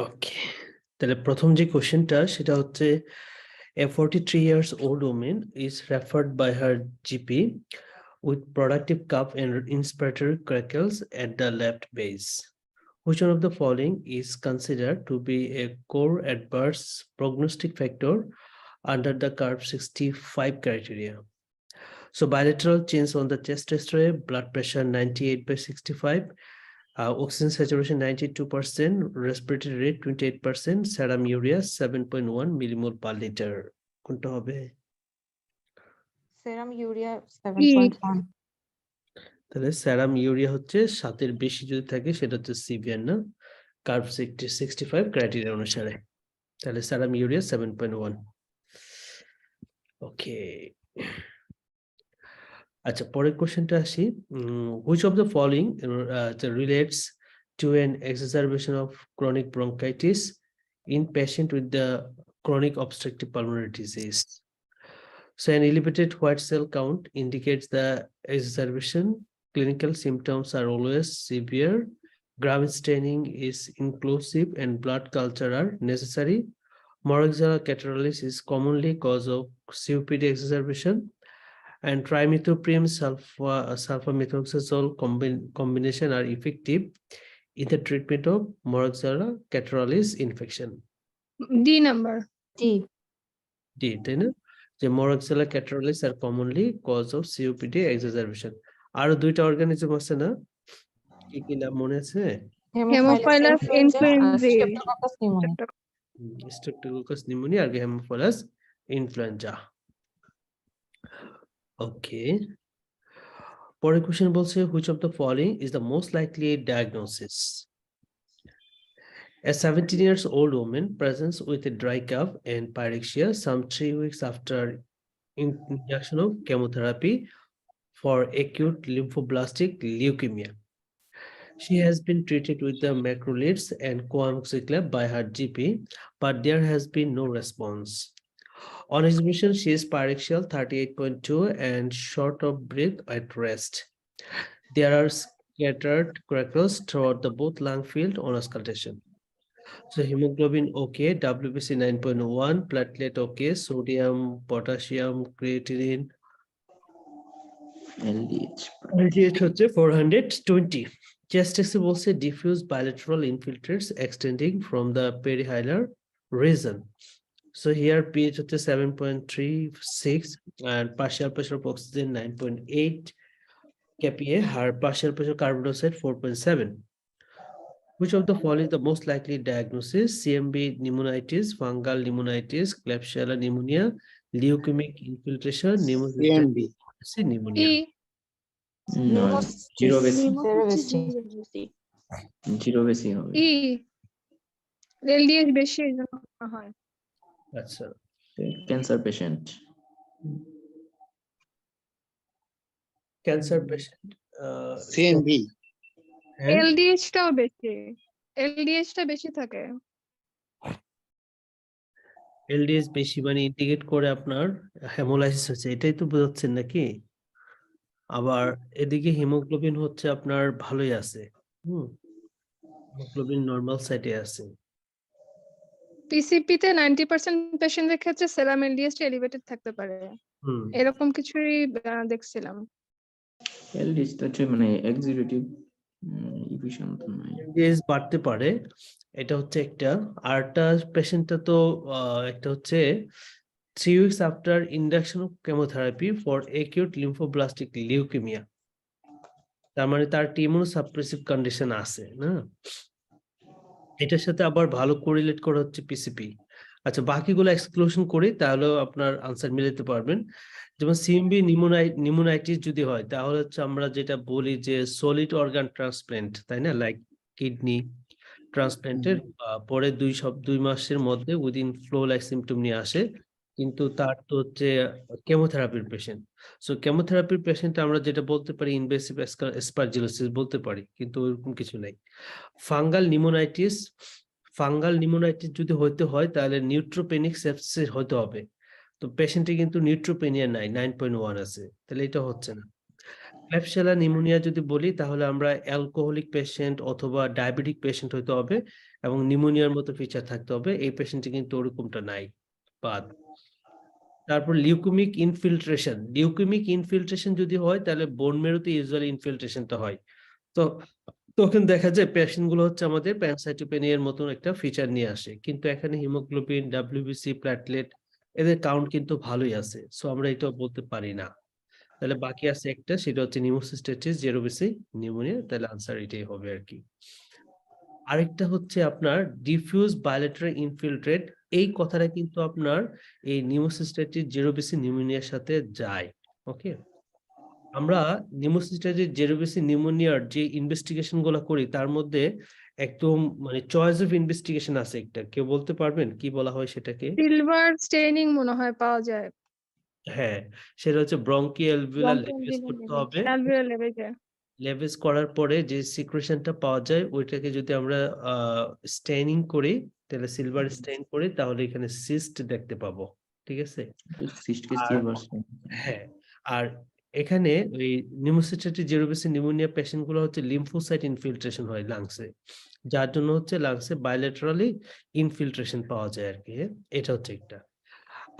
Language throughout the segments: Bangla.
ওকে, তাহলে প্রথম যে কোশ্চেনটা সেটা হচ্ছে a 43 years old woman is referred by her GP with productive cough and inspiratory crackles at the left base. Which one of the following is considered to be a core adverse prognostic factor under the curve 65 criteria? So bilateral change on the chest X-ray, blood pressure 98/65, oxygen saturation 92%, respiratory rate 28%, serum urea 7.1 millimole per liter. কোনটা হবে? সেরাম ইউরিয়া 7.1 তাহলে সেরাম ইউরিয়া হচ্ছে 7-এর বেশি যদি থাকে সেটা হচ্ছে সিভিয়ার, না? কার্ভ 65 ক্রাইটেরিয়া অনুসারে। তাহলে সেরাম ইউরিয়া 7.1। ওকে, আচ্ছা পরের কোশ্চেনটা আসি। which of the following relates to an exacerbation of chronic bronchitis in patient with the chronic obstructive pulmonary disease? So an elevated white cell count indicates the exacerbation. Clinical symptoms are always severe. Gram staining is inclusive and blood culture are necessary. Moraxella catarrhalis is commonly cause of COPD exacerbation. And trimethoprim sulfamethoxazole combination are effective in the treatment of Moraxella catarrhalis infection. D number. D, তাই না? যে Moraxella catarrhalis are commonly cause of COPD exacerbation. আরো দুইটা অর্গানিজম আছে না, কি কি নাম মনে আছে? Haemophilus influenzae. Streptococcus pneumoniae আর Haemophilus influenza. ওকে, পরের কোশ্চেন বলছে which of the following is the most likely diagnosis? A 17 years old woman presents with a dry cough and pyrexia some 3 weeks after injection of chemotherapy for acute lymphoblastic leukemia. She has been treated with the macrolides and coamoxiclav by her GP, but there has been no response. On exhibition, she is pyrexial 38.2 and short of breath at rest. There are scattered crackles throughout the both lung field on auscultation. So hemoglobin okay, WBC 9.1, platelet okay, sodium, potassium, creatinine, LDH হচ্ছে 420. Chest X-ray বলছে diffuse bilateral infiltrates extending from the perihilar region. So here pH হচ্ছে 7.36 and partial pressure of oxygen 9.8 kPa, her partial pressure carbon dioxide 4.7. Which of the following is the most likely diagnosis? CMV pneumonitis, fungal pneumonitis, Klebsiella pneumonia, leukemic infiltration, pneumonia. No, zero basic. Zero basic হবে। E. LDH বেশি এজন্য হয়। আচ্ছা, cancer patient. Cancer patient CMV LDH টাও বেশি, LDH টা বেশি থাকে। এলডিএস বেশি মানে ইন্ডিকেট করে আপনার হেমোলাইসিস হচ্ছে, এটাই তো বোঝাচ্ছেন নাকি? আবার এদিকে হিমোগ্লোবিন হচ্ছে আপনার ভালোই আছে, হিমোগ্লোবিন নরমাল সাইডে আছে। পিসিপি তে 90% পেশেন্টের ক্ষেত্রে সেরাম এলডিএস টা এলিভেটেড থাকতে পারে, এরকম কিছুই দেখছিলাম। এলডিএস তো মানে এক্সিকিউটিভ ইফিশিয়েন্ট নয়, এলডিএস বাড়তে পারে, এটা হচ্ছে একটা। আরটা পেশেন্টটা তো একটা হচ্ছে 3 weeks after induction of chemotherapy for acute lymphoblastic leukemia, তার মানে তার ইমিউনোসাপ্রেসিভ কন্ডিশন আছে না, এটার সাথে আবার ভালো কোরিলেট করা হচ্ছে পিসিপি। আচ্ছা, বাকিগুলো এক্সক্লুশন করি তাহলে আপনার আনসার মিলাতে পারবেন। যেমন সিএমবি নিউমোনাইটিস যদি হয় তাহলে হচ্ছে আমরা যেটা বলি যে সলিড অর্গান ট্রান্সপ্ল্যান্ট, তাই না, লাইক কিডনি ট্রান্সপ্ল্যান্টের পরে 2 মাসের মধ্যে উইদিন ফ্লো লাইক সিমটম নিয়ে আসে, কিন্তু তার তো হচ্ছে কেমোথেরাপির পেশেন্ট। সো কেমোথেরাপির পেশেন্ট আমরা যেটা বলতে পারি ইনভেসিভ অ্যাসপারজিলোসিস বলতে পারি, কিন্তু ওইরকম কিছু নাই। ফাঙ্গাল নিউমোনাইটিস যদি হইতে হয় তাহলে নিউট্রোপেনিক সেপসিস হতে হবে, তো পেশেন্টে কিন্তু নিউট্রোপেনিয়া নাই, 9.1 আছে, তাহলে এটা হচ্ছে না। ক্ল্যাবশিয়ালা নিউমোনিয়া যদি বলি তাহলে আমরা অ্যালকোহলিক পেশেন্ট অথবা ডায়াবেটিক পেশেন্ট হইতে হবে এবং নিউমোনিয়ার মতো ফিচার থাকতে হবে। এই পেশেন্টে কিন্তু ওরকমটা নাই, বাদ। তারপর লিউকেমিক ইনফিল্ট্রেশন যদি হয় তাহলে বোন মেরুতে ইউজুয়ালি ইনফিল্ট্রেশনটা হয়। তো তখন দেখা যায় পেশেন্ট গুলো হচ্ছে আমাদের প্যানসাইটোপেনিয়ার মতন একটা ফিচার নিয়ে আসে, কিন্তু এখানে হিমোগ্লোবিন, ডাব্লিউবিসি, প্ল্যাটলেট এদের কাউন্ট কিন্তু ভালোই আছে, সো আমরা এটা বলতে পারি না। তাহলে বাকি আছে একটা, সেটা হচ্ছে নিউমোসিস্টেটিস জেরোবেসি নিউমোনিয়া, তাহলে আনসার এটাই হবে আর কি। আরেকটা হচ্ছে আপনার ডিফিউজ বায়োলেটারি ইনফিল্ট্রেট, এই কথাটা কিন্তু আপনার এই নিউমোসিস্টেটিস জেরোবেসি নিউমোনিয়ার সাথে যায়। ওকে, আমরা নিউমোসিস্টেটিস জেরোবেসি নিউমোনিয়ার যে ইনভেস্টিগেশন গুলো করি তার মধ্যে একদম মানে চয়েস অফ ইনভেস্টিগেশন আছে একটা, কেউ বলতে পারবেন কি বলা হয় সেটাকে? সিলভার স্টেইনিং মনে হয় পাওয়া যায়। হ্যাঁ, সেটা হচ্ছে ব্রঙ্কিঅ্যালভিউলার লেভেজ করতে হবে। অ্যালভিওলার লেভেজে। লেভেজ করার পরে যে সিক্রেশনটা পাওয়া যায় ওইটাকে যদি আমরা স্টেইনিং করি, তাহলে সিলভার স্টেইন করি, তাহলে এখানে সিস্ট দেখতে পাবো। ঠিক আছে। সিস্টকে আর সিলভার হ্যাঁ, আর এখানে ওই নিউমোসিস্টেটিস জেরোবেসি নিউমোনিয়া পেশেন্ট গুলো হচ্ছে লিম্ফোসাইট ইনফিল্ট্রেশন হয় লাংসে, যার জন্য হচ্ছে লাংসে বায়োলেটারালি ইনফিল্ট্রেশন পাওয়া যায় আর কি। এটা হচ্ছে একটা।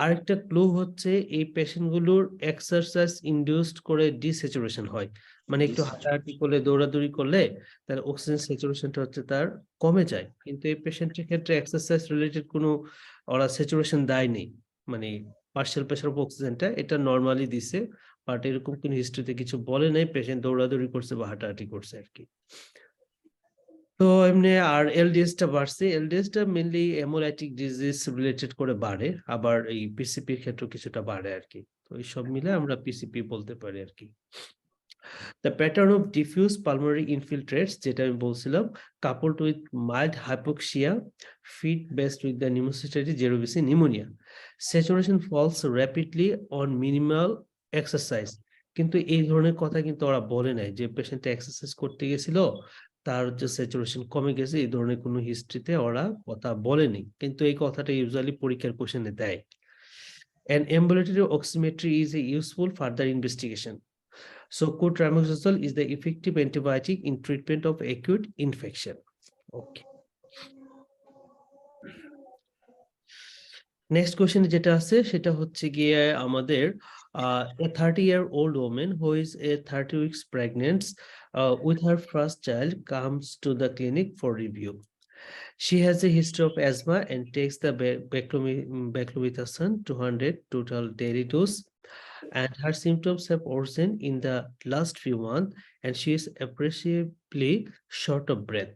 আরেকটা ক্লু হচ্ছে এই পেশেন্ট গুলোর এক্সারসাইজ ইনডিউসড করে ডিস্যাচুরেশন হয়, মানে একটু হাঁটাহাঁটি করলে, দৌড়াদৌড়ি করলে তার অক্সিজেন স্যাচুরেশনটা হচ্ছে তার কমে যায়, কিন্তু এই পেশেন্টের ক্ষেত্রে এক্সারসাইজ রিলেটেড কোনো ওরা স্যাচুরেশন দেয়নি, মানে পার্শিয়াল প্রেসার অফ অক্সিজেনটা এটা নর্মালি দিছে, বাট এরকম কোনো হিস্ট্রিতে কিছু বলে নাই পেশেন্ট দৌড়াদৌড়ি করছে বা হাঁটাহাঁটি করছে আর কি। তো এমনি আর এলডিএস টা বাড়ছে, এলডিএস টা মেইনলি হেমোলাইটিক ডিজিজ রিলেটেড করে বাড়ে, আবার এই পিসিপি এর ক্ষেত্রে কিছুটা বাড়ে আর কি। তো এই সব মিলে আমরা পিসিপি বলতে পারি আর কি। The pattern of diffuse pulmonary infiltrates, যেটা আমি বলছিলাম, coupled with mild hypoxia, feed based with the pneumocystis jirovecii pneumonia. Saturation falls rapidly on minimal exercise. কিন্তু এই ধরনের কথা কিন্তু ওরা বলে নাই যে পেশেন্ট এক্সারসাইজ করতে গেছিল তার যে স্যাচুরেশন কমে গেছে, এই ধরনের কোনো হিস্ট্রিতে ওরা কথা বলেনি, কিন্তু এই কথাটা ইউজুয়ালি পরীক্ষার কোশ্চেনে দেয়। An ambulatory oximetry is a useful further investigation. So cotrimoxazole is the effective antibiotic in treatment of acute infection. Okay. Next question যেটা আছে সেটা হচ্ছে গিয়ে আমাদের a 30-year-old woman who is a 30 weeks pregnant with her first child comes to the clinic for review. She has a history of asthma and takes the beclomethasone 200 total daily dose, and her symptoms have worsened in the last few months, and she is appreciably short of breath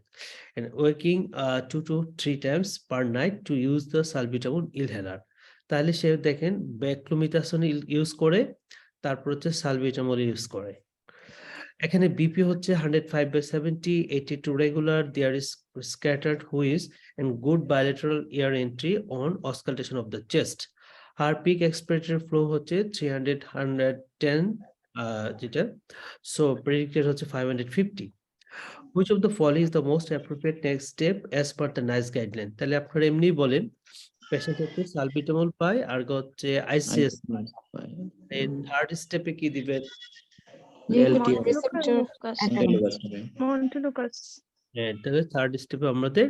and waking 2 to 3 times per night to use the salbutamol inhaler. তাহলে সে দেখেন beclomethasone ইউজ করে, তারপর হচ্ছে সালবিটামল ইউজ করে। এখানে বিপি হচ্ছে 105/70, 82 regular, there is scattered wheeze and good bilateral air entry on auscultation of the chest. Her peak expiratory flow হচ্ছে 300-110 যেটা, so predicted হচ্ছে 550. Which of the following is the most appropriate next step as per the NICE guideline? তাহলে আপনারা এমনি বলেন পেশেন্ট হচ্ছে সালবিটামল পায় আর হচ্ছে আইসিএস পায়, থার্ড স্টেপে কি দিবেন? মন্টেলুকাস। হ্যাঁ, তাহলে থার্ড স্টেপে আমাদের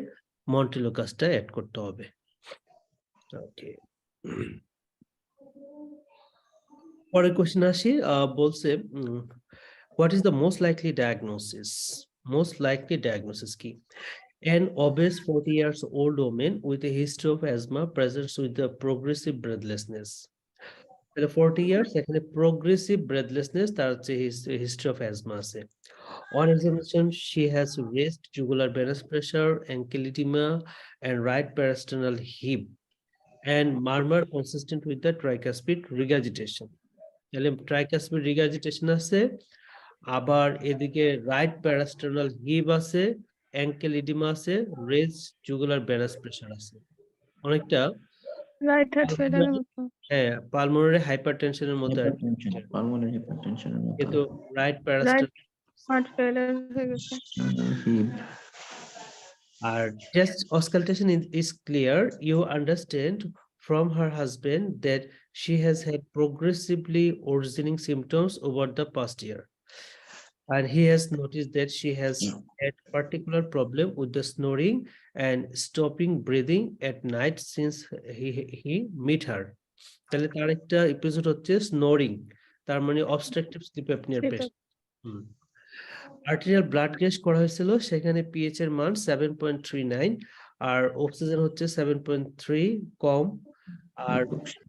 মন্টেলুকাসটা অ্যাড করতে হবে। ওকে, পরের কোশ্চেন আসি। বলছে what is the most likely diagnosis? Most likely diagnosis কি? An obese 40 years old woman with a history of asthma presents with the progressive breathlessness. 40 years এখানে progressive breathlessness, তার হচ্ছে history of asthma আছে। On examination, she has raised jugular venous pressure, ankle edema, and right parasternal heave, and murmur consistent with the tricuspid regurgitation. তাহলে tricuspid regurgitation আছে, আবার এদিকে রাইট প্যারাস্টার্নাল হিভ আছে, অ্যাঙ্কেল ইডিমা আছে, রেজ জুগুলার ভেনাস প্রেসার আছে। অনেকটা রাইট হার্ট ফেলার মতো। হ্যাঁ, পালমোনারি হাইপারটেনশনের মতো পালমোনারি হাইপারটেনশনের মতো, কিন্তু রাইট প্যারাস্টার্নাল হার্ট ফেলার হয়ে গেছে। আর just auscultation is clear. You understand from her husband that she has had progressively worsening symptoms over the past year. and he has noticed that she has had particular problem with the snoring and stopping breathing at night since he met her. তাহলে তার একটা এপিসোড হচ্ছে স্নোরিং, তার মানে অবস্ট্রাকটিভ স্লিপ অ্যাপনিয়ার পেশেন্ট। আর্টেরিয়াল ব্লাড টেস্ট করা হয়েছিল, সেখানে পিএইচ এর মান 7.39 আর অক্সিজেন হচ্ছে 7.3 কম, আর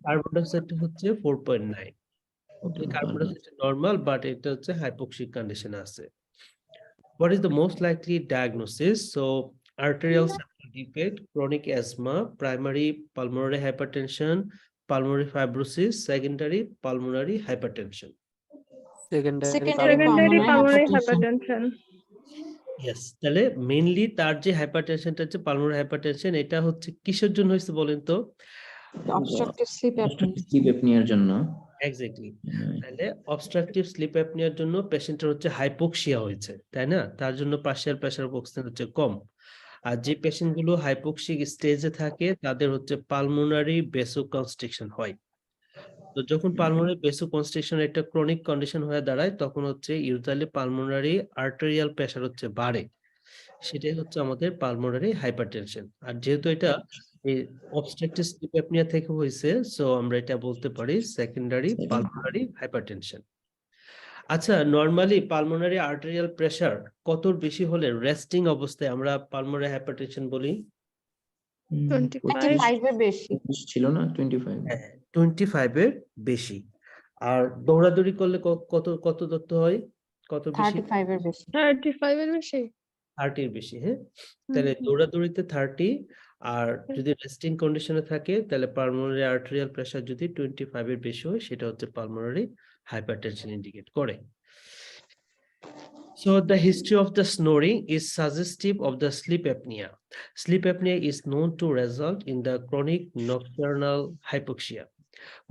কার্বন ডাইঅক্সাইড হচ্ছে 4.9। ওকে, কার্বন ডাইঅক্সাইড নরমাল, বাট এটা হচ্ছে হাইপোক্সিক কন্ডিশনে আছে। What is the most likely diagnosis? So arterial septal defect, chronic asthma, primary pulmonary hypertension, pulmonary fibrosis, secondary pulmonary hypertension. Secondary secondary pulmonary pulmonary hypertension. Hypertension. Yes, তাহলে মেইনলি তার যে হাইপারটেনশনটা হচ্ছে পালমোনারি হাইপারটেনশন, এটা হচ্ছে কিসের জন্য হয়েছে বলেন তো? Obstructive sleep apnea. স্লিপ অ্যাপনিয়ার জন্য। এক্স্যাক্টলি, তাহলে অবস্ট্রাকটিভ স্লিপ অ্যাপনিয়ার জন্য পেশেন্টের হচ্ছে হাইপোক্সিয়া হয়েছে, তাই না? তার জন্য পার্শিয়াল প্রেসার অফ অক্সিজেন হচ্ছে কম। আর যে পেশেন্ট গুলো হাইপোক্সিক স্টেজে থাকে তাদের হচ্ছে পালমোনারি ভেসোকনস্ট্রিকশন হয়। তো যখন পালমোনারি ভেসোকনস্ট্রিকশন একটা ক্রনিক কন্ডিশন হয়ে দাঁড়ায়, তখন হচ্ছে ইউজুয়ালি পালমোনারি আর্টেরিয়াল প্রেসার হচ্ছে বাড়ে, সেটাই হচ্ছে আমাদের পালমোনারি হাইপারটেনশন। আর যেহেতু এটা এই অবস্ট্রাকটিভ স্লিপ অ্যাপনিয়া থেকে হয়েছে, সো আমরা এটা বলতে পারি সেকেন্ডারি পালমোনারি হাইপারটেনশন। আচ্ছা, নরমালি পালমোনারি আর্টেরিয়াল প্রেসার কতর বেশি হলে রেস্টিং অবস্থায় আমরা পালমোনারি হাইপারটেনশন বলি? 25 এর বেশি। ছিল না 25? হ্যাঁ, 25 এর বেশি। আর দৌড়াদৌড়ি করলে কত কত ধরতে হয়? কত বেশি? 35 এর বেশি। 35 এর বেশি। 30 এর বেশি, হ্যাঁ। তাহলে দৌড়াদৌড়িতে 30, আর যদি রেস্টিং কন্ডিশনে থাকে তাহলে পালমোনারি আর্টেরিয়াল প্রেসার যদি 25 এর বেশি হয়, সেটা হচ্ছে পালমোনারি হাইপারটেনশন ইন্ডিকেট করে। So the history of the snoring is suggestive of the sleep apnea. Sleep apnea is known to result in the chronic nocturnal hypoxia,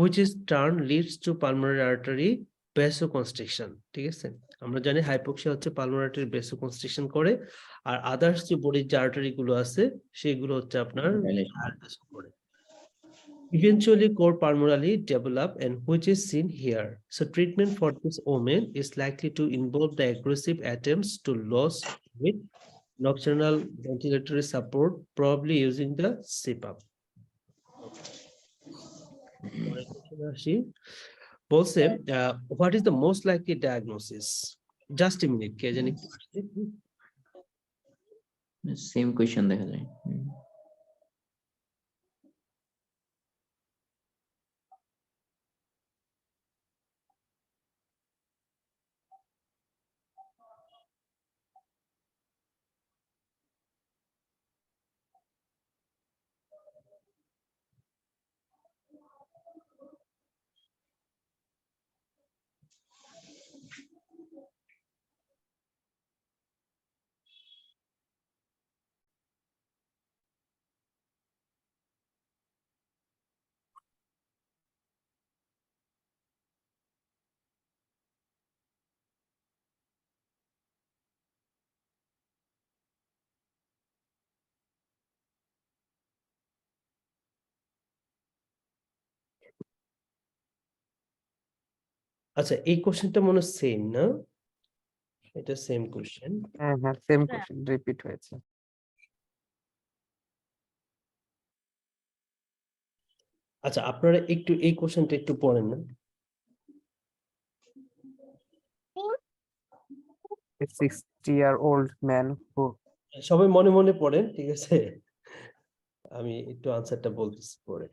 which is turn leads to pulmonary artery vasoconstriction. ঠিক আছে, আমরা জানি হাইপোক্সিয়া হচ্ছে পালমোনারি আর্টারি ভেসোকনস্ট্রিকশন করে, আর আদার্স যে বডির যে আর্টারি গুলো আছে সেগুলো হচ্ছে আপনার dilation করে। Eventually core pulmonary develop, and which is seen here. So treatment for this omen is likely to involve the aggressive attempts to lose with nocturnal ventilatory support, probably using the CPAP. বলছে what is the most likely diagnosis? Just a minute, কে জানি কি আসছে? সেম কোয়েশ্চেন দেখা যায়। আচ্ছা, এই কোশ্চেনটা মনে সেম না? এটা সেম কোশ্চেন। হ্যাঁ হ্যাঁ সেম কোশ্চেন রিপিট হয়েছে। আচ্ছা, আপনারা একটু এই কোশ্চেনটা একটু পড়েন না? A 60-year-old man who সবাই মনে মনে পড়েন, ঠিক আছে? আমি একটু আনসারটা বলতেছি পরে।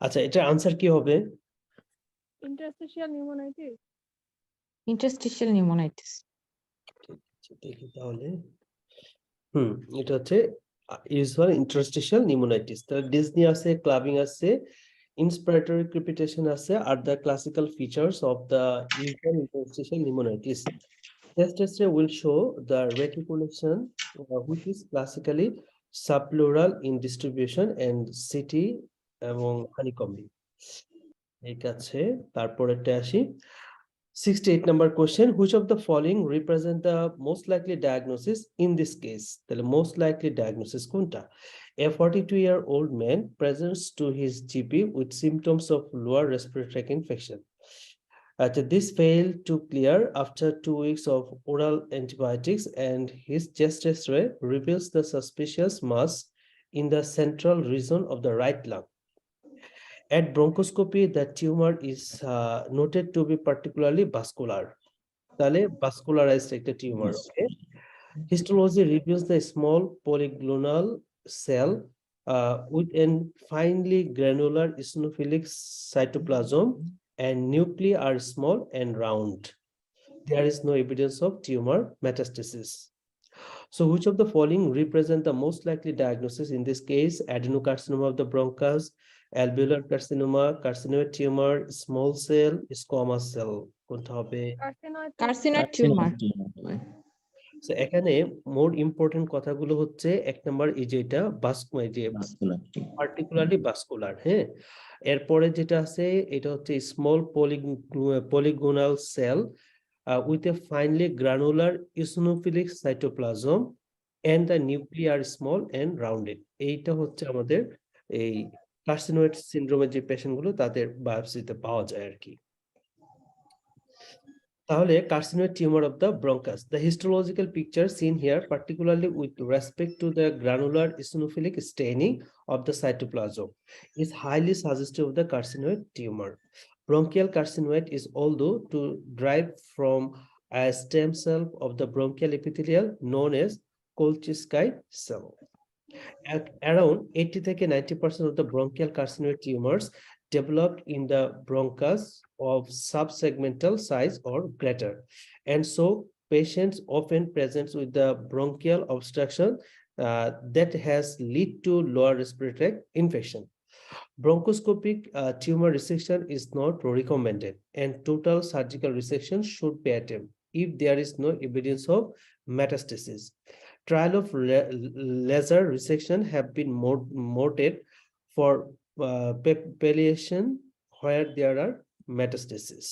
আচ্ছা, এটার আনসার কি হবে? Interstitial pneumonitis. Interstitial pneumonitis. দেখি তাহলে। এটা হচ্ছে ইউজুয়াল ইন্টারস্টিশিয়াল নিউমোনাইটিস। তাহলে ডিসনি আছে, ক্লাবিং আছে, inspiratory crepitation আছে are the classical features of the usual interstitial pneumonitis. Test will show the reticulation, which is classically subpleural in distribution and CT এবং honeycombing. ঠিক আছে, তারপরেরটা আসি। 68 number question, which of the following represent the most likely diagnosis in this case? The most likely diagnosis কোনটা? A 42-year-old man presents to his GP with symptoms of lower respiratory tract infection. This failed to clear after 2 weeks of oral antibiotics, and his chest X-ray reveals the suspicious mass in the central region of the right lung. At bronchoscopy, the tumor is noted to be particularly vascular. তাহলে vascularized একটা tumor. Okay. Histology reveals the small polygonal cell with a finely granular eosinophilic cytoplasm, and nuclei are small and round. There is no evidence of tumor metastasis. So which of the following represent the most likely diagnosis in this case? Adenocarcinoma of the bronchus, alveolar carcinoma, carcinoid tumor, small cell, squamous cell. কোনটা হবে? Carcinoid tumor. So এখানে মোর ইম্পর্টেন্ট কথাগুলো হচ্ছে, এক নাম্বার এই যে এটা পার্টিকুলারলি ভাস্কুলার, হ্যাঁ। এরপরে যেটা আছে এটা হচ্ছে small polygonal cell with a finely granular eosinophilic cytoplasm and the nuclei are small and rounded. এইটা হচ্ছে আমাদের এই কার্সিনোয়েড সিনড্রোমের যে পেশেন্ট গুলো তাদের বায়োপসিতে পাওয়া যায় আর কি। তাহলে carcinoid tumor of the bronchus, the histological picture seen here, particularly with respect to the granular eosinophilic staining of the cytoplasm, is highly suggestive of the carcinoid tumor. Bronchial carcinoid is although to derive from a stem cell of the bronchial epithelial known as Kolchicki cell. At around 80 থেকে 90% of the bronchial carcinoid tumors developed in the bronchus of subsegmental size or greater, and so patients often present with the bronchial obstruction that has lead to lower respiratory tract infection. Bronchoscopic tumor resection is not recommended, and total surgical resection should be attempted if there is no evidence of metastasis. Trial of laser resection have been noted for palliation where there are metastasis.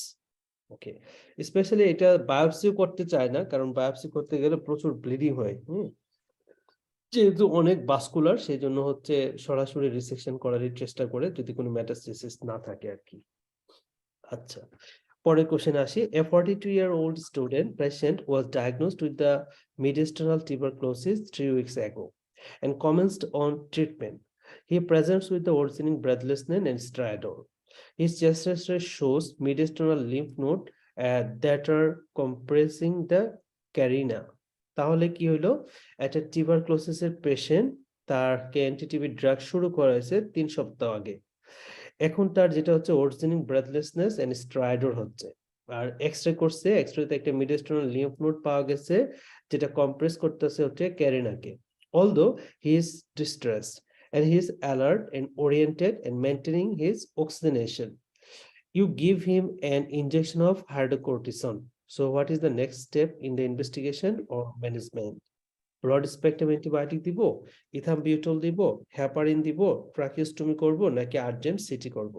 Okay, especially এটা বায়োপসি করতে চায় না, কারণ বায়োপসি করতে গেলে প্রচুর ব্লিডিং হয়, যেহেতু অনেক ভাস্কুলার, সেই জন্য হচ্ছে সরাসরি রিসেকশন করারই চেষ্টা করে যদি কোনো মেটাস্টেসিস না থাকে আর কি। আচ্ছা, পরের কোশ্চেন আসি। A 42-year-old student patient was diagnosed with the mediastinal tuberculosis 3 weeks ago and commenced on treatment. He presents with the worsening breathlessness and stridor. His chest X-ray shows mediastinal lymph node that are compressing the carina. তাহলে কি হলো, একটা টিউবারকুলোসিসের পেশেন্ট, তারকে অ্যান্টিটিবি ড্রাগ শুরু করা হয়েছে 3 সপ্তাহ আগে। এখন তার যেটা হচ্ছে ওরসেনিং ব্রেথলেসনেস এন্ড স্ট্রাইডর হচ্ছে, আর এক্সরে করছে, এক্সরেতে একটা মিডিয়াস্টিনাল লিম্ফ নোড পাওয়া গেছে যেটা কম্প্রেস করতেছে হচ্ছে ক্যারিনাকে। Although he is distressed and he is alert and oriented and maintaining his oxygenation, you give him an injection of hydrocortisone. So what is the next step in the investigation or management? Broad spectrum antibiotic দিব, ইথামবিউটল দিব, হেপারিন দিব, ট্রাকিওস্টমি করব, নাকি আর্জেন্ট সিটি করব?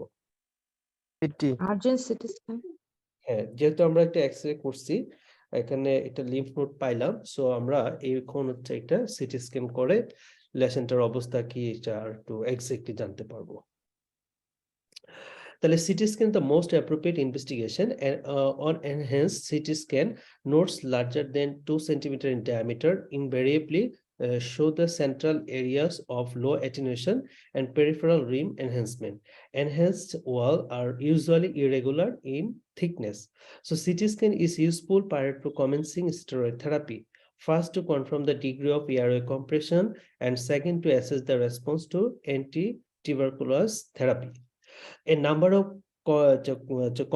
Urgent CT scan. হ্যাঁ, যেহেতু আমরা একটা এক্সরে করছি, এখানে একটা লিম্ফ নোড পাইলাম, সো আমরা এখন হচ্ছে একটা সিটি স্ক্যান করে লেশনটার অবস্থা কি এটা একটু এক্স্যাক্টলি জানতে পারবো। তাহলে CT scan the most appropriate investigation, and on enhanced CT scan, nodes larger than 2 cm in diameter invariably show the central areas of low attenuation and peripheral rim enhancement. Enhanced wall are usually irregular in thickness. So CT scan is useful prior to commencing steroid therapy. First, to confirm the degree of airway compression, and second, to assess the response to anti-tuberculous therapy. A number of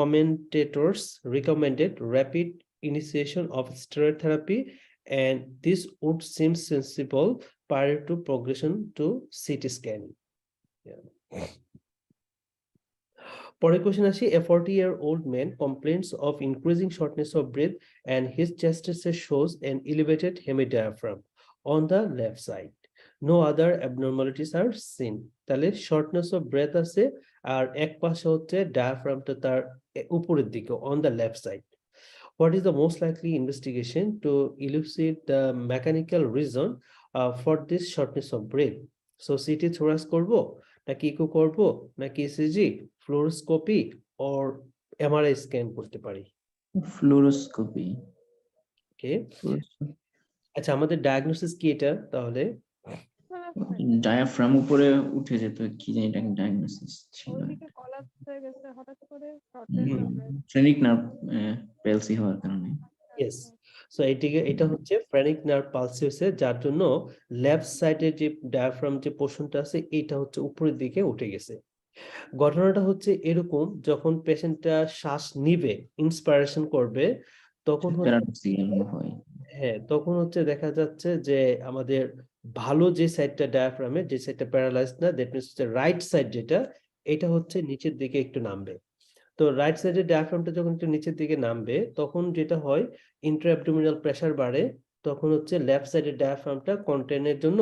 commentators recommended rapid initiation of steroid therapy, and this would seem sensible prior to progression to CT scanning. Yeah. পরের question আসি, a 40-year-old man complains of increasing shortness of breath and his chest shows an elevated hemidiaphragm on the left side. No other abnormalities are seen. তাহলে shortness of breath আছে আর এক পাশে হচ্ছে diaphragmটা তার উপরের দিকে on the left side. What is the most likely investigation to elucidate the mechanical reason for this shortness of breath? So CT thorax করব নাকি ইকো করব নাকি ECG, fluoroscopy or MRI scan করতে পারি? ফ্লোরোস্কোপি। ওকে, আচ্ছা আমাদের ডায়াগনোসিস কি এটা তাহলে? ডায়াফ্রাম উপরে উঠে যেত, কি জানি এটা ডায়াগনোসিস ছিল। ওইদিকে collapse হয়ে গেছে হঠাৎ করে shortness of breath। Phrenic nerve palsy হওয়ার কারণে। Yes, so এটা হচ্ছে ফ্রেনিক নার্ভ পালসি হয়েছে, যার জন্য লেফট সাইডে যে ডায়াফ্রাম যে পোর্শনটা আছে এটা হচ্ছে উপরের দিকে উঠে গেছে। ঘটনাটা হচ্ছে এরকম, যখন পেশেন্টটা শ্বাস নিবে, ইন্সপাইরেশন করবে, তখন হয়। হ্যাঁ, তখন হচ্ছে দেখা যাচ্ছে যে আমাদের ভালো যে সাইডটা ডায়াফ্রামে, যে সাইডটা প্যারালাইজড না, দ্যাট মিনস হচ্ছে রাইট সাইড যেটা, এটা হচ্ছে নিচের দিকে একটু নামবে। তো রাইট সাইডের ডায়াফ্রামটা যখন একটু নিচের দিকে নামবে, তখন যেটা হয় ইন্ট্রাঅ্যাবডোমিনাল প্রেসার বাড়ে, তখন হচ্ছে লেফট সাইডের ডায়াফ্রামটা কন্টেনের জন্য,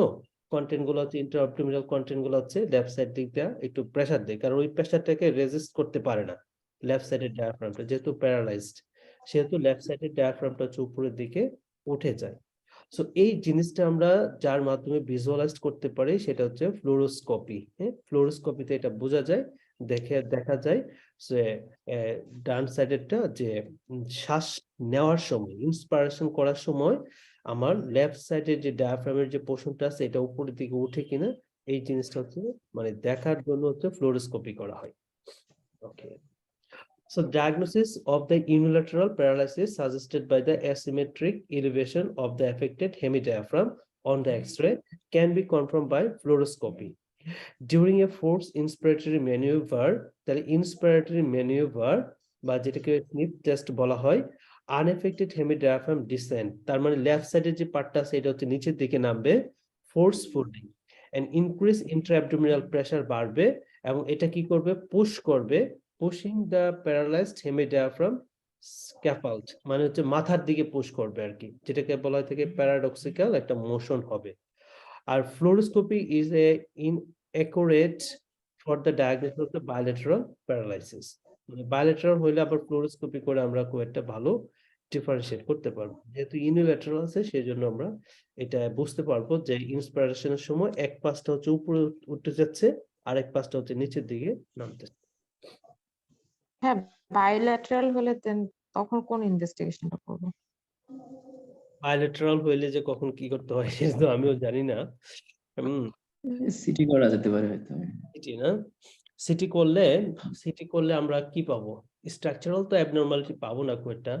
কন্টেন্ট গুলো হচ্ছে ইন্ট্রাঅ্যাবডোমিনাল কন্টেন্ট গুলো হচ্ছে লেফট সাইড দিকটা একটু প্রেসার দেয়, কারণ ওই প্রেসারটাকে রেজিস্ট করতে পারে না লেফট সাইডের ডায়াফ্রামটা, যেহেতু প্যারালাইজড, সেহেতু লেফট সাইডের ডায়াফ্রামটা হচ্ছে উপরের দিকে উঠে যায়। সো এই জিনিসটা আমরা যার মাধ্যমে ভিজুয়ালাইজ করতে পারি সেটা হচ্ছে ফ্লোরোস্কোপি। হ্যাঁ, ফ্লোরোস্কোপিতে এটা বোঝা যায়, দেখা যায় যে ডান সাইডেরটা যে শ্বাস নেওয়ার সময়, ইন্সপাইরেশন করার সময় আমার লেফট সাইডের যে ডায়াফ্রামের যে পোর্শনটা আছে এটা উপরের দিকে উঠে কিনা, এই জিনিসটা হচ্ছে মানে দেখার জন্য হচ্ছে ফ্লোরোস্কোপি করা হয়। ওকে, so diagnosis of the unilateral paralysis suggested by the asymmetric elevation of the affected hemidiaphragm on the X-ray can be confirmed by fluoroscopy. During a forced inspiratory maneuver, the inspiratory maneuver বা যেটাকে স্নিফ টেস্ট বলা হয়, unaffected hemidiaphragm descent, তার মানে লেফট সাইডের যে পার্টটা আছে এটা হচ্ছে নিচের দিকে নামবে forcefully, and increase intra-abdominal pressure বাড়বে, এবং এটা কি করবে, পুশ করবে, pushing the paralysed hemidiaphragm scaffold, মানে হচ্ছে মাথার দিকে পুশ করবে আর কি, যেটাকে বলা হয় থেকে প্যারাডক্সিক্যাল একটা মোশন হবে। আর fluoroscopy is a inaccurate for the diagnosis of the bilateral paralysis, মানে বায়োলেটারাল হইলে আবার ফ্লোরোস্কোপি করে আমরা খুব একটা ভালো ডিফারেন্সিয়েট করতে পারবো। যেহেতু ইউনিল্যাটারাল আছে সেই জন্য আমরা এটা বুঝতে পারবো যে ইন্সপাইরেশনের সময় এক পাশটা হচ্ছে উপরে উঠে যাচ্ছে আর এক পাশটা হচ্ছে নিচের দিকে নামতেছে। হ্যাঁ, বায়োল্যাটারাল হলে তখন কোন ইনভেস্টিগেশনটা করব? বায়োলেটারাল হইলে যে কখন কি করতে হয় সেটা তো আমিও জানি না। সিটি করা যেতে পারে হয়তো। সিটি না, সিটি করলে আমরা কি পাবো? স্ট্রাকচারাল তো অ্যাবনরমালিটি পাবো না খুব একটা।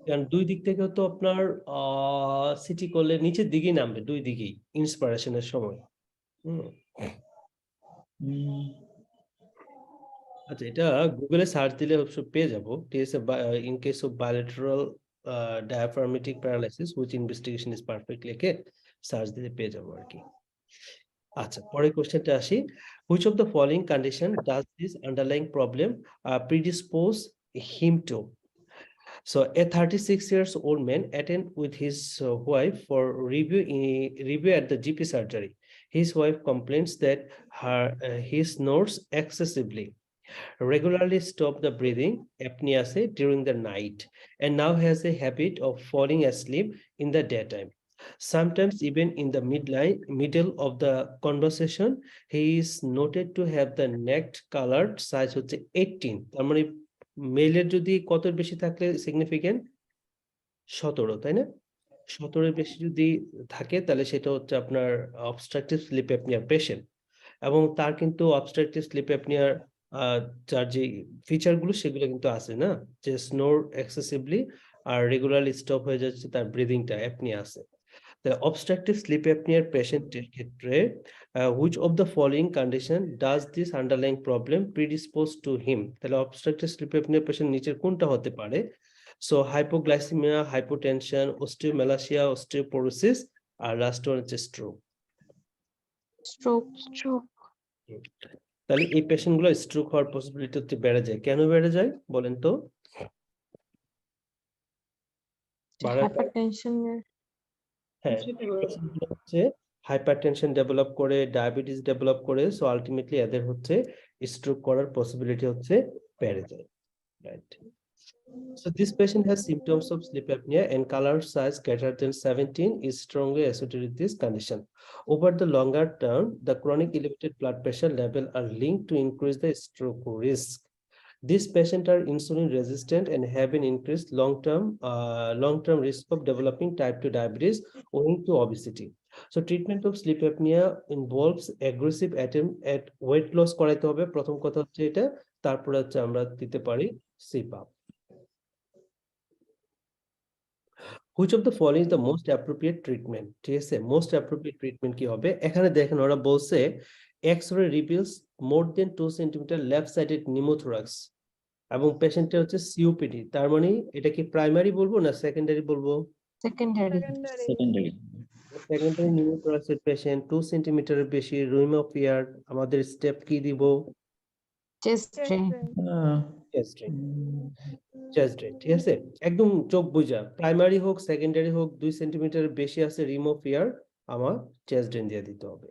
কারণ দুই দিক থেকে তো আপনার সিটি করলে নিচের দিকেই নামবে, দুই দিকেই ইন্সপাইরেশনের সময়। আচ্ছা, এটা গুগলে সার্চ দিলে অবশ্য পেয়ে যাবো, ঠিক আছে, in case of bilateral diaphragmatic paralysis which investigation is perfect লিখে সার্চ দিলে পেয়ে যাবো আর কি। আচ্ছা, পরের কোশ্চেনটা আসি, which of the following condition does this underlying problem predispose him to? So a 36-year-old man attend with his wife for review at the GP surgery. His wife complains that he snores excessively, regularly stop the breathing apnea during the night, and now has a habit of falling asleep in the daytime. Sometimes even in the middle of the conversation, he is noted to have the neck colored size 18. তার মানে মেলের যদি কত বেশি থাকলে সিগনিফিকেন্ট? 17, তাই না? 17 বেশি যদি থাকে তাহলে সেটা হচ্ছে আপনার অবস্ট্রাকটিভ স্লিপ অ্যাপনিয়া পেশেন্ট, এবং তার কিন্তু অবস্ট্রাকটিভ স্লিপ অ্যাপনিয়ার যার যে ফিচার গুলো সেগুলো কিন্তু আছে না, যে স্নোর এক্সেসিভলি আর রেগুলারলি স্টপ হয়ে যাচ্ছে, তার ব্রিদিংটা অ্যাপনিয়া আছে। The obstructive sleep apnea পেশেন্টের ক্ষেত্রে which of the following condition does this underlying problem predispose to him? তাহলে obstructive sleep apnea পেশেন্ট নিচের কোনটা হতে পারে? So hypoglycemia, hypotension, osteomalacia, osteoporosis, আর লাস্ট ওয়ান হচ্ছে stroke. স্ট্রোক তাহলে এই পেশেন্ট গুলো স্ট্রোক হওয়ার পসিবিলিটি হচ্ছে বেড়ে যায়। কেন বেড়ে যায় বলেন তো? হাইপারটেনশন হ্যাঁ, হচ্ছে হাইপারটেনশন ডেভেলপ করে, ডায়াবেটিস ডেভেলপ করে, সো আলটিমেটলি এদের হচ্ছে স্ট্রোক করার পসিবিলিটি হচ্ছে বেড়ে যায়, right? So this patient has symptoms of sleep apnea and color size greater than 17 is strongly associated with this condition. Over the longer term, the chronic elevated blood pressure level are linked to increase the stroke risk. These patients are insulin resistant and have an increased long-term risk of developing type 2 diabetes owing to obesity. So treatment of sleep apnea involves aggressive attempt at weight loss করাইতে হবে, প্রথম কথা হচ্ছে এটা, তারপরে হচ্ছে আমরা দিতে পারি CPAP. Which of the following is the most appropriate treatment? ঠিক আছে, most appropriate treatment কি হবে? এখানে দেখেন ওরা বলছে X-ray reveals more than 2 cm left-sided pneumothorax এবং পেশেন্টের হচ্ছে COPD। তার মানে এটা কি প্রাইমারি বলবো না সেকেন্ডারি বলবো? Secondary secondary. সেকেন্ডারি নিউমোথোরাক্সের পেশেন্ট 2 সেন্টিমিটারের বেশি, রুম অফ এয়ার, আমাদের স্টেপ কি দিব? Chest drain chest drain, chest drain, ঠিক আছে, একদম চোখ বুঝা, প্রাইমারি হোক সেকেন্ডারি হোক 2 সেন্টিমিটারের বেশি আছে, রিম অফ এয়ার, আমার চেস্ট ড্রেন দিয়ে দিতে হবে।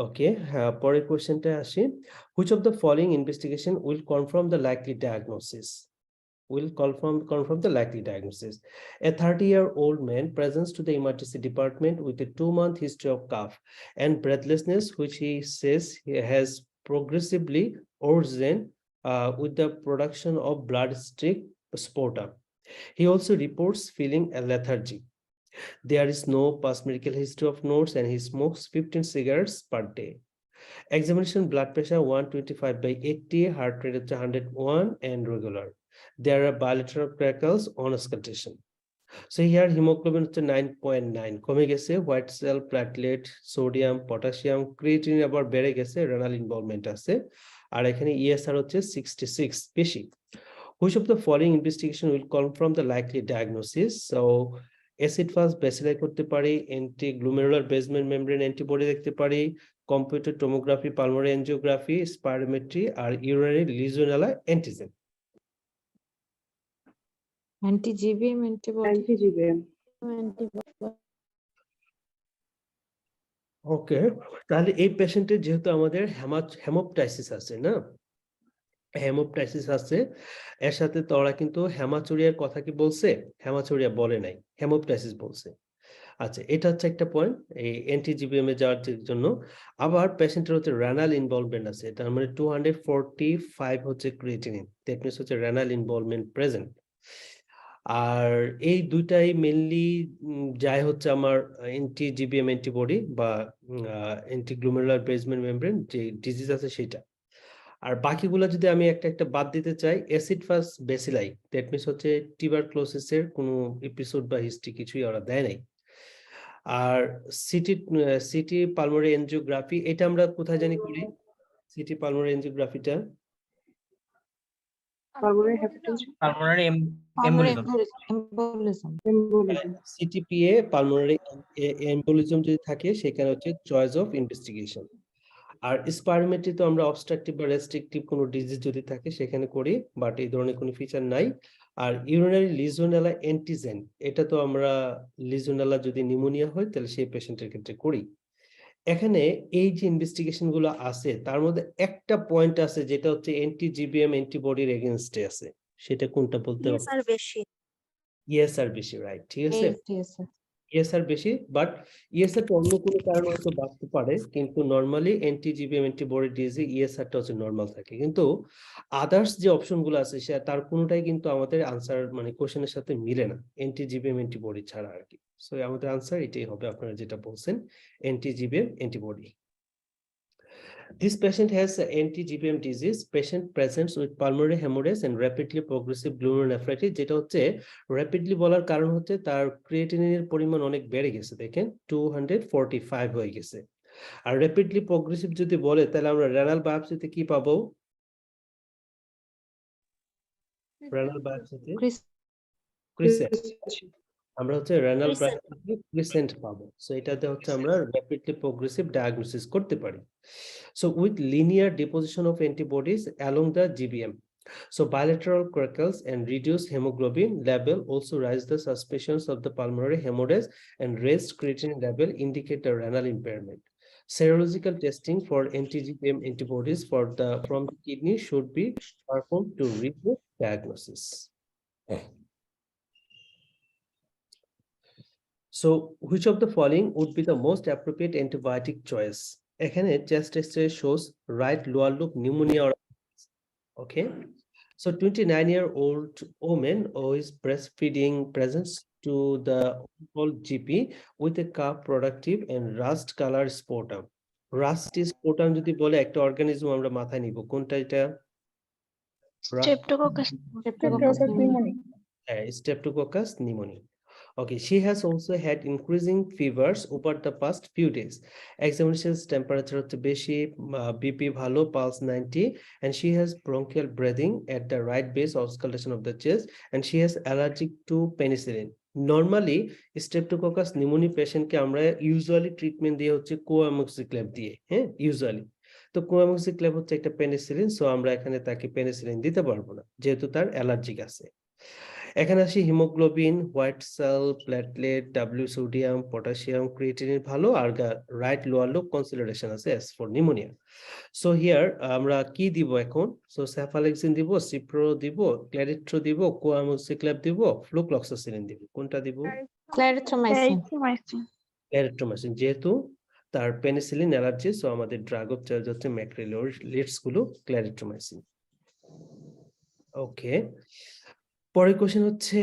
ওকে, হ্যাঁ, পরের কোশ্চেনটা আসি। Which of the following investigation will confirm the likely diagnosis? Will confirm the likely diagnosis. A 30-year-old man presents to the emergency department with a 2-month history of cough and breathlessness, which he says he has progressively worsened with the production of blood-streak sputum. He also reports feeling a lethargy. There is no past medical history of notes and he smokes 15 cigarettes per day. Examination blood pressure 125/80, heart rate 101 and regular. There are bilateral crackles on auscultation. So here hemoglobin 9.9 কমে গেছে, white cell, platelet, sodium, potassium, creatinine আবার বেড়ে গেছে, রেনাল ইনভলভমেন্ট আছে, আর এখানে ESR হচ্ছে 66 বেশি। Which of the following investigation will confirm the likely diagnosis? So acid fast bacilli করতে পারি, অ্যান্টিগ্লোমেরুলার বেসমেন্ট মেমব্রেন অ্যান্টিবডি দেখতে পারি, computer tomography, pulmonary angiography, spirometry আর urinary legionella antigen. Anti GBM antibody okay, তাহলে এই পেশেন্টের যেহেতু আমাদের হেমোপটাইসিস আছে না, হেমোপটাইসিস আছে, এর সাথে তো ওরা কিন্তু হেমাচুরিয়ার কথা কি বলছে? হেমাচুরিয়া বলে নাই, হেমোপটাইসিস বলছে। আচ্ছা, এটা হচ্ছে একটা পয়েন্ট এই এনটিজিবিএম এ যাওয়ার জন্য। আবার পেশেন্টের হচ্ছে রেনাল ইনভলভমেন্ট আছে, তার মানে 245 হচ্ছে ক্রিয়েটিনিন, দ্যাট মিন্স হচ্ছে রেনাল ইনভলভমেন্ট প্রেজেন্ট। আর এই দুইটাই মেইনলি যায় হচ্ছে আমার এনটিজিবিএম অ্যান্টিবডি বা অ্যান্টিগ্লোমেরুলার বেসমেন্ট মেমব্রেন যে ডিজিজ আছে সেটা। আর বাকিগুলো যদি আমি একটা একটা বাদ দিতে চাই, acid fast bacilli, that means হচ্ছে টিউবারক্লোসিসের কোনো এপিসোড বা হিস্ট্রি কিছুই ওরা দেয় নাই। আর সিটি পালমোনারি এনজিওগ্রাফি, এটা আমরা কোথায় জানি করি? সিটি পালমোনারি এনজিওগ্রাফিটা pulmonary embolism. CTPA pulmonary embolism যদি থাকে সেখানে হচ্ছে চয়েস অফ ইনভেস্টিগেশন। আর স্পাইরোমেট্রি তো আমরা অবস্ট্রাকটিভ বা রেস্ট্রিকটিভ কোনো ডিজিজ যদি থাকে সেখানে করি, বাট এই ধরনের কোনো ফিচার নাই। আর ইউরিনারি লিজিওনেলা অ্যান্টিজেন, এটা তো আমরা লিজিওনেলা যদি নিউমোনিয়া হয় তাহলে সেই পেশেন্টের ক্ষেত্রে করি। এখানে এই যে ইনভেস্টিগেশন গুলো আছে তার মধ্যে একটা পয়েন্ট আছে যেটা হচ্ছে এনটিজিবিএম অ্যান্টিবডির এগেইনস্টে আছে, সেটা কোনটা বলতে হবে? ইএসআর বেশি, রাইট, ঠিক আছে, ইএসআর বেশি, বাট ইএসআর তো অন্য কোনো কারণে হয়তো বাড়তে পারে, কিন্তু নরমালি অ্যান্টিজিবিএম অ্যান্টিবডি ডিজিজে ইএসআরটা হচ্ছে নরমাল থাকে। কিন্তু আদার্স যে অপশনগুলো আছে সে তার কোনোটাই কিন্তু আমাদের আনসার মানে কোশ্চেনের সাথে মিলে না, অ্যান্টিজিবিএম অ্যান্টিবডি ছাড়া আর কি। সো আমাদের আনসার এটাই হবে, আপনারা যেটা বলছেন, অ্যান্টিজিবিএম antibody. This patient has anti-GBM disease. Patient presents with pulmonary hemorrhage and rapidly progressive glomerulonephritis. যেটা হচ্ছে rapidly বলার কারণ হচ্ছে তার ক্রিয়েটিনিনের পরিমাণ অনেক বেড়ে গেছে, দেখেন 245 হয়ে গেছে। আর rapidly progressive যদি বলে তাহলে আমরা রেনাল বায়োপসিতে কি পাবো? রেনাল বায়োপসিতে ক্রিসেন্ট, আমরা হচ্ছে রেনাল বায়োপসিতে ক্রিসেন্ট পাবো। সো এটাতে হচ্ছে আমরা rapidly progressive diagnosis করতে পারি। So with linear deposition of antibodies along the GBM, so bilateral crackles and reduced hemoglobin level also raise the suspicions of the pulmonary hemorrhage, and raised creatinine level indicate a renal impairment. Serological testing for anti-GBM antibodies from the kidney should be performed to reach the diagnosis. So which of the following would be the most appropriate antibiotic choice? এখানে chest X-ray shows right lower loop pneumonia or okay. So 29-year-old woman who is breastfeeding presents to the old GP with a cough productive and rust color sputum. Rust sputum যদি বলে একটা অর্গানিজম আমরা মাথায় নিব, কোনটা এটা? Streptococcus Streptococcus pneumoniae. Okay, she has also had increasing fevers over the past few days. Examinations temperature হচ্ছে বেশি, BP ভালো, pulse 90, and she has bronchial breathing at the right base auscultation of the chest, and she has allergic to penicillin. Normally Streptococcus pneumoniae patient কে আমরা usually treatment দিয়ে হচ্ছে coamoxiclav দিয়ে, হ্যাঁ usually। তো coamoxiclav হচ্ছে একটা পেনিসিলিন, সো আমরা এখানে তাকে পেনিসিলিন দিতে পারবো না যেহেতু তার অ্যালার্জিক আছে। এখানে আসি hemoglobin, white cell, platelet, W sodium, potassium, creatinine ভালো, আর রাইট লোয়ার লুপ কনসিডারেশন আছে as for pneumonia. So here আমরা কি দিব এখন? সো সেফালেক্সিন দিব, সিপ্রো দিব, ক্ল্যারিট্রো দিব, কোয়ামোক্সিক্ল্যাব দিব, ফ্লুক্লক্সাসিলিন দিব। কোনটা দিব? Clarithromycin. ক্ল্যারিট্রোমাইসিন, যেহেতু তার পেনিসিলিন অ্যালার্জি, সো আমাদের ড্রাগ অফ চয়েস হচ্ছে ম্যাক্রোলিডস গুলো ক্ল্যারিট্রোমাইসিন। ওকে, পরের কোশ্চেন হচ্ছে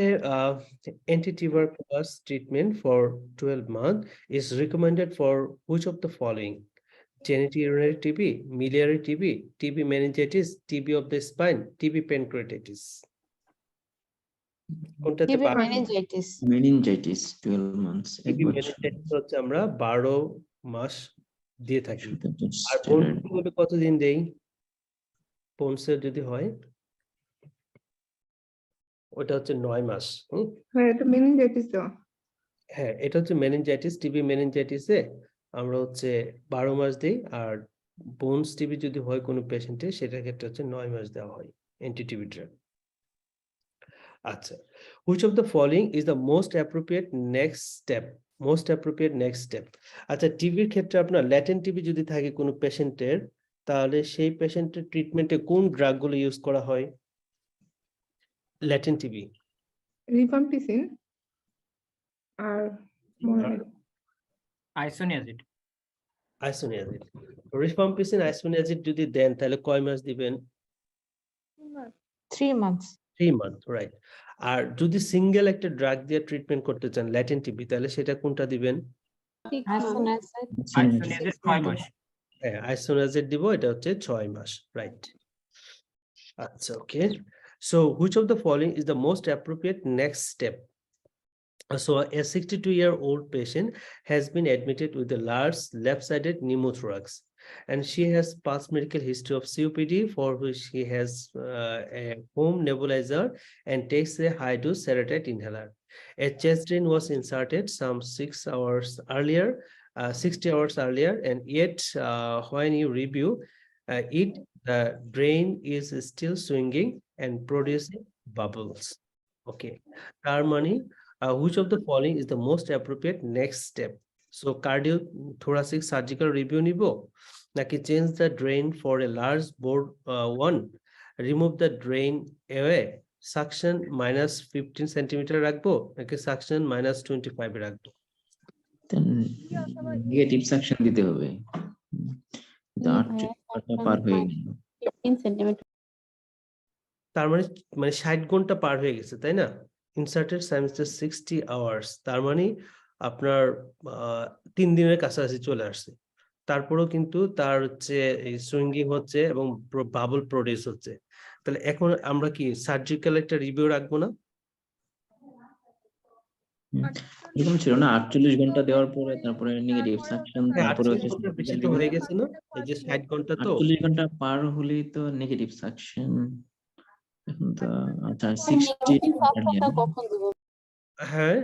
anti-tuberculosis treatment for 12 months is recommended for which of the following? Genitourinary TB, miliary TB, TB meningitis, TB of the spine, TB pancreatitis. কোনটাতে TB meningitis. meningitis 12 months TB meningitis হচ্ছে আমরা 12 মাস দিয়ে থাকি। আর বোনসে কতদিন দেই? বোনসে যদি হয় ওটা হচ্ছে 9 মাস। এটা মেনিনজাইটিস তো। হ্যাঁ, এটা হচ্ছে মেনিনজাইটিস। টিবি মেনিনজাইটিসে আমরা হচ্ছে 12 মাস দেই, আর বোনস টিবি যদি হয় কোনো পেশেন্টের সেটার ক্ষেত্রে হচ্ছে 9 মাস দেওয়া হয় অ্যান্টি টিবি ড্রাগ। আচ্ছা, which of the following is the most appropriate next step? Most appropriate next step. আচ্ছা, টিবির ক্ষেত্রে আপনার ল্যাটেন্ট টিবি যদি থাকে কোনো পেশেন্টের, তাহলে সেই পেশেন্টের ট্রিটমেন্টে কোন ড্রাগগুলো ইউজ করা হয়? ল্যাটেন্ট টিবি রিফাম্পিসিন আর আইসোনিয়াজিড। আইসোনিয়াজিড। রিফাম্পিসিন আইসোনিয়াজিড যদি দেন তাহলে কয় মাস দিবেন? 3 months. 3 month, right. আর যদি সিঙ্গেল একটা ড্রাগ দিয়ে ট্রিটমেন্ট করতে চান ল্যাটেন্ট টিবি, তাহলে সেটা কোনটা দিবেন? আইসোনিয়াজিড 6 মাস। হ্যাঁ, আইসোনিয়াজিড দিব, এটা হচ্ছে 6 মাস, রাইট। আচ্ছা, ওকে। So which of the following is the most appropriate next step? So a 62-year-old patient has been admitted with a large left-sided pneumothorax, and she has past medical history of COPD, for which she has a home nebulizer and takes a high-dose sedative inhaler. A chest drain was inserted some 60 hours earlier, and yet when you review it, the drain is still swinging and producing bubbles. Okay, তার মানে which of the following is the most appropriate next step? So cardiothoracic surgical review নিব, নাকি change the drain for a large bore one, remove the drain away, suction minus 15 centimeter রাখবো, নাকি suction minus 25 রাখবো? নেগেটিভ সাকশন দিতে হবে। পার হয়ে গেল 15 সেন্টিমিটার। তার মানে 60 ঘন্টা পার হয়ে গেছে, তাই না? ইনসার্টেড সাইমেস্টার 60 আওয়ার্স, তার মানে আপনার 3 দিনের কাছাকাছি চলে আসছে। তারপরেও কিন্তু তার হচ্ছে এই সুইঙ্গিং হচ্ছে এবং বাবল প্রডিউস হচ্ছে, তাহলে এখন আমরা কি সার্জিক্যাল একটা রিভিউ রাখবো না? এরকম ছিল না 48 ঘন্টা দেওয়ার পরে তারপরে নেগেটিভ সাকশন, হ্যাঁ, তারপরে 48 হচ্ছে ঘন্টার বেশি তো হয়ে গেছে না, এই যে 60 ঘন্টা তো। 48 ঘন্টা পার হলেই তো নেগেটিভ সাকশন। এখন তো আচ্ছা 60 নেগেটিভ সাকশনটা কখন দিব? হ্যাঁ,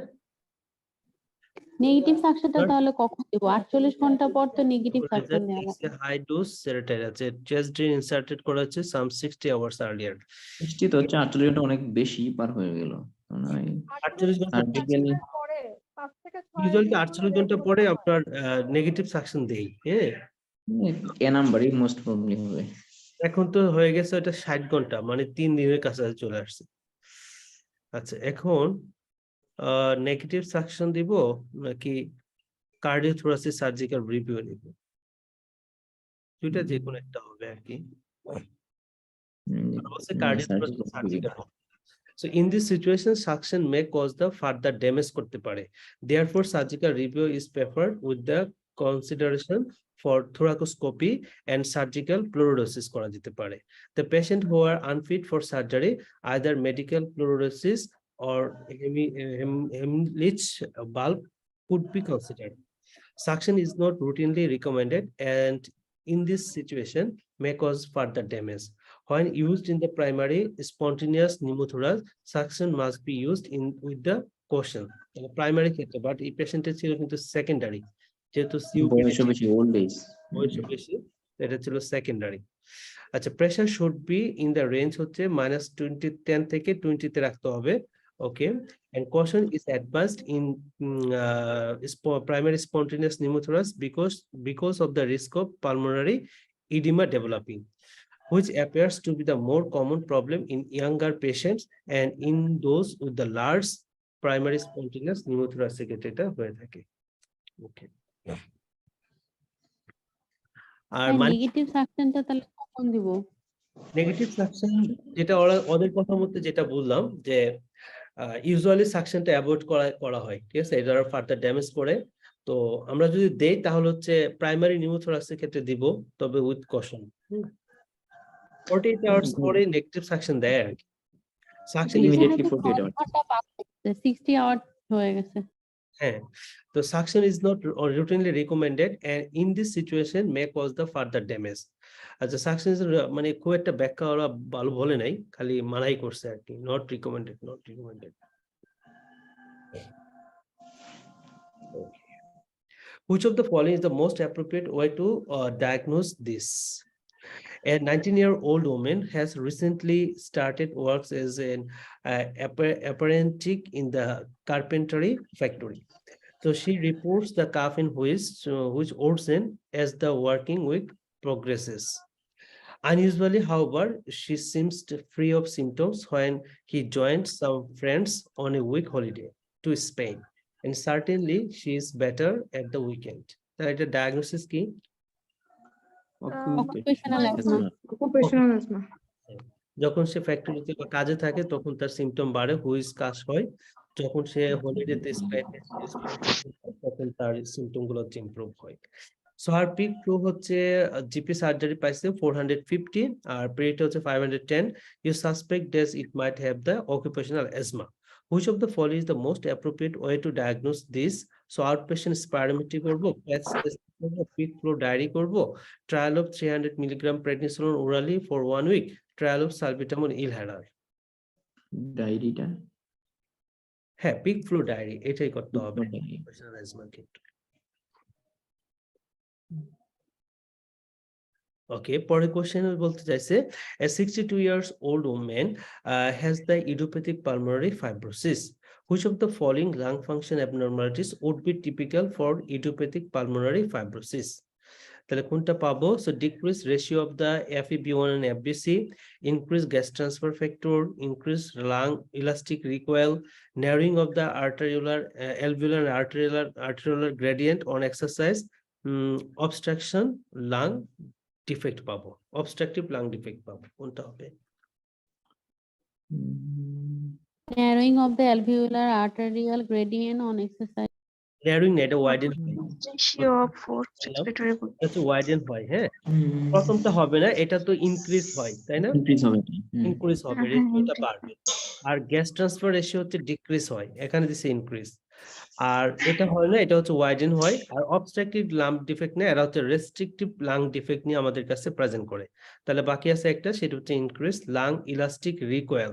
নেগেটিভ সাকশনটা তাহলে কখন দিব? 48 ঘন্টা পর তো নেগেটিভ সাকশন দেওয়া লাগবে। হাই ডোজ সেরোটোনিন আছে, চেস্ট ড্রিন ইনসার্টেড করা হচ্ছে সাম 60 আওয়ার্স আর্লিয়ার। 60 তো হচ্ছে 48 ঘন্টা অনেক বেশি পার হয়ে গেল। 48 ঘন্টা সার্জিক্যালি পরে 5 থেকে 6 ইউজুয়ালি 48 ঘন্টা পরে আপনার নেগেটিভ সাকশন দেই। হ্যাঁ, এ নাম্বারই মোস্ট প্রবলি হবে। এখন তো হয়ে গেছে এটা 60 ঘন্টা, মানে 3 দিনের কাছাকাছি চলে আসছে। আচ্ছা, এখন নেগেটিভ সাকশন দিব নাকি কার্ডিওথোরাসিক সার্জিক্যাল রিভিউ নিব? দুইটা যে কোনো একটা হবে আর কি। Cardiothoracic surgical. So in this situation, suction may cause the further damage করতে পারে. Therefore, surgical review is preferred with the consideration for thoracoscopy and surgical fluorosis করা যেতে পারে. The patient who are unfit for surgery, either medical fluorosis or hemorrhage bulb could be considered. Suction is not routinely recommended and in this situation may cause further damage. When used in the primary spontaneous pneumothorax, suction must be used in with the caution. Primary ক্ষেত্রে, but এই পেশেন্টের ছিল কিন্তু সেকেন্ডারি, যেহেতু বয়স বেশি, ওল্ড এজ। বয়স বেশি, এটা ছিল সেকেন্ডারি। আচ্ছা, pressure should be in the range হচ্ছে -20 10 থেকে 20 তে রাখতে হবে। ওকে, and caution is advised in primary spontaneous pneumothorax because of the risk of pulmonary edema developing, which appears to be the more common problem in younger patients and in those with the large primary spontaneous pneumothorax এটা হয়ে থাকে। ওকে, আর নেগেটিভ সাকশনটা তাহলে কখন দিব? নেগেটিভ সাকশন যেটা ওদের কথা মতে যেটা বললাম যে ইউজুয়ালি সাকশনটা অ্যাভয়েড করা হয়, ঠিক আছে, এটা ফার্দার ড্যামেজ করে। তো আমরা যদি দেই তাহলে হচ্ছে প্রাইমারি নিউমোথোরাক্সের ক্ষেত্রে দিব, তবে উইথ কশন। 48 আওয়ার্স পরে নেগেটিভ সাকশন দেয় আর কি। Suction immediately 48 hours. 60 আওয়ার হয়ে গেছে। হ্যাঁ, তো suction is not routinely recommended and in this situation may cause the further damage. আচ্ছা, সাকশন মানে খুব একটা ব্যাখ্যা ওরা ভালো বলে নাই, খালি মানাই করছে আর কি, not recommended, not recommended. Which of the following is the most appropriate way to diagnose this? A 19-year-old woman has recently started works as an apprentice in the carpentry factory. So she reports the cough in which worsen as the working week progresses. Unusually, however, she seems free of symptoms when he joined some friends on a week holiday to Spain. And certainly she is better at the weekend. That the diagnosis key. Occupational asthma. যখন সে ফ্যাক্টরিতে কাজে থাকে তখন তার সিম্পটম বাড়ে, হুইজ কাশ হয়। যখন সে হলিডেতে তখন তার সিম্পটম গুলো ইমপ্রুভ হয়। সো হার পিক ফ্লু হচ্ছে জিপি সার্জারি পাইছে 450 আর পেরিটা হচ্ছে 510। You suspect that it might have the occupational asthma. Which of the following is the most appropriate way to diagnose this? So outpatient spirometry করব, PATS test করব, peak flow diary করব, trial of 300 mg prednisolone orally for 1 week, trial of salbutamol inhaler. ডায়েরিটা, হ্যাঁ, পিক ফ্লো ডায়েরি এটাই করতে হবে অ্যাজমার ক্ষেত্রে। ওকে, পরের কোশ্চেন বলতে চাইছে a 62 years old woman has the idiopathic pulmonary fibrosis. Which of the following lung function abnormalities would be typical for idiopathic pulmonary fibrosis? তাহলে কোনটা পাবো? So decrease ratio of the FEV1 and FVC, increase gas transfer factor, increase lung elastic recoil, narrowing of the arteriolar alveolar and arteriolar gradient on exercise, obstruction lung defect পাবো, obstructive lung defect পাবো, কোনটা হবে? Narrowing of the alveolar arterial gradient on exercise. ন্যারোইং না, এটা widen Ratio of forced respiratory এটা ওয়াইডেন হয়। হ্যাঁ, প্রথমটা হবে না, এটা তো ইনক্রিজ হয়, তাই না? ইনক্রিজ হবে ইনক্রিজ হবে, রেশিওটা বাড়বে। আর গ্যাস ট্রান্সফার রেশিও হচ্ছে ডিক্রিজ হয়, এখানে দিছে ইনক্রিজ। আর এটা হয় না, এটা হচ্ছে ওয়াইডেন হয়। আর অবস্ট্রাকটিভ লাং ডিফেক্ট না, এরা হচ্ছে রেস্ট্রিকটিভ লাং ডিফেক্ট নিয়ে আমাদের কাছে প্রেজেন্ট করে। তাহলে বাকি আছে একটা, সেটা হচ্ছে ইনক্রিজ লাং ইলাস্টিক রিকয়েল,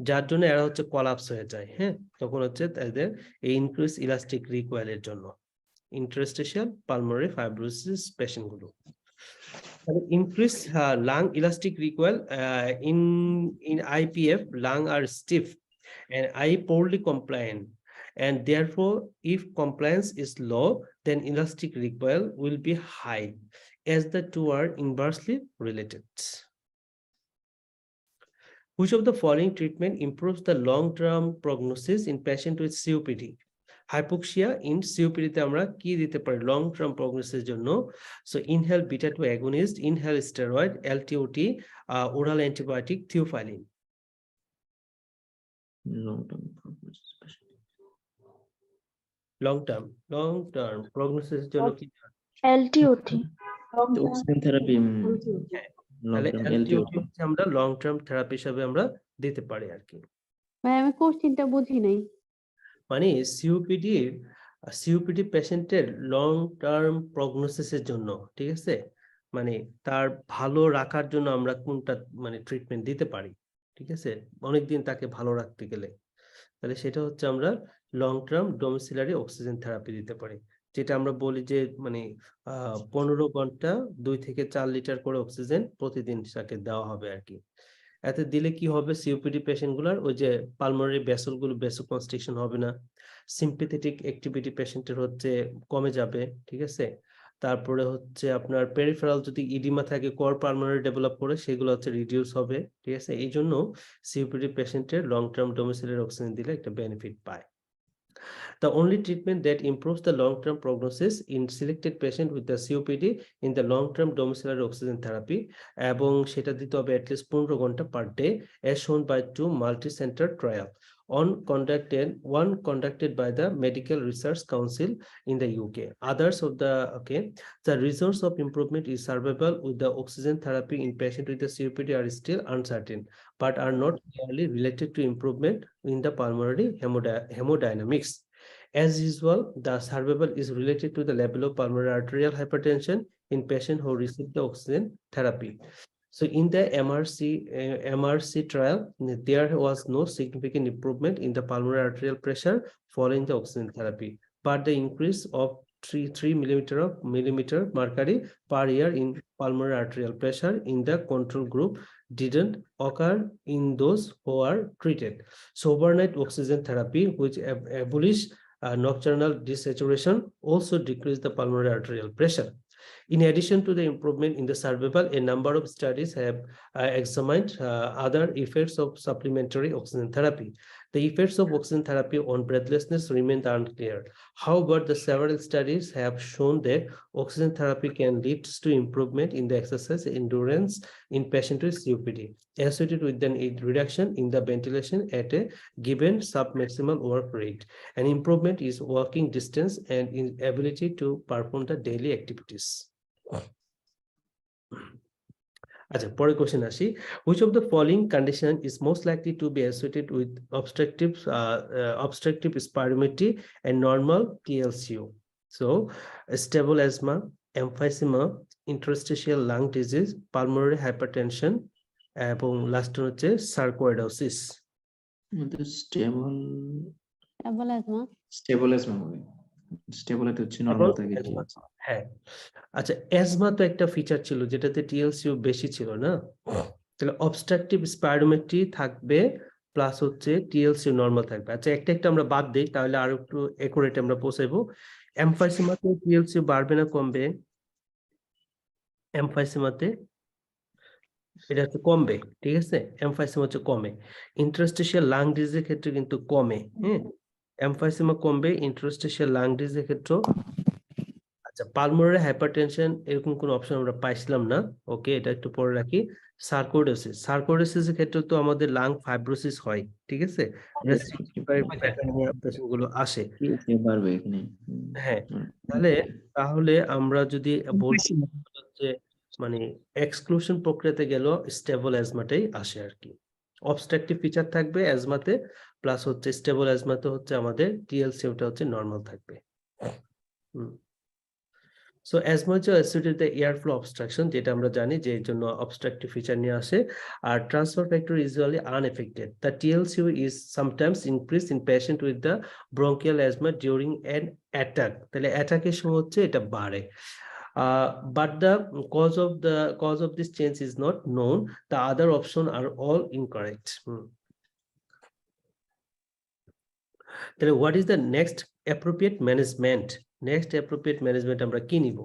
যার জন্য এরা হচ্ছে কলাপস হয়ে যায়। হ্যাঁ, তখন হচ্ছে তাদের এই ইনক্রিজ ইলাস্টিক রিকয়েলের জন্য ইন্টারস্টিশিয়াল পালমোনারি ফাইব্রোসিস পেশেন্ট গুলো। Increase lung elastic recoil in IPF, lung are stiff and eye poorly compliant, and therefore if compliance is low, then elastic recoil will be high, as the two are inversely related. Which of the following treatment improves the long-term prognosis in patient with COPD? Hypoxia in COPD তে আমরা কি দিতে পারি লং টার্ম প্রগনোসিসের জন্য? So inhale beta 2 agonist, inhale steroid, LTOT, oral antibiotic, theophylline. Long term প্রগনোসিসের জন্য কি? এলটিওটি। অক্সিজেন থেরাপি, তাহলে এলটিওটি হচ্ছে আমরা লং টার্ম থেরাপি হিসেবে আমরা দিতে পারি আর কি। ভাই আমি কোশ্চেনটা বুঝি নাই। মানে সিওপিডি পেশেন্টের লং টার্ম প্রগনোসিসের জন্য, ঠিক আছে, মানে তার ভালো রাখার জন্য আমরা কোনটা মানে ট্রিটমেন্ট দিতে পারি, ঠিক আছে, অনেকদিন তাকে ভালো রাখতে গেলে, তাহলে সেটা হচ্ছে আমরা লং টার্ম ডোমিসিলারি অক্সিজেন থেরাপি দিতে পারি, যেটা আমরা বলি যে মানে 15 ঘন্টা 2 থেকে 4 লিটার করে অক্সিজেন প্রতিদিন তাকে দেওয়া হবে আর কি। এতে দিলে কি হবে, সিওপিডি পেশেন্ট গুলার ওই যে পালমোনারি ভেসেল গুলো ভেসোকনস্ট্রিকশন হবে না, সিম্পেথেটিক অ্যাক্টিভিটি পেশেন্টের হচ্ছে কমে যাবে, ঠিক আছে। তারপরে হচ্ছে আপনার পেরিফেরাল যদি ইডিমা থাকে, কর পালমোনারি ডেভেলপ করে, সেগুলো হচ্ছে রিডিউস হবে, ঠিক আছে। এই জন্য সিওপিডি পেশেন্টের লং টার্ম ডোমিসিলারি অক্সিজেন দিলে একটা বেনিফিট পায়। The only treatment that improves the long-term prognosis in selected patient with the COPD in the long-term domiciliary oxygen therapy, এবং সেটা দিতে হবে at least 15 ঘন্টা per day, as shown by 2 multi-center trial. One conducted by the Medical Research Council in the UK. Others of the results of improvement is survival with the oxygen therapy in patient with the COPD are still uncertain, but are not clearly related to improvement in the pulmonary hemodynamics. As usual, the survival is related to the level of pulmonary arterial hypertension in patients who receive the oxygen therapy. So in the MRC trial, there was no significant improvement in the pulmonary arterial pressure following the oxygen therapy, but the increase of 3 millimeter mercury per year in pulmonary arterial pressure in the control group didn't occur in those who are treated. So overnight oxygen therapy, which abolished nocturnal desaturation, also decreased the pulmonary arterial pressure. In addition to the improvement in the survival, a number of studies have examined other effects of supplementary oxygen therapy. The effects of oxygen therapy on breathlessness remain unclear. However, the several studies have shown that oxygen therapy can lead to improvement in the exercise endurance in patients with COPD, associated with an reduction in the ventilation at a given submaximal work rate. An improvement is walking distance and in ability to perform the daily activities. আচ্ছা, পরের কোশ্চেন আসি। Which of the following condition is most likely to be associated with obstructive spirometry and normal TLCO? So stable asthma, emphysema, interstitial lung disease, pulmonary hypertension, এবং লাস্ট হচ্ছে সার্কোয়েডোসিস। হ্যাঁ, আচ্ছা, অ্যাজমা তো একটা ফিচার ছিল যেটাতে টিএলসিও বেশি ছিল না, তাহলে অবস্ট্রাকটিভ স্পাইরোমেট্রি থাকবে প্লাস হচ্ছে টিএলসিও নরমাল থাকবে। আচ্ছা, একটা আমরা বাদ দেই, তাহলে আরো একটু একুরেট আমরা পৌঁছাইবো। এমফাইসিমাতে টিএলসিও বাড়বে না কমবে? এমফাইসিমাতে এটা হচ্ছে কমবে, ঠিক আছে, এমফাইসিমা হচ্ছে কমে। ইন্টারস্টিশিয়াল লাং ডিজিজের ক্ষেত্রে কিন্তু কমে, হ্যাঁ, এমফাইসিমা কমবে, ইন্টারস্টিশিয়াল লাং ডিজিজের ক্ষেত্রে। আচ্ছা, পালমোনারি হাইপারটেনশন এরকম কোনো অপশন আমরা পাইছিলাম না। ওকে, এটা একটু পরে রাখি। সার্কোইডোসিসের ক্ষেত্রে তো আমাদের লাং ফাইব্রোসিস হয়, ঠিক আছে, রেস্ট্রিক্টিভ পেশেন্ট গুলো আসে। বাড়বে এখানে। হ্যাঁ, তাহলে আমরা যদি বলছি যে মানে এক্সক্লুশন প্রক্রিয়াতে গেল স্টেবল অ্যাজমাটাই আসে আর কি। অবস্ট্রাকটিভ ফিচার থাকবে অ্যাজমাতে, প্লাস হচ্ছে স্টেবল অ্যাজমাতে হচ্ছে আমাদের টিএলসি ওটা হচ্ছে নরমাল থাকবে। সো অ্যাজমা হচ্ছে অ্যাসোসিয়েটেড এয়ার ফ্লো অবস্ট্রাকশন, যেটা আমরা জানি যে এর জন্য অবস্ট্রাকটিভ ফিচার নিয়ে আসে। আর transfer factor usually unaffected. The TLCO is sometimes increase in patient with the bronchial asthma during an attack. তাহলে অ্যাটাকের সময় হচ্ছে এটা বাড়ে। But the cause of this change is not known. The other option are all incorrect. তাহলে what is the next appropriate management? Next appropriate management আমরা কি নিব?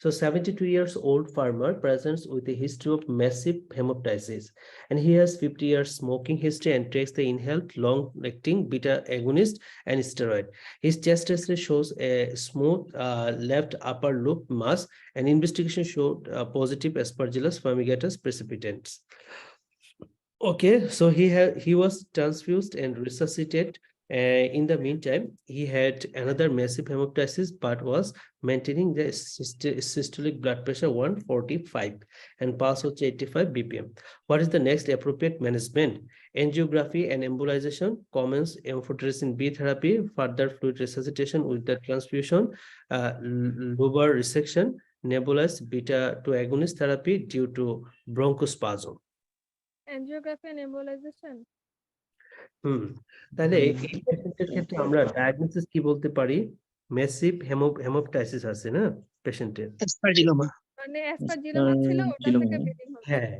So 72 years old farmer presents with a history of massive hemoptysis, and he has 50 years smoking history and takes the inhaled long-acting beta agonist and steroid. His chest X-ray shows a smooth left upper lobe mass, and investigation showed positive Aspergillus fumigatus precipitans. Okay, so he was transfused and resuscitated. In the meantime, he had another massive hemoptysis, but was maintaining the systolic blood pressure 145 and pulse was 85 BPM. What is the next appropriate management? Angiography and embolization, commence amphotericin B therapy, further fluid resuscitation with the transfusion, lobar resection, nebulized beta 2 agonist therapy due to bronchospasm. Angiography and embolization. তাহলে এই পেশেন্টের ক্ষেত্রে আমরা ডায়াগনোসিস কি বলতে পারি? ম্যাসিভ হেমোপটাইসিস আছে না পেশেন্টের, মানে অ্যাসপারজিলোমা ছিল, ওটা থেকে ব্লিডিং হচ্ছে। হ্যাঁ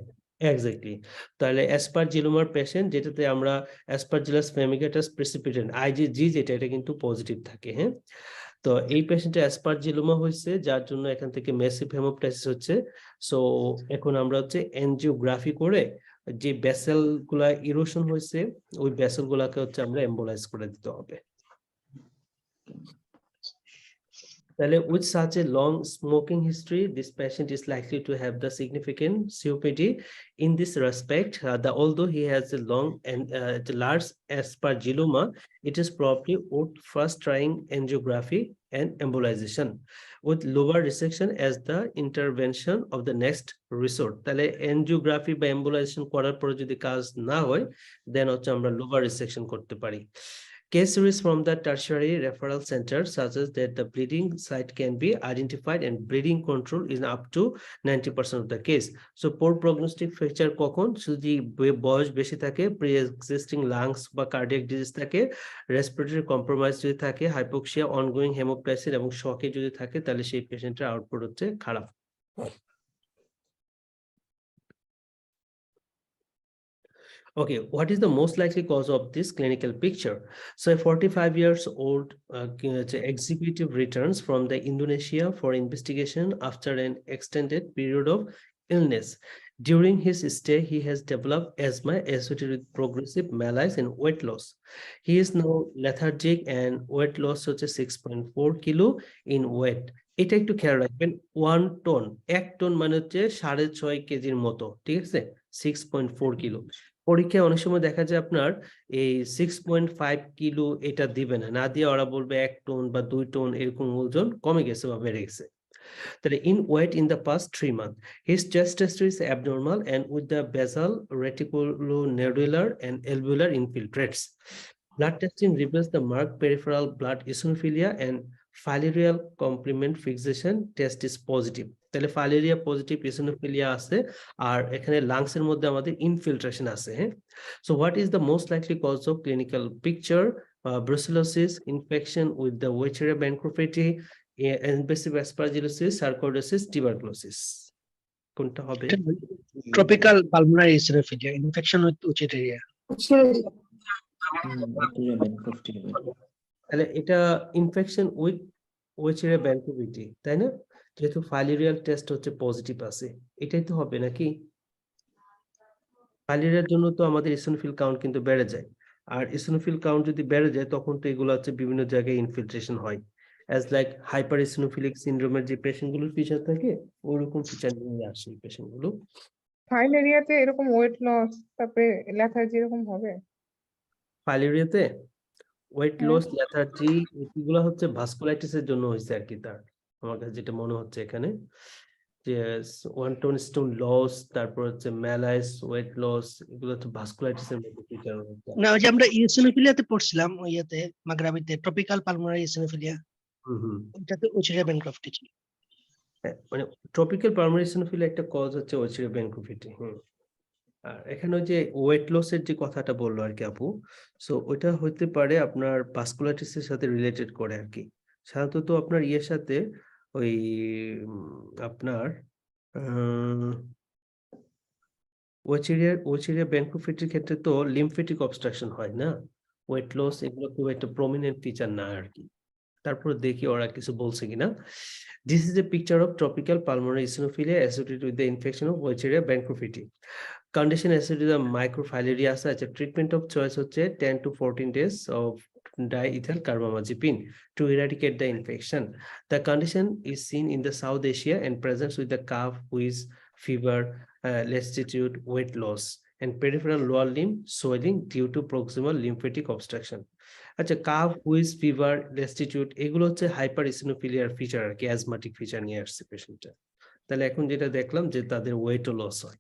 এক্স্যাক্টলি। তাহলে অ্যাসপারজিলোমার পেশেন্ট, যেটাতে আমরা অ্যাসপারজিলাস ফ্যামিগেটাস প্রেসিপিটেন্ট আইজিজি যেটা, এটা কিন্তু পজিটিভ থাকে। হ্যাঁ, তো এই পেশেন্টের অ্যাসপারজিলোমা হয়েছে, যার জন্য এখান থেকে ম্যাসিভ হেমোপটাইসিস হচ্ছে। সো এখন আমরা হচ্ছে এনজিওগ্রাফি করে যে ভেসেল গুলা ইরোশন হয়েছে, ওই ভেসেল গুলাকে হচ্ছে আমরা এম্বোলাইজ করে দিতে হবে। তাহলে with such a long smoking history, this patient is likely to have the significant COPD. In this respect, although he has a long and large aspergilloma, it is probably worth first trying angiography and embolization with lobar resection as the intervention of the next resort. তাহলে angiography বা embolization করার পরে যদি কাজ না হয়, then হচ্ছে আমরা lobar resection করতে পারি। Case series from the tertiary referral center suggests that the bleeding site can be identified and bleeding control is up to 90% of the case. So poor prognostic feature কখন? যদি বয়স বেশি থাকে, pre-existing lungs বা cardiac disease থাকে, respiratory compromise যদি থাকে, hypoxia, ongoing hemoptysis এবং shock যদি থাকে, তাহলে সেই পেশেন্টের আউটপুট হচ্ছে খারাপ। Okay, what is the most likely cause of this clinical picture? So a 45 years old executive returns from the Indonesia for investigation after an extended period of illness. During his stay, he has developed asthma associated with progressive malaise and weight loss. He is now lethargic and weight loss such as 6.4 kilo in weight. এটা একটু খেয়াল রাখবেন, 1 টন, 1 টন মানে হচ্ছে 6.5 কেজির মতো, ঠিক আছে, 6.4 কিলো। পরীক্ষায় অনেক সময় দেখা যায় আপনার এই 6.5 কিলো এটা দিবে না দিয়ে ওরা বলবে 1 টন বা 2 টন এরকম ওজন কমে গেছে বা বেড়ে গেছে। তাহলে in weight in the past 3 months, his chest test is abnormal and with the basal reticulonodular and alveolar infiltrates. Blood testing reveals the marked peripheral blood eosinophilia and filarial complement fixation test is positive. তাহলে ফাইলেরিয়া পজিটিভ, ইসিনোফিলিয়া আছে, আর এখানে লাংস এর মধ্যে আমাদের ইনফিল্ট্রেশন আছে। হ্যাঁ, so what is the most likely cause of clinical picture? Brucellosis, infection with the Wuchereria bancrofti, invasive aspergillosis, sarcoidosis, tuberculosis. কোনটা হবে? Tropical pulmonary eosinophilia, infection with Wuchereria. তাহলে এটা ইনফেকশন উইথ ওয়েচারিয়া ব্যানক্রোফেটি, তাই না? যেহেতু ফাইলেরিয়াল টেস্ট হচ্ছে পজিটিভ আছে, এটাই তো হবে নাকি? ফাইলেরিয়ার জন্য তো আমাদের ইসিনোফিল কাউন্ট কিন্তু বেড়ে যায়, আর ইসিনোফিল কাউন্ট যদি বেড়ে যায় তখন তো এগুলো হচ্ছে বিভিন্ন জায়গায় ইনফিল্ট্রেশন হয়। as like hypereosinophilic syndrome যে পেশেন্ট গুলোর ফিচার থাকে ওরকম ফিচার নিয়ে আসে এই পেশেন্ট গুলো। ফাইলেরিয়াতে এরকম ওয়েট লস তারপরে লেথার্জি এরকম হবে? ফাইলেরিয়াতে ওয়েট হ্যাঁ। লস, লেথার্জি এগুলো হচ্ছে ভাস্কুলাইটিসের জন্য হয়েছে আর কি। তার আমার কাছে যেটা মনে হচ্ছে এখানে যে ওয়ান টোন স্টোন লস, তারপর হচ্ছে ম্যালাইস, ওয়েট লস, এগুলো হচ্ছে ভাস্কুলাইটিসের মধ্যে ফিচার হচ্ছে। না ওই যে আমরা ইওসিনোফিলিয়াতে পড়ছিলাম ওই ইয়েতে মাগরাবিতে ট্রপিক্যাল পালমোনারি ইওসিনোফিলিয়া, ওটাতে ওচিরিয়া ব্যানক্রফটি ছিল। মানে ট্রপিক্যাল পালমোনারি ইওসিনোফিলিয়া একটা কজ হচ্ছে ওচিরিয়া ব্যানক্রফটি। আর এখানে ওই যে ওয়েট লসের যে কথাটা বললো আর কি আপু, সো ওইটা হতে পারে আপনার ভাস্কুলাইটিসের সাথে রিলেটেড করে আর কি। সাধারণত আপনার ইয়ের সাথে ওই আপনার ওচিরিয়া ব্যানক্রফটির ক্ষেত্রে তো লিম্ফেটিক অবস্ট্রাকশন হয় না, ওয়েট লস এগুলো খুব একটা প্রমিনেন্ট ফিচার না আর কি। তারপর দেখি ওরা কিছু বলছে কিনা। This is a picture of tropical pulmonary eosinophilia associated with the infection of Weisseria bancrophiti. Condition associated with the microfilaria such a treatment of choice হচ্ছে 10 to 14 days of diethyl carbamazepine to eradicate the infection. The condition is seen in the South Asia and presents with the cough, wheeze, fever, lassitude, weight loss, and peripheral lower limb swelling due to proximal lymphatic obstruction. আচ্ছা, কাফ, হুইজ, ফিভার, রেস্টিটিউড এগুলো হচ্ছে হাইপার ইসিনোফিলিয়ার ফিচার আর কি, অ্যাজমাটিক ফিচার নিয়ে আসছে পেশেন্টটা। তাহলে এখন যেটা দেখলাম যে তাদের ওয়েটও লস হয়।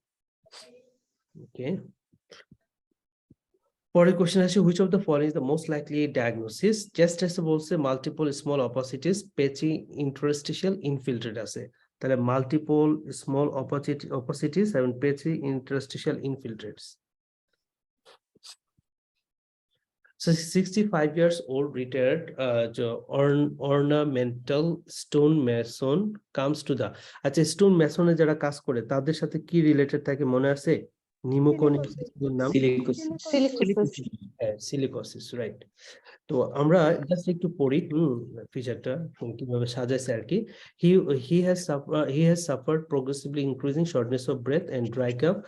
ওকে, পরের কোশ্চেন আসে, which of the following is the most likely diagnosis? Chest টেস্টে বলছে মাল্টিপল স্মল অপোসিটিস পেচি ইন্টারস্টিশিয়াল ইনফিল্ট্রেট আছে, তাহলে মাল্টিপল স্মল অপোসিটিস এবং পেচি interstitial ইনফিল্ট্রেটস। So 65 years old retired ornamental stone mason comes to the, আচ্ছা স্টোন মেসনে যারা কাজ করে তাদের সাথে কি রিলেটেড থাকে মনে আছে? নিউমোকনিয়াসের নাম সিলিকোসিস, রাইট। তো আমরা জাস্ট একটু পড়ি ফিচারটা কিভাবে সাজাইছে আর কি। he has suffered progressively increasing shortness of breath and dry cough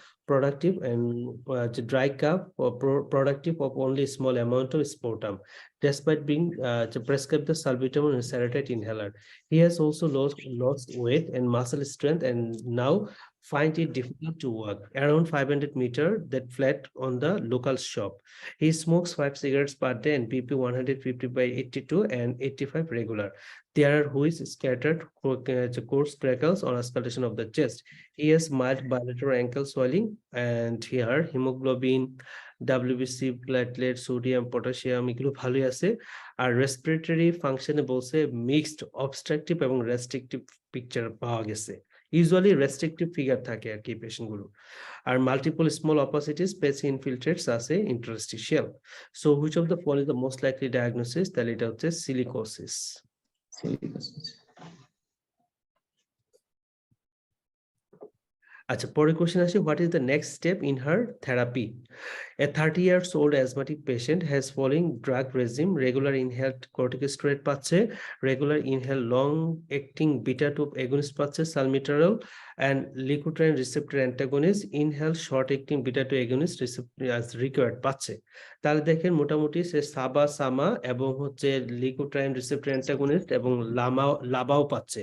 productive of only small amount of sputum despite being prescribed the salbutamol and Seretide inhaler. He has also lost weight and muscle strength and now find it difficult to walk around 500 meters that flat on the local shop. He smokes 5 cigarettes per day and BP 150/82 and 85 regular. There are wheeze scattered coarse crackles on auscultation of the chest. He has mild bilateral ankle swelling and here hemoglobin, WBC, platelet, sodium, potassium এগুলো ভালোই আছে। আর রেসপিরেটরি ফাংশনে বলছে মিক্সড অবস্ট্রাকটিভ এবং রেস্ট্রিকটিভ পিকচার পাওয়া গেছে। ইউজুয়ালি রেস্ট্রিকটিভ ফিগার থাকে আর কি পেশেন্ট গুলো। আর মাল্টিপল স্মল অপোসিটিস পেচি ইনফিল্ট্রেটস আছে interstitial. So which of the following is the most likely diagnosis? তাহলে এটা হচ্ছে সিলিকোসিস। আচ্ছা, পরের কোশ্চেন আসে, what is the next step in her therapy? A 30 years old asthmatic patient has following drug regime, regular inhaled corticosteroid পাচ্ছে, regular inhaled long acting beta 2 agonist পাচ্ছে salmeterol and leukotriene receptor antagonist, inhaled short acting beta 2 agonist receptor as required পাচ্ছে। তাহলে দেখেন মোটামুটি সে সাবা, সামা এবং হচ্ছে leukotriene receptor antagonist এবং লাবাও পাচ্ছে।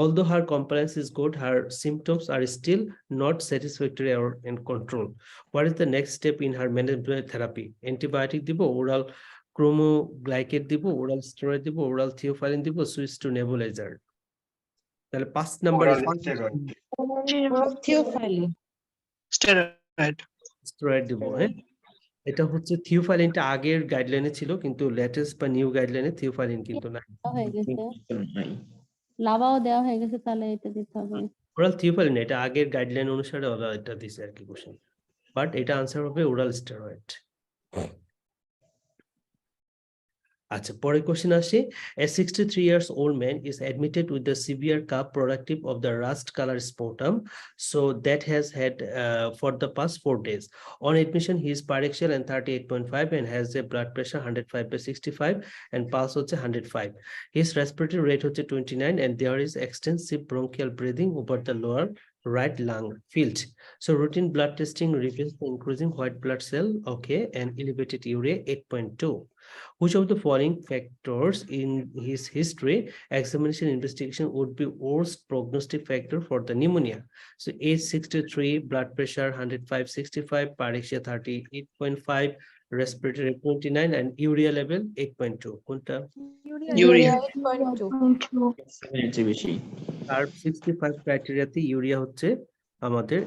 Although her compliance is good, her symptoms are still not satisfactory or in control. What is the next step in her management therapy? Antibiotic দিব, oral chromoglycate দিব, oral steroid দিব, oral theophylline দিব, switch to nebulizer. তাহলে 5 নাম্বার স্টেরয়েড দিব। হ্যাঁ, এটা হচ্ছে থিওফাইলিনটা আগের গাইডলাইনে ছিল কিন্তু লেটেস্ট বা নিউ গাইডলাইনে থিওফাইলিন কিন্তু নাই। হয়ে গেছে, লাভাও দেওয়া হয়ে গেছে, তাহলে এটা দিতে হবে। ওরাল থিওফাইলিন এটা আগের গাইডলাইন অনুসারে ওরা এটা দিছে আর কি কোশ্চেন, বাট এটা আনসার হবে ওরাল স্টেরয়েড। আচ্ছা, পরের কোশ্চেন আসে, a 63 years old man is admitted with the severe cough productive of the rust color sputum, so that has had for the past 4 days. On admission he is paraxial and 38.5 and has a blood pressure 105/65 and pulse হচ্ছে 105. His respiratory rate হচ্ছে 29 and there is extensive bronchial breathing over the lower right lung field. So routine blood testing reveals the increasing white blood cell, okay, and elevated urea 8.2. Which of the following factors in his history examination investigation would be worst prognostic factor for the pneumonia? So age 63, blood pressure 105/65, pyrexia 38.5, respiratory 29, and urea level 8.2. কোনটা? ইউরিয়া 8.2. 7 এর চেয়ে বেশি। কার্ব 65 ক্রাইটেরিয়াতে ইউরিয়া হচ্ছে আমাদের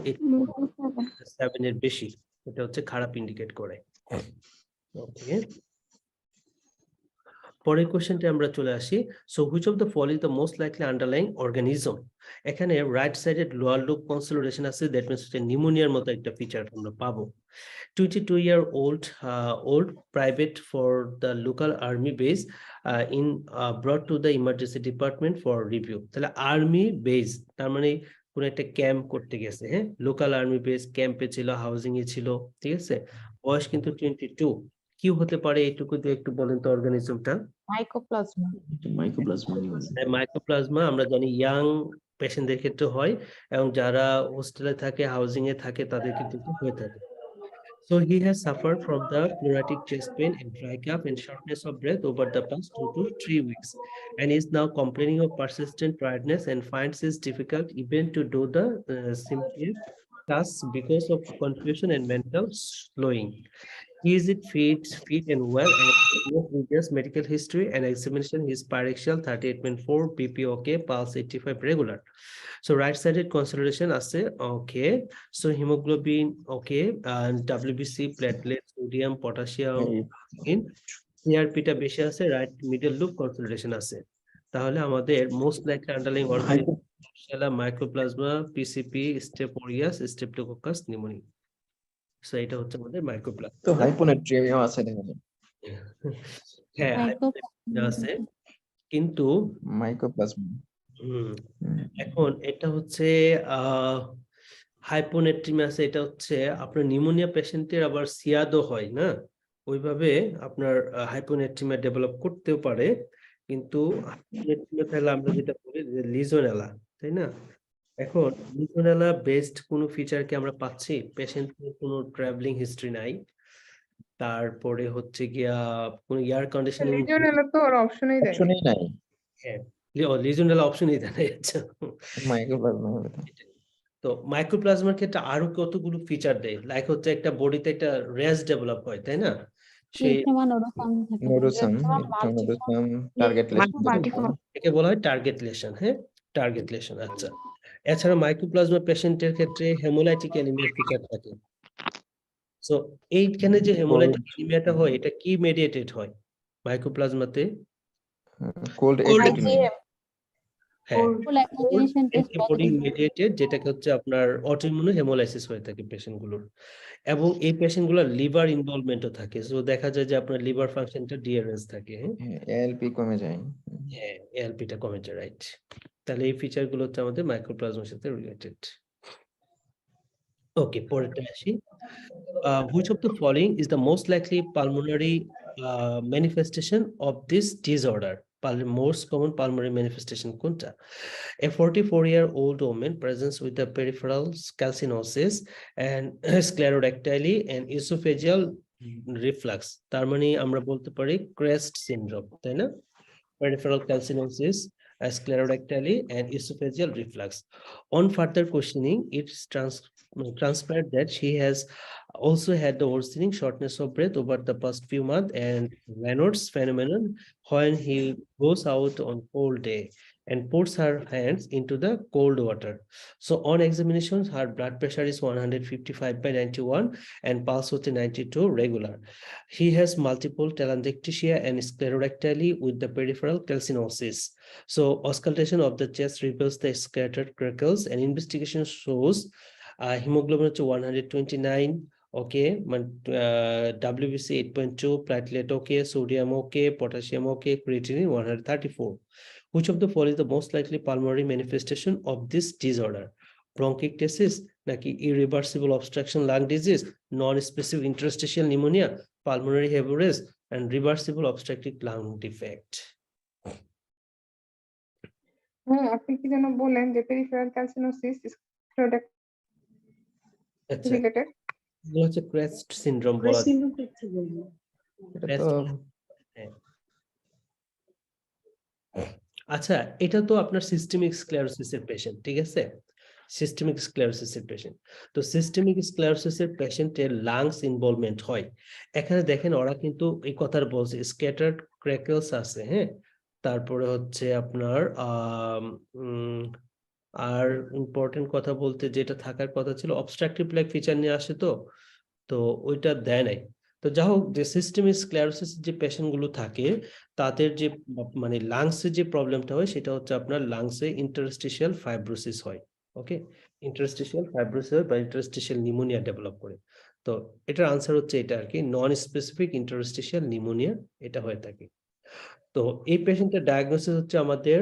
7 এর বেশি, এটা হচ্ছে খারাপ ইন্ডিকেট করে। ওকে, পরের কোশ্চেনটা আমরা চলে আসি। So which of the following the most likely underlying organism? এখানে right sided lower lobe consolidation আছে, দ্যাট মিন্স হচ্ছে নিউমোনিয়ার মতো একটা ফিচার আমরা পাবো। 22-year-old private for the local army base brought to the emergency department for review. তাহলে আর্মি বেস তার মানে কোন একটা ক্যাম্প করতে গেছে, হ্যাঁ, লোকাল আর্মি বেস ক্যাম্পে ছিল, হাউজিং এ ছিল, ঠিক আছে। বয়স কিন্তু 22। কি হতে পারে এইটুকু দিয়ে একটু বলেন তো অর্গানিজমটা? মাইকোপ্লাজমা। মাইকোপ্লাজমা। মাইক্রোপ্লাজমা আমরা জানি ইয়াং পেশেন্টদের ক্ষেত্রে হয়, এবং যারা হোস্টেলে থাকে, হাউজিং এ থাকে, তাদের কিন্তু হয়ে থাকে। So he has suffered from the pleuritic chest pain and dry cough and shortness of breath over the past 2 to 3 weeks, and is now complaining of persistent tiredness and finds it difficult even to do the simple tasks because of confusion and mental slowing. He is fit and well, and no previous medical history and examination. His pyrexial 38.4, BP okay, pulse 85 regular. So right-sided consolidation আছে, okay. So hemoglobin okay, and WBC, platelet, sodium, potassium, in CRP টা বেশি আছে, right middle loop consolidation আছে। তাহলে আমাদের most likely underlying organism mycoplasma, PCP, step aureus, streptococcus pneumonia. So এটা হচ্ছে আমাদের মাইক্রোপ্লাজমা। তো হাইপোনেট্রিয়ামিয়া আছে দেখা যায়। হ্যাঁ, হাইপোনেট্রিয়া আছে, কিন্তু মাইকোপ্লাজমা। এখন এটা হচ্ছে হাইপোনেট্রিমিয়া আছে, এটা হচ্ছে আপনার নিউমোনিয়া পেশেন্টের আবার সিয়াদও হয় না, ওইভাবে আপনার হাইপোনেট্রিমিয়া ডেভেলপ করতেও পারে, কিন্তু হাইপোনেট্রিমিয়া তাহলে আমরা যেটা বলি যে লিজনেলা, তাই না? এখন লিজনেলা বেসড কোনো ফিচার কি আমরা পাচ্ছি? পেশেন্টের কোনো ট্রাভেলিং হিস্ট্রি নাই, তারপরে হচ্ছে গিয়া কোনো এয়ার কন্ডিশনিং, লিজিওনেলা তো ওর অপশনই দেয় অপশনই নাই। হ্যাঁ, লিজনেলা অপশনই দেয় না। আচ্ছা, মাইকোপ্লাজমা হবে তো। তো মাইক্রোপ্লাজমার ক্ষেত্রে আরো কতগুলো ফিচার দেয়, লাইক হচ্ছে একটা বডিতে একটা রেস ডেভেলপ হয়, তাই না? সেই নোডোসাম, নোডোসাম, টার্গেট লেশন। একে বলা হয় টার্গেট লেশন, হ্যাঁ, টার্গেট লেশন। আচ্ছা, এছাড়া মাইক্রোপ্লাজমা পেশেন্টের ক্ষেত্রে হেমোলাইটিক অ্যানিমিয়ার ফিচার থাকে। সো এইখানে যে হেমোলাইটিক অ্যানিমিয়াটা হয়, এটা কি মেডিয়েটেড হয় মাইক্রোপ্লাজমাতে? Cold anaemia. হ্যাঁ, অ্যান্টিবডি মেডিয়েটেড, যেটাকে হচ্ছে আপনার অটোইমিউন হেমোলাইসিস হয়ে থাকে পেশেন্টগুলোর, এবং এই পেশেন্টগুলোর লিভার ইনভলভমেন্টও থাকে। সো দেখা যায় যে আপনার লিভার ফাংশনটা ডিআরএস থাকে, হ্যাঁ, এএলপি কমে যায়। হ্যাঁ, এএলপিটা কমে যায়, রাইট। তাহলে এই ফিচারগুলো হচ্ছে আমাদের মাইক্রোপ্লাজমার সাথে রিলেটেড। ওকে, পরেরটা আসি। Which of the following is the most likely pulmonary manifestation of this disorder? Most common pulmonary manifestation কোনটা? A 44-year-old woman presents with the peripheral calcinosis and sclerodactyly and esophageal reflux, তার মানে আমরা বলতে পারি ক্রেস্ট সিনড্রোম, তাই না? Peripheral calcinosis, sclerodactyly and esophageal reflux. On further questioning, it's transpired that she has also had the worsening shortness of breath over the past few months and Raynaud's phenomenon when he goes out on cold day and puts her hands into the cold water. So on examination, her blood pressure is 155/91 and pulse was 92 regular. He has multiple telangiectasia and sclerodactyly with the peripheral calcinosis. So auscultation of the chest reveals the scattered crackles, and investigation shows hemoglobin to 129, okay, WBC 8.2, platelet okay, sodium okay, potassium okay, creatinine 134. Which of the following is the most likely pulmonary manifestation of this disorder? Bronchiectasis, naki irreversible obstruction lung disease, non-specific interstitial pneumonia, pulmonary hemorrhage, and reversible obstructive lung defect. আপনি কি যেন বলেন যে পেরিফেরাল ক্যালসিনোসিস রিলেটেড? এগুলো হচ্ছে ক্রেস্ট সিনড্রোম বলা হয়। এটা তো হ্যাঁ। আচ্ছা, এটা তো আপনার সিস্টেমিক স্ক্লেরোসিসের পেশেন্ট, ঠিক আছে? সিস্টেমিক স্ক্লেরোসিসের পেশেন্ট। তো সিস্টেমিক স্ক্লেরোসিসের পেশেন্টের লাংস ইনভলভমেন্ট হয়। এখানে দেখেন ওরা কিন্তু এই কথাটা বলছে, স্ক্যাটার্ড ক্র্যাকলস আছে, হ্যাঁ? তারপরে হচ্ছে আপনার আর ইম্পর্টেন্ট কথা বলতে যেটা থাকার কথা ছিল, অবস্ট্রাকটিভ লাইক ফিচার নিয়ে আসে, তো ওইটা দেয় নাই। তো যা হোক, যে সিস্টেমিক স্ক্লেরোসিস যে পেশেন্ট গুলো থাকে তাদের যে মানে লাংসে যে প্রবলেমটা হয় সেটা হচ্ছে আপনার লাংসে ইন্টারস্টিশিয়াল ফাইব্রোসিস হয়। ওকে, ইন্টারস্টিশিয়াল ফাইব্রোসিস হয় বা ইন্টারস্টিশিয়াল নিউমোনিয়া ডেভেলপ করে। তো এটার আনসার হচ্ছে এটা আর কি, নন স্পেসিফিক ইন্টারস্টিশিয়াল নিউমোনিয়া এটা হয়ে থাকে। তো এই পেশেন্টের ডায়াগনোসিস হচ্ছে আমাদের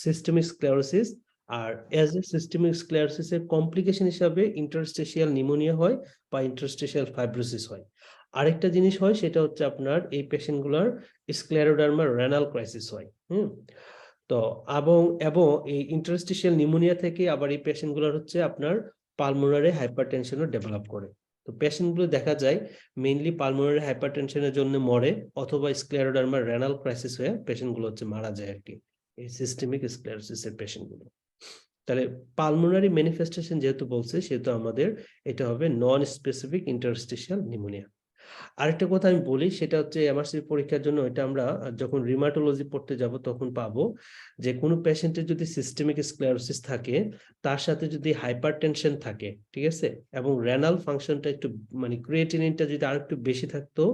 সিস্টেমিক স্ক্লেরোসিস, আর এজ এ সিস্টেমিক স্ক্লেরোসিসের কমপ্লিকেশন হিসাবে ইন্টারস্টিশিয়াল নিউমোনিয়া হয় বা ইন্টারস্টিশিয়াল ফাইব্রোসিস হয়। আরেকটা জিনিস হয় সেটা হচ্ছে আপনার এই পেশেন্টগুলোর স্ক্লেরোডার্মা রেনাল ক্রাইসিস হয়। তো এবং এবং এই ইন্টারস্টিশিয়াল নিউমোনিয়া থেকে আবার এই পেশেন্টগুলোর হচ্ছে আপনার পালমোনারি হাইপারটেনশনও ডেভেলপ করে। তো পেশেন্টগুলো দেখা যায় মেইনলি পালমোনারি হাইপারটেনশনের জন্য মরে, অথবা স্ক্লেরোডার্মা রেনাল ক্রাইসিস হয়ে পেশেন্টগুলো হচ্ছে মারা যায় আর কি, এই সিস্টেমিক স্ক্লেরোসিসের পেশেন্টগুলো। তাহলে পালমোনারি ম্যানিফেস্টেশন যেহেতু বলছে সেহেতু আমাদের এটা হবে নন স্পেসিফিক ইন্টারস্টিশিয়াল নিউমোনিয়া। আরেকটা কথা আমি বলি, সেটা হচ্ছে এমআরসিপি পরীক্ষার জন্য এটা আমরা যখন রিমাটোলজি পড়তে যাব তখন পাবো যে কোনো পেশেন্টের যদি সিস্টেমিক স্ক্লেরোসিস থাকে, তার সাথে যদি হাইপারটেনশন থাকে, ঠিক আছে, এবং রেনাল ফাংশনটা একটু মানে ক্রিয়েটিনিনটা যদি আর একটু বেশি থাকতো,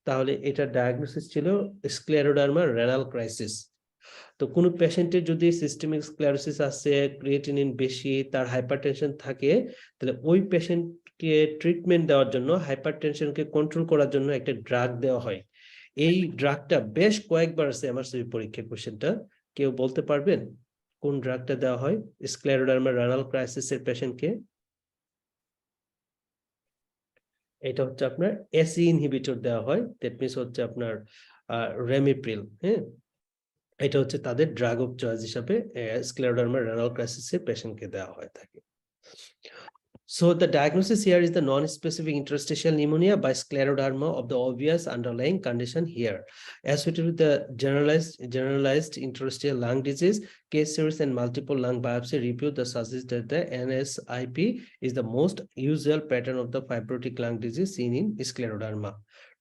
তাহলে এটা ডায়াগনোসিস ছিল স্ক্লেরোডার্মা রেনাল ক্রাইসিস। তো কোনো পেশেন্টের যদি সিস্টেমিক স্ক্লেরোসিস আছে, ক্রিয়েটিনিন বেশি, তার হাইপারটেনশন থাকে, তাহলে ওই পেশেন্টকে ট্রিটমেন্ট দেওয়ার জন্য, হাইপারটেনশনকে কন্ট্রোল করার জন্য একটা ড্রাগ দেওয়া হয়। এই ড্রাগটা বেশ কয়েকবার আছে এমআরসিপি পরীক্ষার কোশ্চেনটা, কেউ বলতে পারবেন কোন ড্রাগটা দেওয়া হয় স্ক্লেরোডার্মা রেনাল ক্রাইসিসের পেশেন্টকে? এটা হচ্ছে আপনার এসি ইনহিবিটর দেওয়া হয়, দ্যাট মিনস হচ্ছে আপনার রেমিপ্রিল। হ্যাঁ, এটা হচ্ছে তাদের ড্রাগ অফ চয়েস হিসাবে স্ক্লেরোডার্মা রেনাল ক্রাইসিসের পেশেন্টকে দেওয়া হয়ে থাকে। So the diagnosis here is the non-specific interstitial pneumonia by scleroderma of the obvious underlying condition here. Associated with the generalized interstitial lung disease, case series and multiple lung biopsy review the suggest that the NSIP is the most usual pattern of the fibrotic lung disease seen in scleroderma.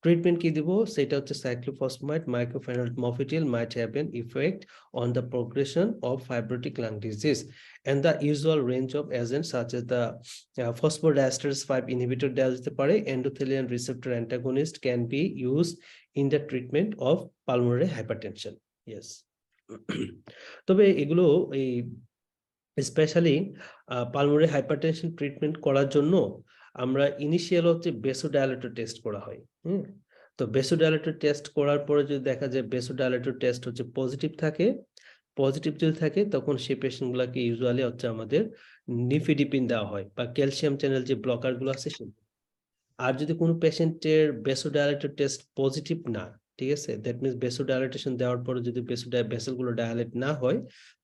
Treatment কি দিব সেটা হচ্ছে cyclophosphamide, mycophenolate mofetil might have an effect on the progression of fibrotic lung disease, and the usual range of agents such as the phosphodiesterase 5 inhibitor দেওয়া যেতে পারে, endothelial receptor antagonist can be used in the treatment of pulmonary hypertension. Yes. তবে এগুলো এই স্পেশালি পালমোনারি হাইপারটেনশন ট্রিটমেন্ট করার জন্য আমরা ইনিশিয়াল হচ্ছে বেসোডাইলেটর টেস্ট করা হয়। তো বেসোডাইলেটর টেস্ট করার পরে যদি দেখা যায় বেসোডাইলেটর টেস্ট হচ্ছে পজিটিভ থাকে, পজিটিভ যদি থাকে তখন সেই পেশেন্টগুলোকে ইউজুয়ালি হচ্ছে আমাদের নিফিডিপিন দেওয়া হয় বা ক্যালসিয়াম চ্যানেল যে ব্লকার গুলো আছে সেগুলো। আর যদি কোনো পেশেন্টের বেসোডাইলেটর টেস্ট পজিটিভ না, ঠিক আছে, দ্যাট মিনস বেসোডাইলেটেশন দেওয়ার পরে যদি ভেসেলগুলো ডায়ালেট না হয়,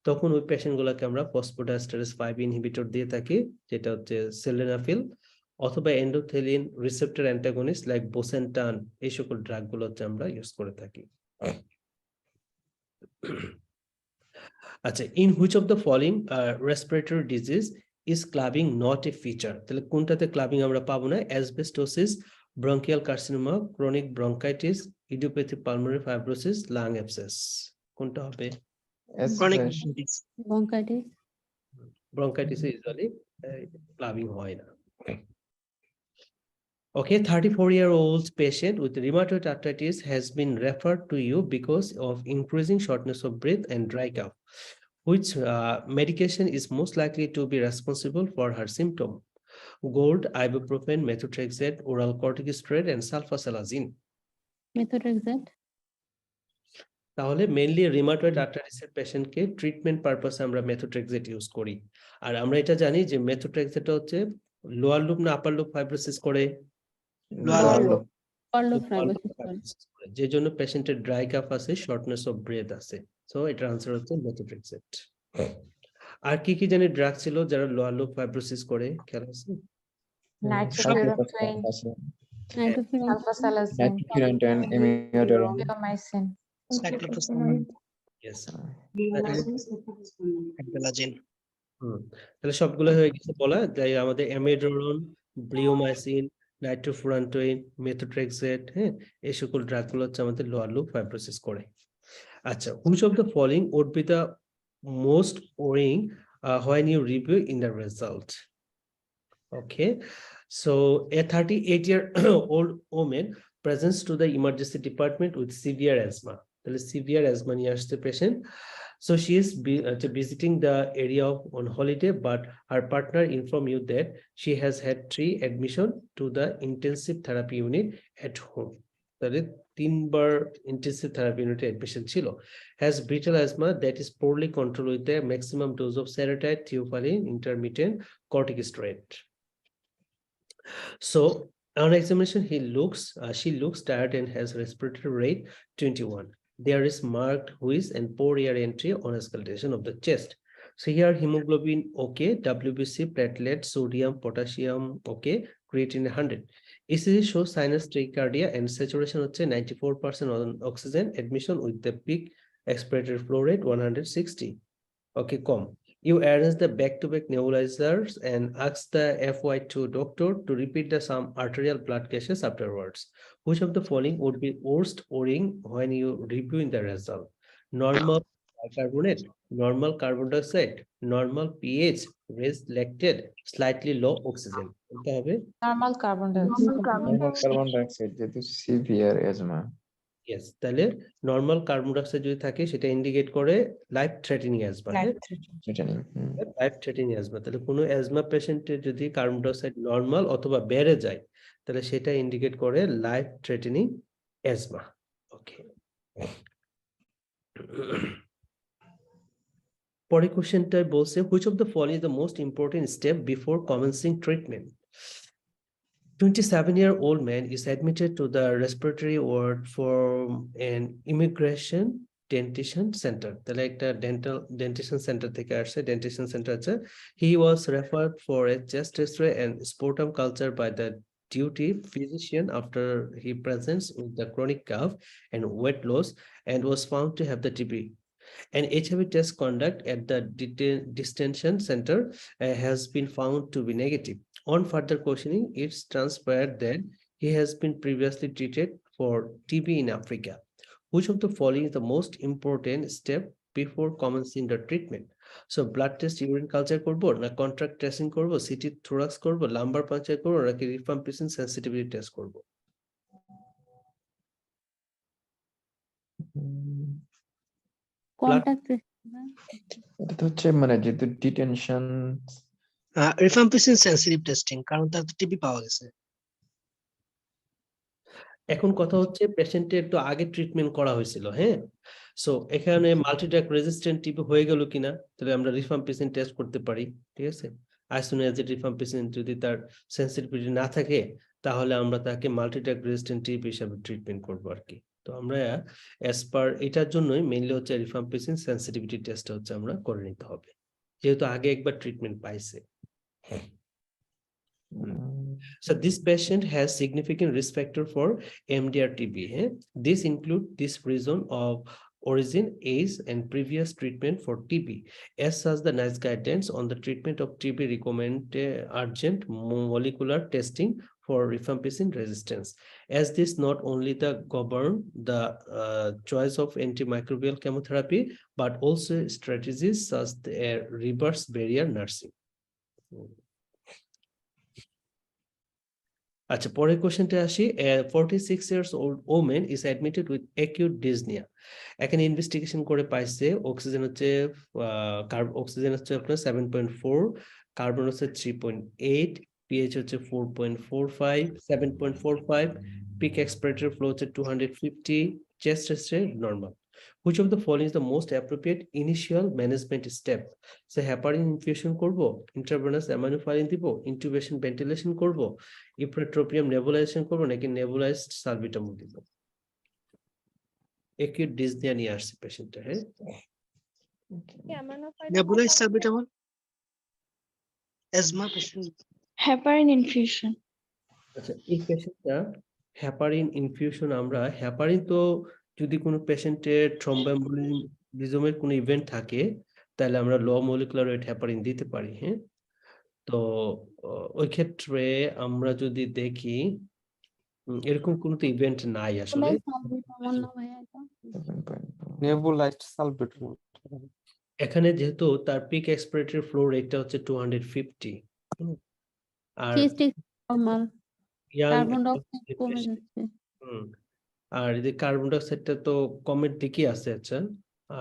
তখন ওই পেশেন্টগুলোকে আমরা ফসফোডাইএস্টারেজ 5 ইনহিবিটর দিয়ে থাকি, যেটা হচ্ছে সেলেনাফিল, অথবা এন্ডোথেলিন রিসেপ্টর অ্যান্টাগনিস্ট লাইক বোসেনটান, এই সকল ড্রাগগুলো হচ্ছে আমরা ইউজ করে থাকি। আচ্ছা, in which of the following respiratory disease is clubbing not a feature? তাহলে কোনটাতে ক্লাবিং আমরা পাবো না? Asbestosis, bronchial carcinoma, chronic bronchitis, idiopathic pulmonary fibrosis, lung abscess, কোনটা হবে? Chronic bronchitis, bronchitis usually clubbing হয় না। Okay, 34-year-old patient with rheumatoid arthritis has been referred to you because of increasing shortness of breath and dry cough. Which medication is most likely to be responsible for her symptom? Gold, ibuprofen, methotrexate, oral corticosteroid, and sulfasalazine. methotrexate, তাহলে মেইনলি রিউমাটয়েড আর্থ্রাইটিসের পেশেন্টকে ট্রিটমেন্ট পারপাসে আমরা মেথোট্রেক্সেট ইউজ করি। আর আমরা এটা জানি যে মেথোট্রেক্সেট হচ্ছে লোয়ার লুপ না আপার লুপ ফাইব্রোসিস করে? যে জন্য পেশেন্টের ড্রাই কাফ আছে, শর্টনেস অফ ব্রেথ আছে, সো এটার আনসার হচ্ছে মেথোট্রেক্সেট। আর কি কি জানি ড্রাগ ছিল যারা লোয়ার লুপ ফাইব্রোসিস করে, খেয়াল আছে? Nitrofuran, sulfasalazine, Nitrofuran and amiodarone. bleomycin. Cyclophosphamide, Yes. Adalagen. তাহলে সবগুলো হয়ে গেছে বলা, তাই আমাদের অ্যামিডোরন, ব্লিওমাইসিন, নাইট্রোফুরান্টোইন, মেথোট্রেক্সেট, হ্যাঁ, এই সকল ড্রাগগুলো হচ্ছে আমাদের লোয়ার লুপ ফাইব্রোসিস করে। আচ্ছা, which of the following would be the most worrying when you review in the result? Okay, so a 38-year-old woman presents to the emergency department with severe asthma. তাহলে severe asthma নিয়ে আসছে patient. So she is visiting the area on holiday, but her partner inform you that she has had 3 admission to the intensive therapy unit at home. তাহলে 3বার intensive therapy unit admission ছিল. Has brittle asthma that is poorly controlled with the maximum dose of serotype, theophylline, intermittent corticosteroid. So on examination, she looks tired and has respiratory rate 21. There is marked wheeze and poor air entry on auscultation of the chest. So here hemoglobin okay, WBC, platelet, sodium, potassium okay, creatinine 100. ECG shows sinus tachycardia and saturation হচ্ছে 94% on oxygen, admission with the peak expiratory flow rate 160. Okay, you arrange the back-to-back nebulizers and ask the FY2 doctor to repeat the some arterial blood gases afterwards. Which of the following would be worst oring when you reviewing the result? Normal bicarbonate, normal carbon dioxide, normal pH, raised lactate, slightly low oxygen. Normal carbon dioxide. Normal carbon dioxide যেহেতু severe asthma. Yes, তাহলে নরমাল কার্বন ডাইঅক্সাইড যদি থাকে সেটা ইন্ডিকেট করে life threatening asthma. Life threatening asthma, তাহলে কোনো অ্যাজমা পেশেন্টের যদি কার্বন ডাইঅক্সাইড নরমাল অথবা বেড়ে যায় তাহলে সেটা ইন্ডিকেট করে লাইফ থ্রেটেনিং অ্যাজমা। ওকে, পরের কোশ্চেনটাই বলছে which of the following is the most important step before commencing treatment? 27-year-old man is admitted to the respiratory ward for an immigration dentition center. তাহলে একটা dentition center থেকে আসছে, dentition center আছে. He was referred for a chest X-ray and sputum culture by the duty physician after he presents with the chronic cough and weight loss and was found to have the TB. An HIV test conduct at the detention center has been found to be negative. On further questioning, it's transpired that he has been previously treated for TB in Africa. Which of the following is the most important step before commencing the treatment? So blood test, urine culture করবো না contract tracing করবো, CT thorax করবো, lumbar puncture করবো নাকি rifampicin sensitivity test করবো? contact এটা তো হচ্ছে মানে যেহেতু ডিটেনশন রিফাম্পিসিন সেনসিটিভ টেস্টিং, কারণ তার তো টিবি পাওয়া গেছে। এখন কথা হচ্ছে পেশেন্টের তো আগে ট্রিটমেন্ট করা হয়েছিল, হ্যাঁ, সো এখানে মাল্টিড্রাগ রেজিস্ট্যান্ট টিবি হয়ে গেল কিনা, তাহলে আমরা রিফাম্পিসিন টেস্ট করতে পারি, ঠিক আছে। as soon as the rifampicin যদি তার সেনসিটিভিটি না থাকে তাহলে আমরা তাকে মাল্টিড্রাগ রেজিস্ট্যান্ট টিবি হিসেবে ট্রিটমেন্ট করবো আর কি। তো আমরা অ্যাজ পার এটার জন্যই মেইনলি হচ্ছে রিফাম্পিসিন সেনসিটিভিটি টেস্টটা হচ্ছে আমরা করে নিতে হবে, যেহেতু আগে একবার ট্রিটমেন্ট পাইছে। So this patient has significant risk factor for MDR-TB. This include this reason of origin, age, and previous treatment for TB. As such, the NICE guidance on the treatment of TB recommend urgent molecular testing for rifampicin resistance. As this not only the govern the choice of antimicrobial chemotherapy, but also strategies such as reverse barrier nursing. আচ্ছা, পরের কোশ্চেনটা আসি। 46 years old woman is admitted with acute dyspnea. এখানে ইনভেস্টিগেশন করে পাইছে অক্সিজেন হচ্ছে আপনার 7.4, কার্বন হচ্ছে 3.8, পিএইচ হচ্ছে 4.45, 7.45, peak expiratory flow হচ্ছে 250, chest হচ্ছে normal. Which of the following is the most appropriate initial management step? So heparin infusion করবো, intravenous aminophylline দিব, intubation ventilation করবো, ইপ্রাট্রোপিয়াম নেবুলাইজেশন করবো নাকি নেবুলাইজড সালবিটামল দিব? একিউট ডিসনিয়া নিয়ে আসছে পেশেন্টটা, হ্যাঁ। Nebulised salbutamol asthma patient. Heparin infusion. আচ্ছা, এই পেশেন্টটা হেপারিন ইনফিউশন, আমরা হেপারিন তো যদি কোনো পেশেন্টের থ্রম্বোএমবোলিজমের কোনো ইভেন্ট থাকে তাহলে আমরা লো মলিকুলার ওয়েট হেপারিন দিতে পারি। হ্যাঁ, তো ওই ক্ষেত্রে আমরা যদি দেখি এরকম কোনো তো ইভেন্ট নাই আসলে। নেবুলাইজড সালবিউটামল। এখানে যেহেতু তার পিক এক্সপিরেটরি ফ্লো রেটটা হচ্ছে 250, আর নরমাল, ইয়াং কার্বন ডাইঅক্সাইড কমে যাচ্ছে। আর এই যে কার্বন ডাইঅক্সাইডটা তো কমের দিকে আছে। আচ্ছা,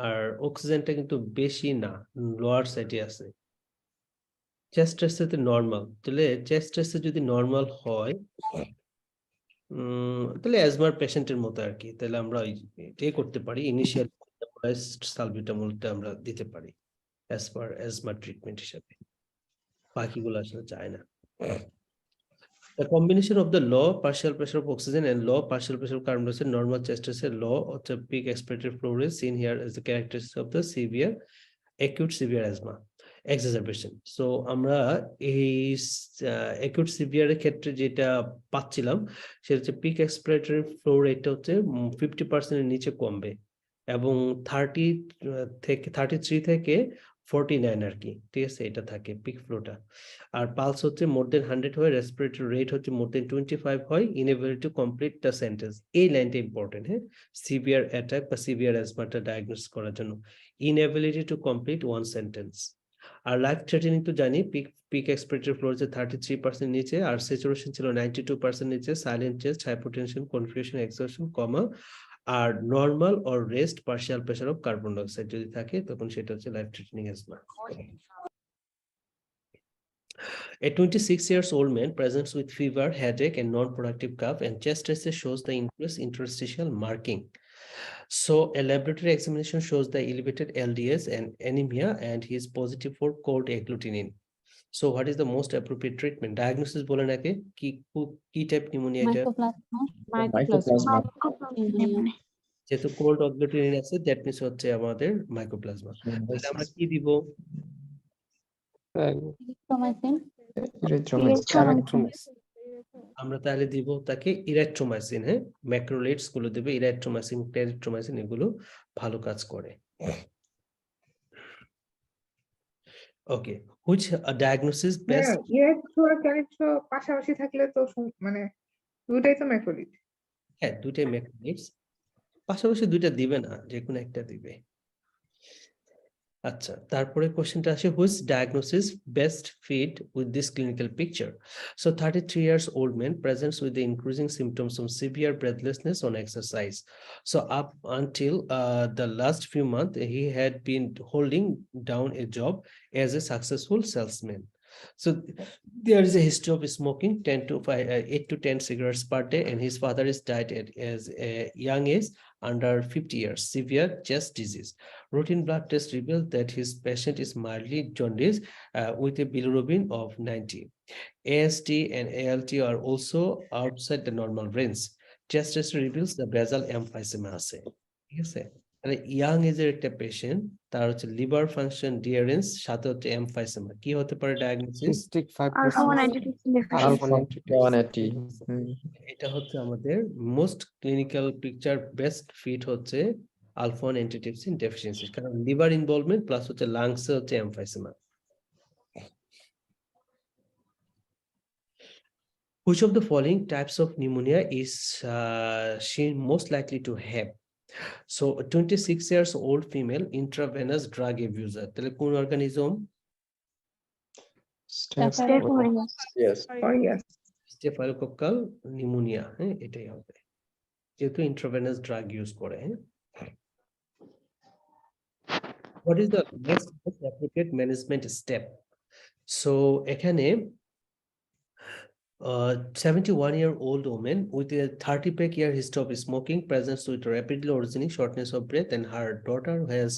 আর অক্সিজেনটা কিন্তু বেশি না, লোয়ার সাইডে আছে। চেস্ট টেস্টে নর্মাল, তাহলে চেস্ট টেস্টে যদি নর্মাল হয় তাহলে অ্যাজমার পেশেন্টের মতো আর কি, তাহলে আমরা এটাই করতে পারি, ইনিশিয়াল সালবিউটামলটা আমরা দিতে পারি অ্যাজ পার অ্যাজমা ট্রিটমেন্ট হিসাবে, বাকিগুলো আসলে চায় না। The combination of the low partial pressure of oxygen and low partial pressure of carbon dioxide, normal chest test, low of the peak expiratory flow rate seen here as the characteristic of the severe acute severe asthma exacerbation. So আমরা এই acute severe এর ক্ষেত্রে যেটা পাচ্ছিলাম সেটা হচ্ছে পিক এক্সপিরেটরি ফ্লো রেটটা হচ্ছে 50% এর নিচে কমবে এবং 33 থেকে 49 আর কি, ঠিক আছে, এটা থাকে পিক ফ্লোটা। আর পালস হচ্ছে মোর দেন 100 হয়, রেসপিরেটরি রেট হচ্ছে মোর দেন 25 হয়, inability to complete the sentence. এই লাইনটা ইম্পর্টেন্ট, হ্যাঁ, সিভিয়ার অ্যাটাক বা সিভিয়ার অ্যাজমাটা ডায়াগনোস করার জন্য inability to complete one sentence। আর লাইফ থ্রেটেনিং তো জানি, পিক এক্সপিরেটরি ফ্লো হচ্ছে 33% নিচে, আর স্যাচুরেশন ছিল 92% নিচে, silent chest, hypotension, confusion, exhaustion, coma, আর normal or raised partial pressure of carbon dioxide যদি থাকে তখন সেটা হচ্ছে life threatening asthma. A 26 years old man presents with fever, headache, and non-productive cough, and chest test shows the increased interstitial marking. So a laboratory examination shows the elevated LDS and anemia, and he is positive for cold agglutinin. So what is the most appropriate treatment? Diagnosis বলেন আগে, কি টাইপ নিউমোনিয়া এটা? Mycoplasma. যেহেতু কোল্ড agglutinin আছে, দ্যাট মিন্স হচ্ছে আমাদের মাইকোপ্লাজমা। তাহলে আমরা কি দিব? আমরা তাহলে দিব তাকে ইরিথ্রোমাইসিন। হ্যাঁ, ম্যাক্রোলেটস গুলো দেবে, ইরিথ্রোমাইসিন, ক্লেরিথ্রোমাইসিন, এগুলো ভালো কাজ করে। ওকে, হুইচ ডায়াগনোসিস বেস্ট? ইলেকট্রো আর ক্যালিট্রো পাশাপাশি থাকলে তো মানে দুটাই তো ম্যাক্রোলিড। হ্যাঁ, দুইটাই ম্যাক্রোলেটস, পাশাপাশি দুইটা দিবে না, যে কোনো একটা দিবে। আচ্ছা, তারপরে কোশ্চেনটা আসে, which diagnosis best fit with this clinical picture? So 33 years old man presents with the increasing symptoms of severe breathlessness on exercise. So up until the last few months he had been holding down a job as a successful salesman. So there is a history of smoking 8 to 10 cigarettes per day, and his father is died as a young age under 50 years, severe chest disease. Routine blood tests revealed that his patient is mildly jaundiced with a bilirubin of 90. AST and ALT are also outside the normal range. Chest test reveals the basal emphysema আছে, ঠিক আছে। তাহলে ইয়াং এজের একটা পেশেন্ট, তার হচ্ছে লিভার ফাংশন ডিয়ারেন্স, সাথে হচ্ছে এমফাইসেমা, কি হতে পারে ডায়াগনোসিস? Cystic fibrosis. এটা হচ্ছে আমাদের most clinical picture, best fit হচ্ছে আলফা 1 অ্যান্টিট্রিপসিন ডেফিসিয়েন্সি, কারণ লিভার ইনভলভমেন্ট প্লাস হচ্ছে লাংসে হচ্ছে emphysema. Which of the following types of pneumonia is she most likely to have? So a 26 years old female intravenous drug abuser, তাহলে কোন অর্গানিজম? স্টেফাইলোকক্কাল নিউমোনিয়া, হ্যাঁ, এটাই হবে, যেহেতু ইন্ট্রাভেনাস ড্রাগ ইউজ করে। হ্যাঁ, what is the next most appropriate management step? So এখানে 71-year-old woman with a 30-year history of smoking presents with rapidly originating shortness of breath, and her daughter has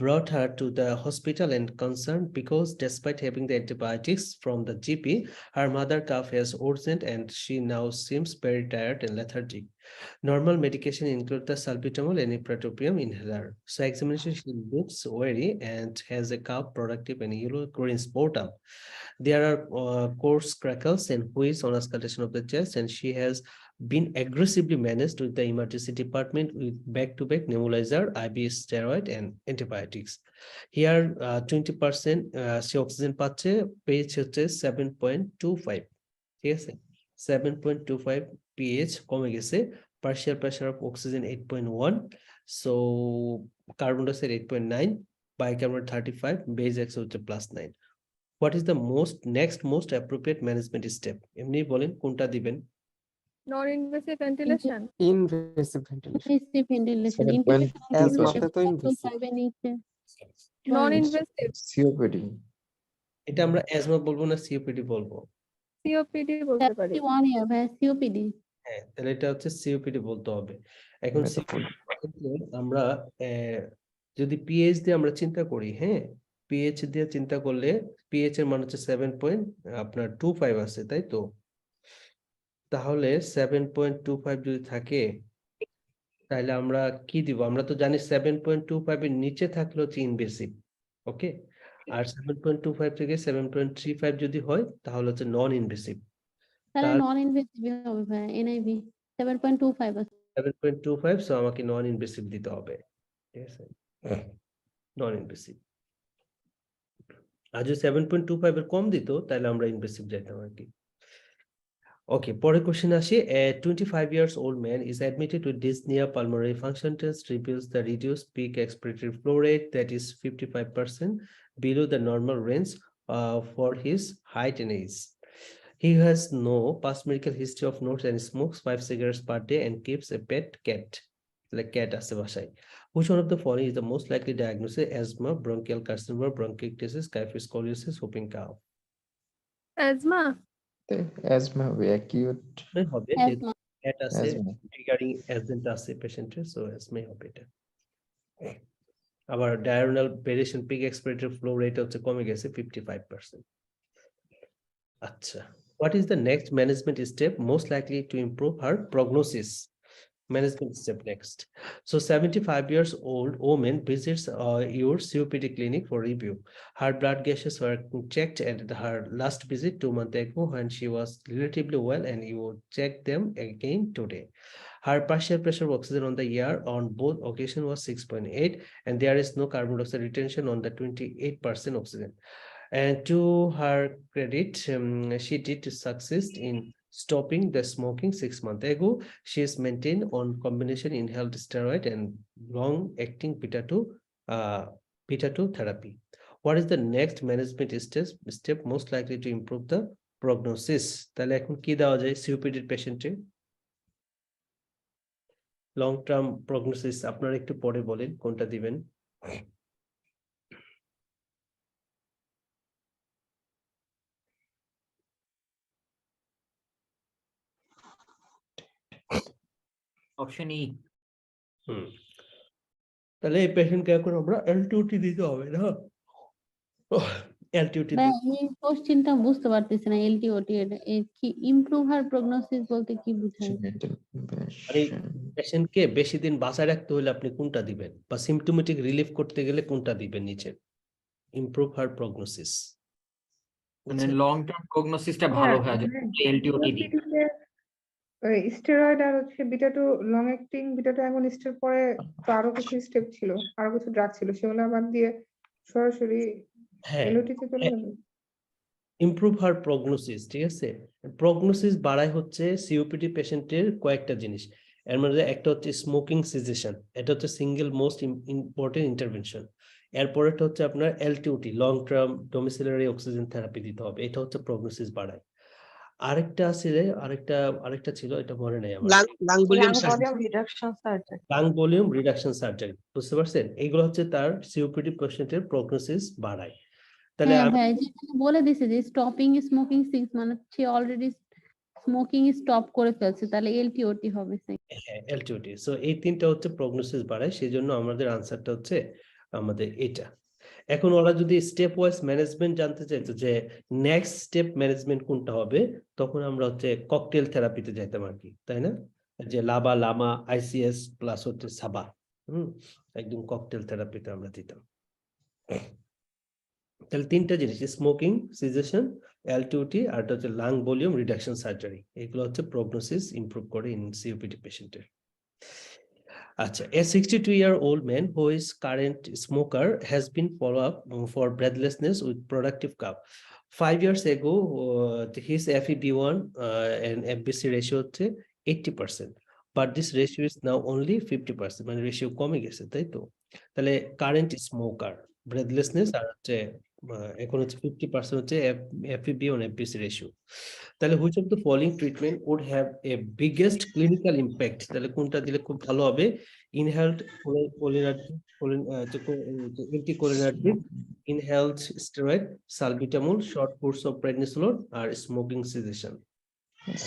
brought her to the hospital and concerned because despite having the antibiotics from the GP, her mother cough has worsened and she now seems very tired and lethargic. Normal medication include the salbutamol and ipratropium inhaler. So examination, she looks weary and has a cough, productive and yellow-green sputum. There are coarse crackles and wheeze on auscultation of the chest, and she has been aggressively managed with the emergency department with back-to-back nebulizer, IV steroid and antibiotics. Here 20% she oxygen পাচ্ছে, pH হচ্ছে 7.25, ঠিক আছে? 7.25 pH কমে গেছে, partial pressure of oxygen 8.1, so carbon dioxide 8.9, bicarbonate 35, base X হচ্ছে +9. What is the next most appropriate management step? এমনি বলেন কোনটা দিবেন? Non invasive ventilation, invasive ventilation. Invasive ventilation. 7.2%. Intubation অ্যাজমাতে তো 2.5 ইনভেসিভ। এর নিচে। নন Sorry. Invasive COPD. এটা আমরা অ্যাজমা বলবো না সিওপিডি বলবো? সিওপিডি বলতে পারি। 1 year ভাই COPD। হ্যাঁ, তাহলে এটা হচ্ছে সিওপিডি বলতে হবে। এখন আমরা যদি পিএইচ দিয়ে আমরা চিন্তা করি, হ্যাঁ, পিএইচ দিয়ে চিন্তা করলে পিএইচ এর মান হচ্ছে 7.25 আছে, তাই তো? তাহলে 7.25 যদি থাকে তাহলে আমরা কি দিব? আমরা তো জানি 7.25 এর নিচে থাকলে হচ্ছে ইনভেসিভ, ওকে? আর 7.25 থেকে 7.35 যদি হয় তাহলে হচ্ছে নন ইনভেসিভ। তাহলে নন ইনভেসিভ হবে ভাই, NIV 7.25 আছে। 7.25, সো আমাকে নন ইনভেসিভ দিতে হবে, ঠিক আছে? Non invasive. আর যদি 7.25 এর কম দিত তাহলে আমরা ইনভেসিভ যাইতাম আর কি। ওকে, পরের কোশ্চেন আসি। A 25 years old man is admitted with dyspnea. Pulmonary function test reveals the reduced peak expiratory flow rate, that is 55% below the normal range for his height and age. He has no past medical history of notes and smokes 5 cigarettes per day and keeps a pet cat, like cat আছে বাসায়. Which one of the following is the most likely diagnosis? Asthma, bronchial carcinoma, bronchiectasis, kyphoscoliosis, whooping cough? Asthma, Asthma হবে acute হবে, যেহেতু Asthma. cat আছে, asthma. triggering agent আছে পেশেন্টের, সো asthma হবে এটা। আবার diurnal variation peak expiratory flow rate হচ্ছে কমে গেছে 55%। আচ্ছা, what is the next management step most likely to improve her prognosis? Management step next. So 75 years old woman visits your COPD clinic for review. Her blood gases were checked at her last visit 2 months ago when she was relatively well, and you check them again today. Her partial pressure of oxygen on the air on both occasions was 6.8, and there is no carbon dioxide retention on the 28% oxygen. And to her credit, she did succeed in stopping the smoking 6 months ago. She is maintained on combination inhaled steroid and long-acting beta-2 therapy. What is the next management step most likely to improve the prognosis? তাহলে এখন কি দেওয়া যায় COPD পেশেন্টে? লং টার্ম প্রগনোসিস আপনারা একটু পরে বলেন কোনটা দিবেন। Option E. তাহলে এই পেশেন্টকে এখন আমরা এলটিওটি দিতে হবে না? এলটিওটি ভাই এই কোশ্চেনটা বুঝতে পারতেছি না। LTOT কি ইমপ্রুভ হার প্রগনোসিস বলতে কি বোঝায়? পেশেন্টকে বেশি দিন বাঁচায় রাখতে হলে আপনি কোনটা দিবেন, বা সিম্পটোমেটিক রিলিফ করতে গেলে কোনটা দিবেন নিচে? ইমপ্রুভ হার প্রগনোসিস, মানে লং টার্ম প্রগনোসিসটা ভালো হয় যদি এলটিওটি দিই। ওই স্টেরয়েড আর হচ্ছে বিটা-2 লং অ্যাক্টিং বিটা-2 অ্যাগনিস্টের পরে তো আরো কিছু স্টেপ ছিল, আরো কিছু ড্রাগ ছিল, সেগুলো বাদ দিয়ে সরাসরি হ্যাঁ, এলওটিতে চলে যাবে। ইমপ্রুভ হার প্রগনোসিস, ঠিক আছে? প্রগনোসিস বাড়ায় হচ্ছে সিওপিডি পেশেন্টের কয়েকটা জিনিস। এর মধ্যে একটা হচ্ছে স্মোকিং সিজেশন, এটা হচ্ছে সিঙ্গেল মোস্ট ইম্পর্টেন্ট ইন্টারভেনশন। এরপরেটা হচ্ছে আপনার এলটিওটি, লং টার্ম ডোমিসিলারি অক্সিজেন থেরাপি দিতে হবে, এটা হচ্ছে প্রগনোসিস বাড়ায়। আরেকটা আছে, আরেকটা ছিল, এটা মনে নেই আমার। Lung volume lung volume reduction surgery, বুঝতে পারছেন? এইগুলো হচ্ছে তার সিওপিডি পেশেন্টের প্রগনোসিস বাড়ায়। তাহলে হ্যাঁ ভাই, যেখানে বলে দিছে যে স্টপিং স্মোকিং 6 মানে সে অলরেডি স্মোকিং স্টপ করে ফেলছে, তাহলে LTOT হবে। হ্যাঁ, এলটিওটি। সো এই তিনটা হচ্ছে প্রগনোসিস বাড়ায়, সেই জন্য আমাদের আনসারটা হচ্ছে আমাদের এটা। এখন ওরা যদি স্টেপ ওয়াইজ ম্যানেজমেন্ট জানতে চাইতো যে নেক্সট স্টেপ ম্যানেজমেন্ট কোনটা হবে, তখন আমরা হচ্ছে ককটেল থেরাপিতে যাইতাম আর কি, তাই না? যে লাবা, লামা, আইসিএস প্লাস হচ্ছে সাবা, একদম ককটেল থেরাপিতে আমরা দিতাম। তাহলে তিনটা জিনিস, স্মোকিং সিজেশন, এলটিউটি, আর হচ্ছে লাং ভলিউম রিডাকশন সার্জারি, এগুলো হচ্ছে প্রগনোসিস ইমপ্রুভ করে ইন সিওপিডি পেশেন্টের। Acha, a 62-year-old man who is current smoker has been followed up for breathlessness with productive cough. 5 years ago, his FEV1 and FBC ratio হচ্ছে 80%, but this ratio is now only 50%, মানে রেশিও কমে গেছে, তাই তো? তাহলে কারেন্ট স্মোকার, ব্রেথলেসনেস, আর হচ্ছে এখন হচ্ছে 50% হচ্ছে FEV1 FBC রেশিও। তাহলে which of the following treatment would have a biggest clinical impact, তাহলে কোনটা দিলে খুব ভালো হবে? Inhaled anticholinergic, inhaled steroid, salbutamol, short course of prednisolone, আর smoking cessation.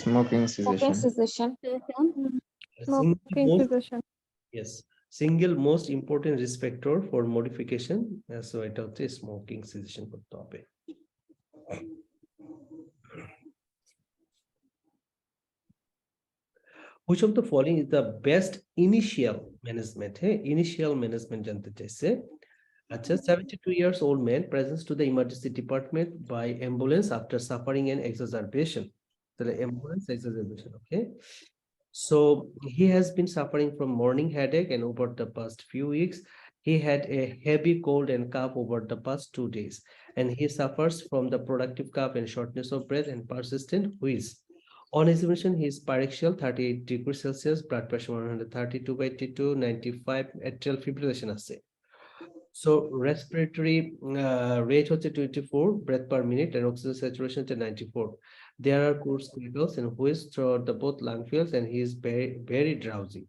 Smoking Smoking cessation. cessation. Smoking cessation. Yes, single most important risk factor for modification, so এটা হচ্ছে স্মোকিং সিজেশন করতে হবে। Which of the following is the best initial management? Hey, initial management জানতে চাইছে। আচ্ছা, 72 years old man presents to the emergency department by ambulance after suffering an exacerbation. তাহলে ambulance exacerbation, okay? So he has been suffering from morning headache, and over the past few weeks, he had a heavy cold and cough over the past 2 days, and he suffers from the productive cough and shortness of breath and persistent wheeze. On examination, his pyrexial 38 degrees Celsius, blood pressure 132/82, 95, atrial fibrillation আছে। So respiratory rate হচ্ছে 24 breath per minute, and oxygen saturation হচ্ছে 94. There are coarse clinicals and wheeze throughout the both lung fields, and he is very drowsy.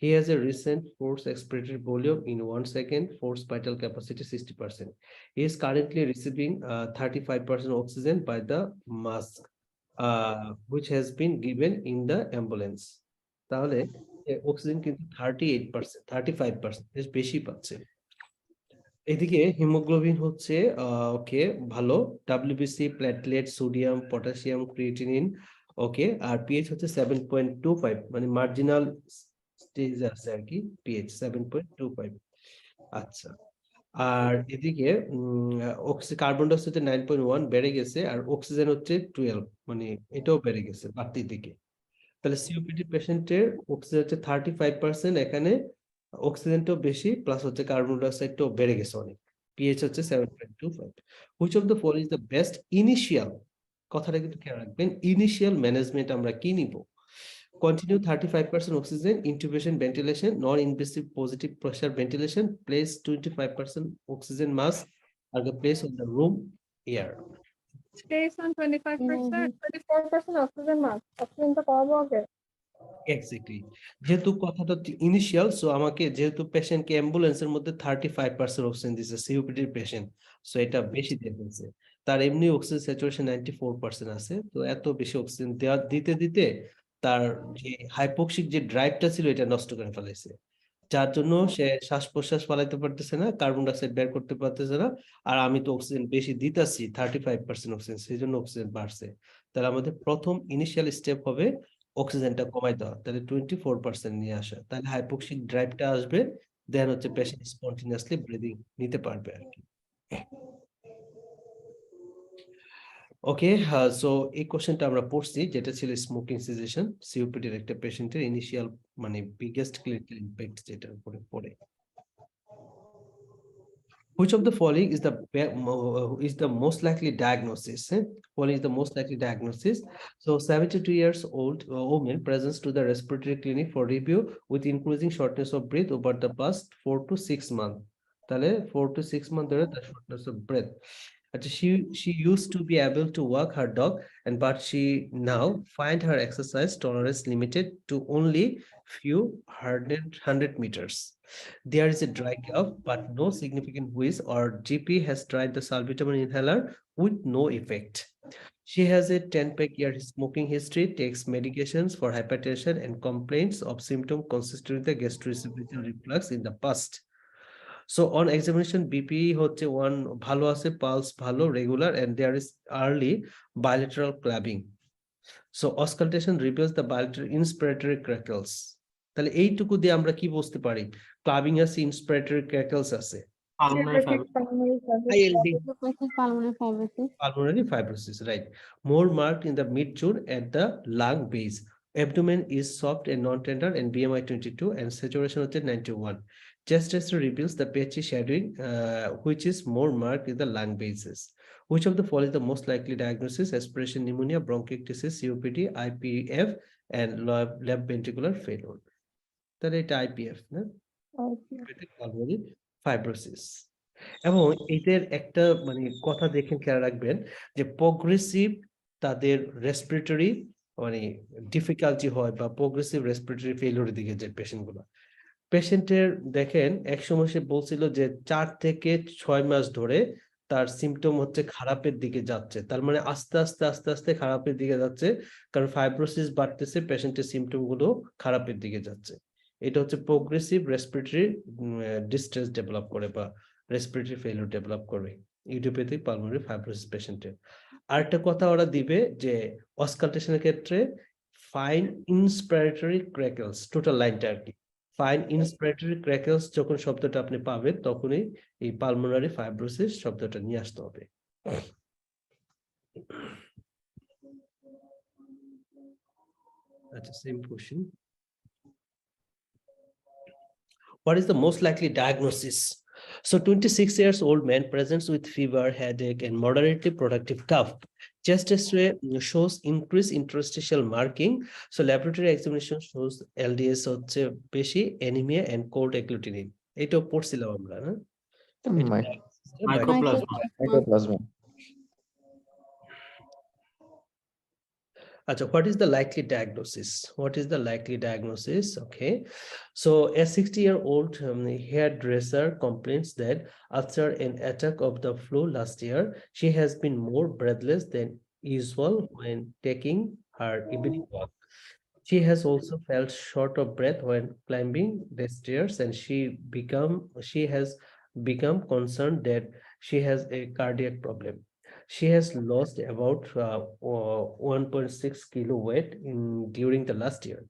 He has a recent forced expiratory volume in 1 second, forced vital capacity 60%. He is currently receiving 35% oxygen by the mask, which has been given in the ambulance. তাহলে অক্সিজেন কিন্তু 38%, 35%, বেশ বেশি পাচ্ছে। এদিকে হিমোগ্লোবিন হচ্ছে ওকে ভালো, WBC, platelet, sodium, potassium, creatinine okay, আর পিএইচ হচ্ছে 7.25, মানে মার্জিনাল স্টেজ আছে আর কি, পিএইচ 7.25। আচ্ছা, আর এদিকে কার্বন ডাই অক্সাইড 9.1 বেড়ে গেছে, আর অক্সিজেন হচ্ছে 12, মানে এটাও বেড়ে গেছে বাড়তির দিকে। তাহলে সিওপিডি পেশেন্টের অক্সিজেন হচ্ছে 35%, এখানে অক্সিজেনটাও বেশি, প্লাস হচ্ছে কার্বন ডাই অক্সাইডটাও বেড়ে গেছে অনেক, পিএইচ হচ্ছে 7.25। Which of the following is the best initial, কথাটা কিন্তু খেয়াল রাখবেন, ইনিশিয়াল ম্যানেজমেন্ট আমরা কি নিব? Continue 35% oxygen, intubation, ventilation, non-invasive positive pressure ventilation, place 25% oxygen mask at the place of the room air. Stays on 25%, 24% oxygen mask. Oxygen তো পাওয়া আগে। এক্স্যাক্টলি, যেহেতু কথাটা ইনিশিয়াল, সো আমাকে যেহেতু পেশেন্টকে অ্যাম্বুলেন্সের মধ্যে 35% অক্সিজেন দিছে, সিওপিডি পেশেন্ট, সো এটা বেশি দিয়ে ফেলছে। তার এমনি অক্সিজেন স্যাচুরেশন 94% আছে, তো এত বেশি অক্সিজেন দিতে দিতে তার যে হাইপোক্সিক যে ড্রাইভটা ছিল এটা নষ্ট করে ফেলাইছে, যার জন্য সে শ্বাস প্রশ্বাস ফলাইতে পারতেছে না, কার্বন ডাইঅক্সাইড বের করতে পারতেছে না, আর আমি তো অক্সিজেন বেশি দিতাছি, 35% অক্সিজেন, সেই জন্য অক্সিজেন বাড়ছে। তাহলে আমাদের প্রথম ইনিশিয়াল স্টেপ হবে অক্সিজেনটা কমাই দেওয়া, তাহলে 24% নিয়ে আসা, তাহলে হাইপোক্সিক ড্রাইভটা আসবে, দেন হচ্ছে পেশেন্ট স্পন্টিনিয়াসলি ব্রিদিং নিতে পারবে আর কি। ওকে, সো এই কোশ্চেনটা আমরা পড়ছি, যেটা ছিল স্মোকিং সিজেশন সিওপিডির একটা পেশেন্টের ইনিশিয়াল, মানে বিগেস্ট ক্লিনিক্যাল ইমপ্যাক্ট যেটার উপরে পড়ে। Which of the following is the most likely diagnosis? Following is the most likely diagnosis. So 72 years old woman presents to the respiratory clinic for review with increasing shortness of breath over the past 4 to 6 months. তাহলে 4 to 6 months ধরে the shortness of breath. She used to be able to walk her dog, but she now find her exercise tolerance limited to only few hundred meters. There is a dry cough, but no significant wheeze, or GP has tried the salbutamol inhaler with no effect. She has a 10-year smoking history, takes medications for hypertension, and complaints of symptoms consistent with the gastroesophageal reflux in the past. So on examination BP হচ্ছে 1 ভালো আছে, pulse ভালো, regular, and there is early bilateral clubbing. So auscultation reveals the bilateral inspiratory crackles. তাহলে এইটুকু দিয়ে আমরা কি বুঝতে পারি? ক্লাবিং আছে, ইন্সপিরেটরি ক্র্যাকলস আছে, Idiopathic pulmonary fibrosis. ILD. Pulmonary fibrosis. pulmonary fibrosis, right? More marked in the mid-June at the lung base. Abdomen is soft and non-tender and BMI 22 and saturation of 91. Chest X-ray reveals the patchy shadowing, which is more marked in the lung bases. Which of the following is the most likely diagnosis? Aspiration pneumonia, bronchiectasis, COPD, IPF, and left ventricular failure. That is IPF, না? Idiopathic pulmonary fibrosis. এবং এদের একটা মানে কথা দেখেন, খেয়াল রাখবেন যে প্রগ্রেসিভ তাদের রেসপিরেটরি মানে ডিফিকাল্টি হয় বা প্রগ্রেসিভ রেসপিরেটরি ফেলিওরের দিকে যে পেশেন্টগুলো, পেশেন্টের দেখেন একসময় সে বলছিল যে 4 থেকে 6 মাস ধরে তার সিমটম হচ্ছে খারাপের দিকে যাচ্ছে, তার মানে আস্তে আস্তে আস্তে আস্তে খারাপের দিকে যাচ্ছে, কারণ ফাইব্রোসিস বাড়তেছে, পেশেন্টের সিমটম গুলো খারাপের দিকে যাচ্ছে। এটা হচ্ছে প্রগ্রেসিভ রেসপিরেটরি ডিস্ট্রেস ডেভেলপ করে বা রেসপিরেটরি ফেলিওর ডেভেলপ করবে ইডিওপ্যাথিক পালমোনারি ফাইব্রোসিস পেশেন্টের। আরেকটা কথা ওরা দিবে যে অসকালটেশনের ক্ষেত্রে ফাইন ইন্সপিরেটরি ক্র্যাকলস, টোটাল লাইনটা আর কি, ফাইন ইন্সপিরেটরি ক্র্যাকলস যখন শব্দটা আপনি পাবেন তখনই এই পালমোনারি ফাইব্রোসিস শব্দটা নিয়ে আসতে হবে। আচ্ছা, same question. What is the most likely diagnosis? So 26 years old man presents with fever, headache, and moderately productive cough. Chest X-ray shows increased interstitial marking. So laboratory examination shows LDS হচ্ছে বেশি, anemia and cold agglutinin. এটাও পড়ছিলাম আমরা, না? Mycoplasma. What is the likely diagnosis? What is the likely diagnosis? Okay, so a 60-year-old hairdresser complains that after an attack of the flu last year, she has been more breathless than usual when taking her evening walk. She has also felt short of breath when climbing the stairs, and she has become concerned that she has a cardiac problem. She has lost about 1.6 kilo weight during the last year.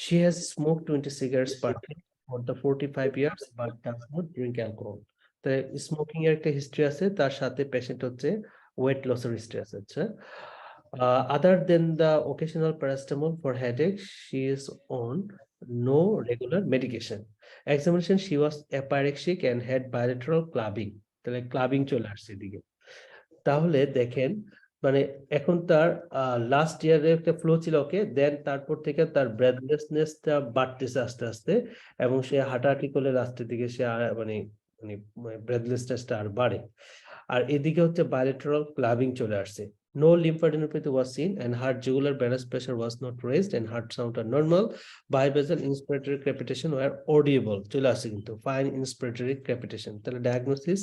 She has smoked 20 cigarettes per day for the 45 years, but does not drink alcohol. The smoking এর একটা হিস্ট্রি আছে, তার সাথে পেশেন্ট হচ্ছে ওয়েট লসের হিস্ট্রি আছে। Other than the occasional paracetamol for headache, she is on no regular medication. Examination, she was apyrexic and had bilateral clubbing. তাহলে ক্লাবিং চলে আসছে এদিকে। তাহলে দেখেন মানে এখন তার লাস্ট ইয়ারে একটা ফ্লো ছিল, ওকে, দেন তারপর থেকে তার ব্রেথলেসনেসটা বাড়তেছে আস্তে আস্তে, এবং সে হাঁটাহাঁটি করলে লাস্টের দিকে সে মানে মানে ব্রেথলেসনেসটা আর বাড়ে। আর এদিকে হচ্ছে বাইলেটারাল ক্লাবিং চলে আসছে। No lymphadenopathy was seen and her jugular venous pressure was not raised and heart sound are normal. Bivasal inspiratory crepitation were audible. চলে আসছে কিন্তু fine inspiratory crepitation। তাহলে diagnosis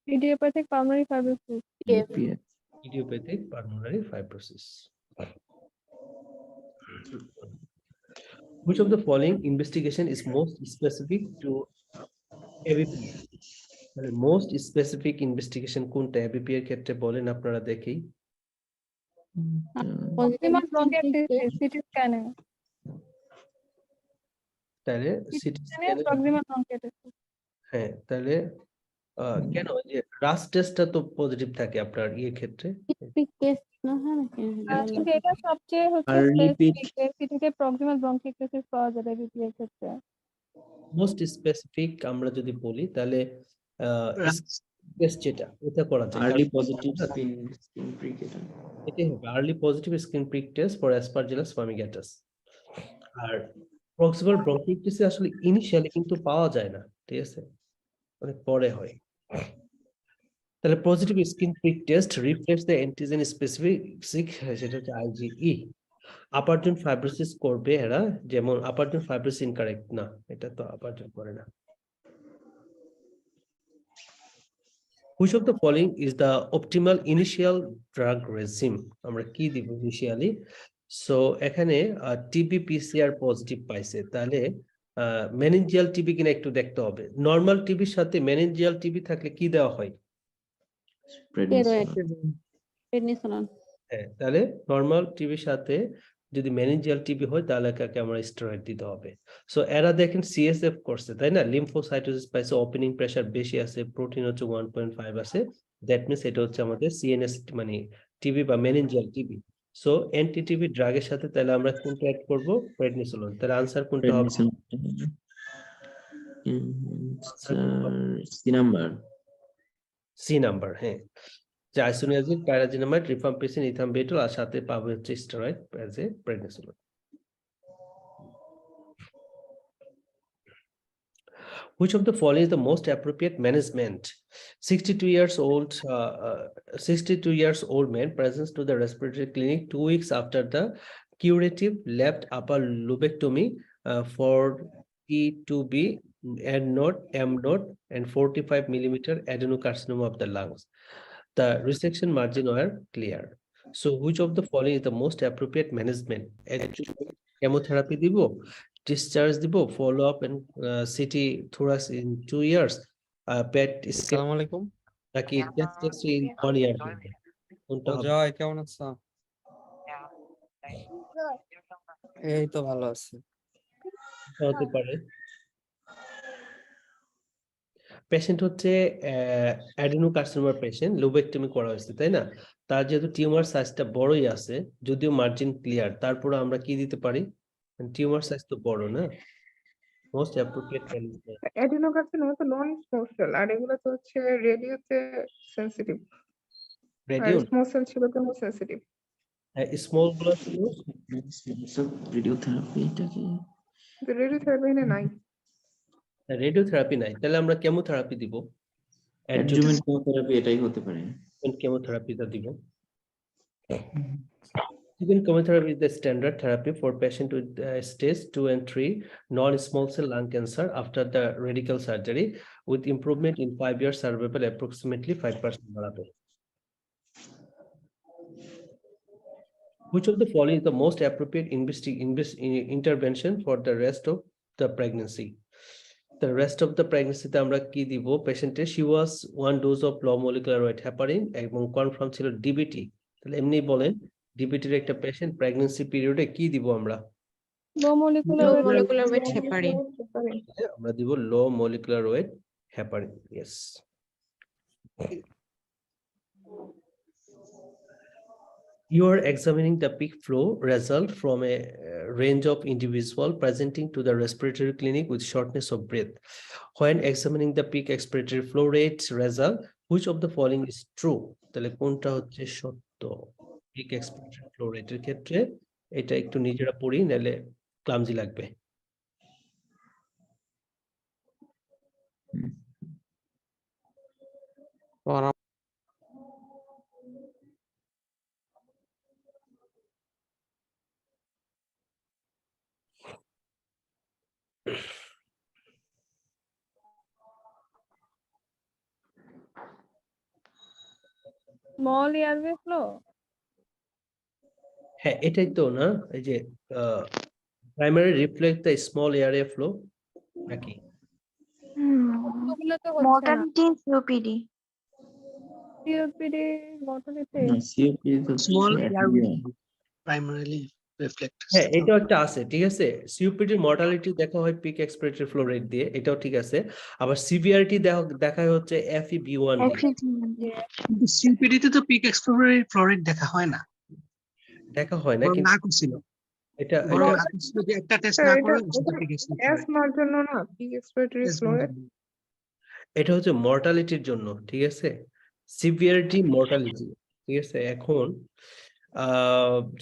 Idiopathic pulmonary fibrosis. idiopathic pulmonary fibrosis. Which of the following investigation is most specific to ABP? Most specific investigation কোনটা ABP এর ক্ষেত্রে বলেন আপনারা দেখি। Proximal bronchiectasis, CT scan এ। তাহলে CT scan এ proximal bronchiectasis। হ্যাঁ, তাহলে কেন যে রাস টেস্টটা তো পজিটিভ থাকে আপনার ইয়ে ক্ষেত্রে, কিন্তু এটা সবচেয়ে হচ্ছে স্পেসিফিক, এর প্রক্সিমাল ব্রঙ্কিয়েক্টাসিস পাওয়া যাবে বিপি এর ক্ষেত্রে। মোস্ট স্পেসিফিক আমরা যদি বলি তাহলে টেস্ট যেটা এটা করা যায়, আর্লি পজিটিভ স্ক্রিন প্রিক, এটাই হবে early positive screen prick test for aspergillus fumigatus. আর প্রক্সিমাল ব্রঙ্কিয়েক্টাসিস আসলে ইনিশিয়ালি কিন্তু পাওয়া যায় না, ঠিক আছে, অনেক পরে হয়। তাহলে positive skin prick test reflects the antigen specific, সেটা হচ্ছে আইজিই। আপারজন ফাইব্রোসিস করবে এরা, যেমন আপারজন ফাইব্রোসিস ইনকারেক্ট না, এটা তো আপারজন করে না। Which of the following is the optimal initial drug regime? আমরা কি দিব ইনিশিয়ালি? সো এখানে টিবি পিসিআর পজিটিভ পাইছে, তাহলে মেনিনজিয়াল টিবি কিনা একটু দেখতে হবে। নর্মাল টিবির সাথে মেনিনজিয়াল টিবি থাকলে কি দেওয়া হয়? Steroid, prednisolone. হ্যাঁ, তাহলে নর্মাল টিবির সাথে যদি মেনিনজিয়াল টিবি হয় তাহলে কাকে আমরা স্টেরয়েড দিতে হবে। সো এরা দেখেন সিএসএফ করছে তাই না, লিম্ফোসাইটোসিস পাইছে, ওপেনিং প্রেসার বেশি আছে, প্রোটিন হচ্ছে 1.5 আছে, দ্যাট মিনস এটা হচ্ছে আমাদের সিএনএস মানে টিবি বা meningeal TB. So anti TB ড্রাগের সাথে তাহলে আমরা কোনটা অ্যাড করব? প্রেডনিসোলন। তাহলে আনসার কোনটা হবে? C number. সি নাম্বার, হ্যাঁ। যে আইসোনিয়াজিন, পাইরাজিনামাইড, রিফাম্পিসিন, ইথামবেটল আর সাথে পাবো হচ্ছে steroid as a prednisolone. Which of the following is the most appropriate management? 62 years old man presents to the respiratory clinic 2 weeks after the curative left upper lobectomy for E2B and node, M node, and 45 millimeter adenocarcinoma of the lungs. The resection margin were clear. So which of the following is the most appropriate management? Chemotherapy দিব, discharge দিব, follow up and CT thorax in 2 years, PET scan আসসালামু আলাইকুম। নাকি test in 1 year? কোনটা হবে? জয়, কেমন আছো? এই তো ভালো আছি। হতে পারে পেশেন্ট হচ্ছে অ্যাডেনোকার্সিনোমার পেশেন্ট, লোবেক্টমি করা হয়েছে তাই না, তার যেহেতু টিউমার সাইজটা বড়ই আছে, যদিও মার্জিন ক্লিয়ার, তারপরে আমরা কি দিতে পারি? টিউমার সাইজ তো বড় না, মোস্ট অ্যাপ্রোপ্রিয়েট ম্যানেজমেন্ট। অ্যাডিনোকার্সিনোমা তো নন স্মল সেল, আর এগুলো তো হচ্ছে রেডিওতে সেনসিটিভ, আর রেডিও স্মল সেল ছিল কেন সেনসিটিভ? স্মল গুলো ছিল, রেডিওথেরাপি এটা কি? রেডিওথেরাপি এখানে নাই। রেডিওথেরাপি নাই, তাহলে আমরা কেমোথেরাপি দিব, অ্যাডজুভেন্ট কেমোথেরাপি এটাই হতে পারে। কেমোথেরাপিটা দিব। Adjuvant chemotherapy is the standard therapy for patients with stage 2 and 3 non-small cell lung cancer after the radical surgery, with improvement in 5 years survival approximately 5% বাড়াবে। Which of the following is the most appropriate intervention for the rest of the pregnancy? The rest of the pregnancy তে আমরা কি দিব? পেশেন্টের she was 1 dose of low molecular weight heparin এবং কনফার্ম ছিল ডিবিটি, তাহলে এমনি বলেন ডিবিটির একটা পেশেন্ট প্রেগন্যান্সি পিরিয়ডে কি দিব আমরা? Low molecular weight heparin. আমরা দিব low molecular weight heparin. Yes. You are examining the peak flow result from a range of individual presenting to the respiratory clinic with shortness of breath. When examining the peak expiratory flow rate result, which of the following is true? তাহলে কোনটা হচ্ছে সত্য? peak expiratory flow rate এর ক্ষেত্রে এটা একটু নিজেরা পড়ি, নাহলে ক্লামজি লাগবে। Small airway flow. হ্যাঁ, এটাই তো না, এই যে primary reflect the small airway flow নাকি? ওগুলো তো হচ্ছে না। Mortality COPD COPD mortality. না, সিওপি তো স্মল অ্যাপিরিয়া। Primarily reflect. হ্যাঁ, এটাও একটা আছে, ঠিক আছে। সিওপিডির মর্টালিটি দেখা হয় পিক এক্সপিরেটরি ফ্লো রেট দিয়ে, এটাও ঠিক আছে। আবার সিভিয়ারিটি দেখা হচ্ছে FEV1 দিয়ে। কিন্তু সিপিডি তে তো পিক এক্সপ্লোরেটরি ফ্লোরেট দেখা হয় না, দেখা হয় না, বরং কিন্তু না করছিল, এটা বরং এটা না করছিল যে একটা টেস্ট স্যার না এটা করে ওটা পিক অ্যাসমার জন্য না, পিক এক্সপিরেটরি ফ্লো রেট। এটা হচ্ছে মর্টালিটির জন্য, ঠিক আছে, সিভিয়ারিটি মর্টালিটি, ঠিক আছে। এখন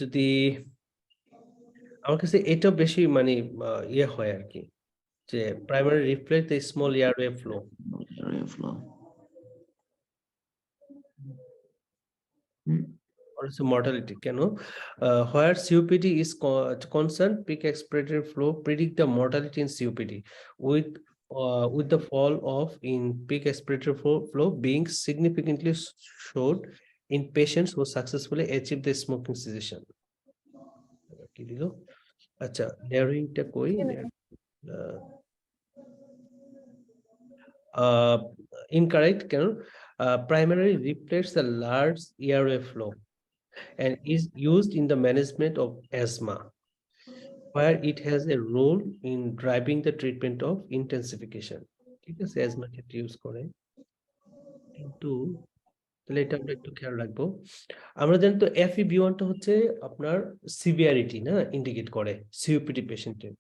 যদি আমার কাছে এটা বেশি মানে ইয়ে হয় আর কি, যে primary reflect the small airway flow flow. or is mortality কেন? Where COPD is concerned, peak expiratory flow predict the mortality in COPD with the fall off in peak expiratory flow being significantly showed in patients who successfully achieve the smoking cessation. কি দিল? আচ্ছা, narrowing টা কই? Incorrect, primarily reflects the large airway flow and is used in the management of asthma, where it has a role in driving the treatment of intensification. ঠিক আছে, asthma ক্ষেত্রে ইউজ করে, কিন্তু তাহলে এটা আমরা একটু খেয়াল রাখবো। আমরা জানি তো FEV1 টা হচ্ছে আপনার সিভিয়ারিটি না ইন্ডিকেট করে সিওপিডি পেশেন্টের।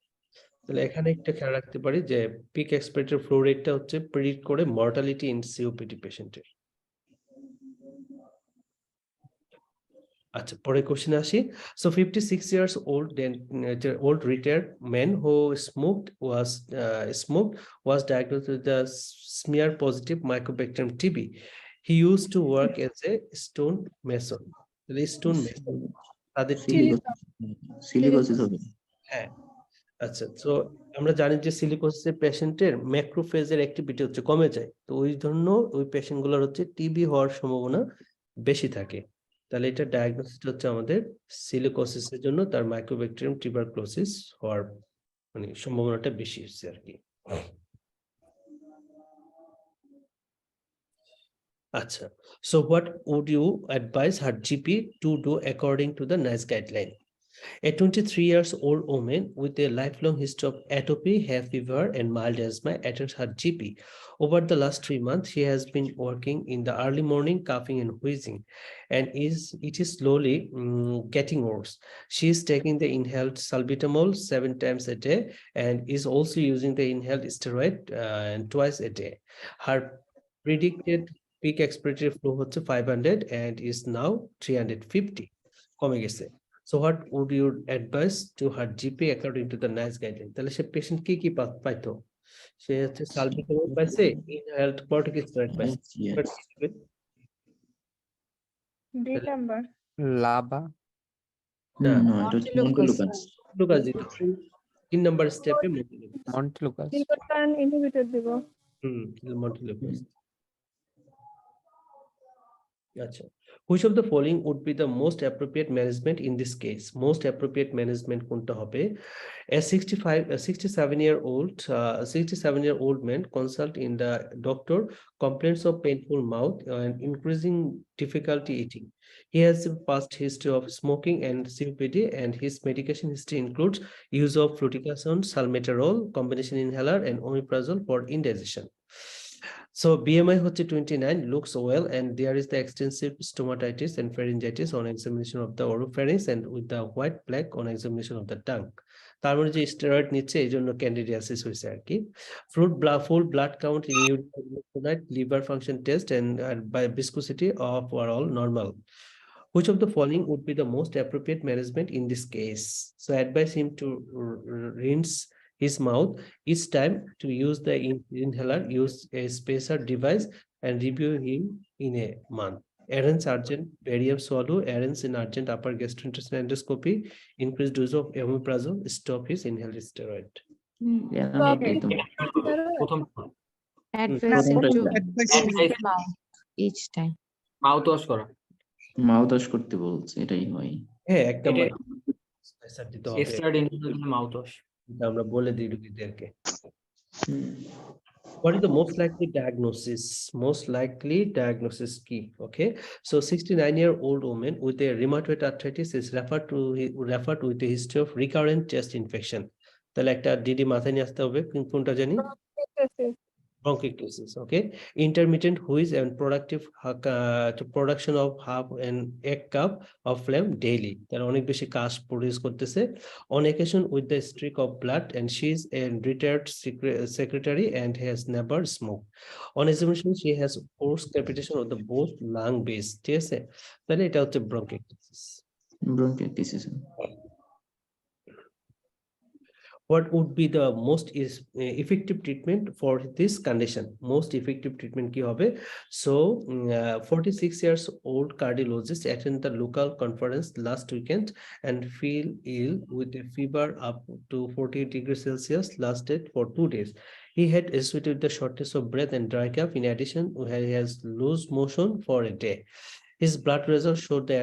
তাহলে এখানে একটা খেয়াল রাখতে পারি যে পিক এক্সপেক্টেড ফ্লো রেটটা হচ্ছে প্রেডিক্ট করে মর্টালিটি ইন সিওপিডি পেশেন্টের। আচ্ছা, পরে কোশ্চেন আসি। So 56 years old old retired man who smoked was diagnosed with the smear positive mycobacterium TB. He used to work as a stone mason. Stone Mason তাদের সিলিকোসিস হবে। হ্যাঁ, আচ্ছা। তো আমরা জানি যে সিলিকোসিসের পেশেন্টের ম্যাক্রোফেজের অ্যাক্টিভিটি হচ্ছে কমে যায়, তো ওই জন্য ওই পেশেন্ট গুলোর হচ্ছে টিবি হওয়ার সম্ভাবনা বেশি থাকে। তাহলে এটা ডায়াগনোসিস হচ্ছে আমাদের সিলিকোসিসের জন্য তার মাইক্রোব্যাকটেরিয়াম টিউবারকুলোসিস হওয়ার মানে সম্ভাবনাটা বেশি হচ্ছে আর কি। আচ্ছা, so what would you advise her GP to do according to the NICE guideline? A 23-year-old woman with a lifelong history of atopy, hay fever, and mild asthma attends her GP. Over the last 3 months, she has been working in the early morning, coughing and wheezing, and it is slowly getting worse. She is taking the inhaled salbutamol 7 times a day and is also using the inhaled steroid twice a day. Her predicted peak expiratory flow হচ্ছে 500 and is now 350 কমে গেছে। So what would you advise to her GP according to the NICE guideline? তাহলে সে পেশেন্ট কি পাইতো? সে হচ্ছে সালবিটামল পাইছে, ইনহেলড কর্টিকোস্টেরয়েড পাইছে। ডি নাম্বার লাভা না, এটা হচ্ছে মন্টেলুকাস। লুকাস দিত 3 নাম্বার স্টেপে মন্টেলুকাস সিলবাটান ইনহিবিটর দিব। মন্টেলুকাস। আচ্ছা, which of the following would be the most appropriate management in this case? Most appropriate management কোনটা হবে? A 67-year-old man consult in the doctor, complaints of painful mouth and increasing difficulty eating. He has a past history of smoking and COPD, and his medication history includes use of fluticasone, salmeterol, combination inhaler, and omeprazole for indigestion. So BMI হচ্ছে 29, looks well, and there is the extensive stomatitis and pharyngitis on examination of the oropharynx and with the white plaque on examination of the tongue. তার মানে যে স্টেরয়েড নিচ্ছে এই জন্য ক্যান্ডিডিয়াসিস হয়েছে আর কি। ফুল blood count in urine, liver function test and by viscosity of are all normal. Which of the following would be the most appropriate management in this case? So advise him to rinse his mouth each time to use the inhaler, use a spacer device, and review him in a month. Arrange urgent barium swallow, arrange in urgent upper gastrointestinal endoscopy, increase dose of omeprazole, stop his inhaled steroid. Advise him to Advice rinse the mouth each time. Mouth wash করা, মাউথ ওয়াশ করতে বলছে, এটাই হয়। হ্যাঁ, একটা মাউথ ওয়াশ আমরা বলে দিই রোগীদেরকে। What is the most likely diagnosis? Most likely diagnosis key. Okay, so 69-year-old woman with a rheumatoid arthritis is referred with a history of recurrent chest infection. তাহলে একটা ডিডি মাথায় নিয়ে আসতে হবে, কোনটা জানি? Bronchiectasis. Okay, intermittent wheeze and production of half and egg cup of phlegm daily. তার অনেক বেশি কাশ প্রডিউস করতেছে। On occasion with the streak of blood, and she is a retired secretary and has never smoked. On examination she has forced capitation of the both lung base. ঠিক আছে, তাহলে এটা হচ্ছে bronchiectasis. Bronchitis. What would be the most effective treatment for this condition? Most effective treatment কি হবে? So 46-year-old cardiologist attended the local conference last weekend and feel ill with a fever up to 48 degrees Celsius, lasted for 2 days. He had associated with the shortness of breath and dry cough. In addition, he has loose motion for a day. His blood results showed the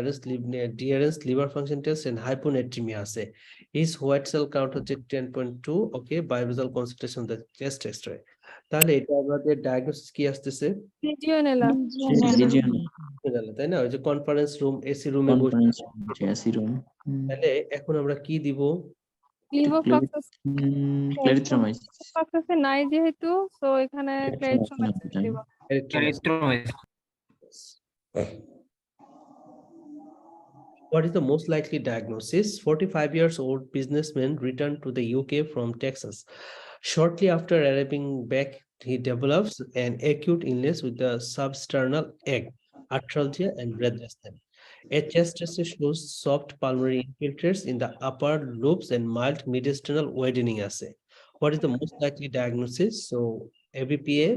adherence liver function test and hyponatremia আছে। His white cell count হচ্ছে 10.2, ওকে, biovisual consultation the chest x-ray। তাহলে এটা আমাদের ডায়াগনোসিস কি আসতেছে? রিজিওনেলা তাই না, ওই যে কনফারেন্স রুম, এসি রুমে বসে। কনফারেন্স রুম তাহলে এখন আমরা কি দিব? লিভোফ্লাক্সাস ক্লেরিথ্রামাইসিস নাই যেহেতু, তো এখানে ক্লেরিথ্রামাইসিস দিব। What is the most likely diagnosis? 45 years old businessman returned to the UK from Texas. Shortly after arriving back, he develops an acute illness with the substernal egg, arthralgia and breathlessness. A chest x-ray shows soft pulmonary infiltrates in the upper lobes and mild mediastinal widening assay. What is the most likely diagnosis? So ABPA,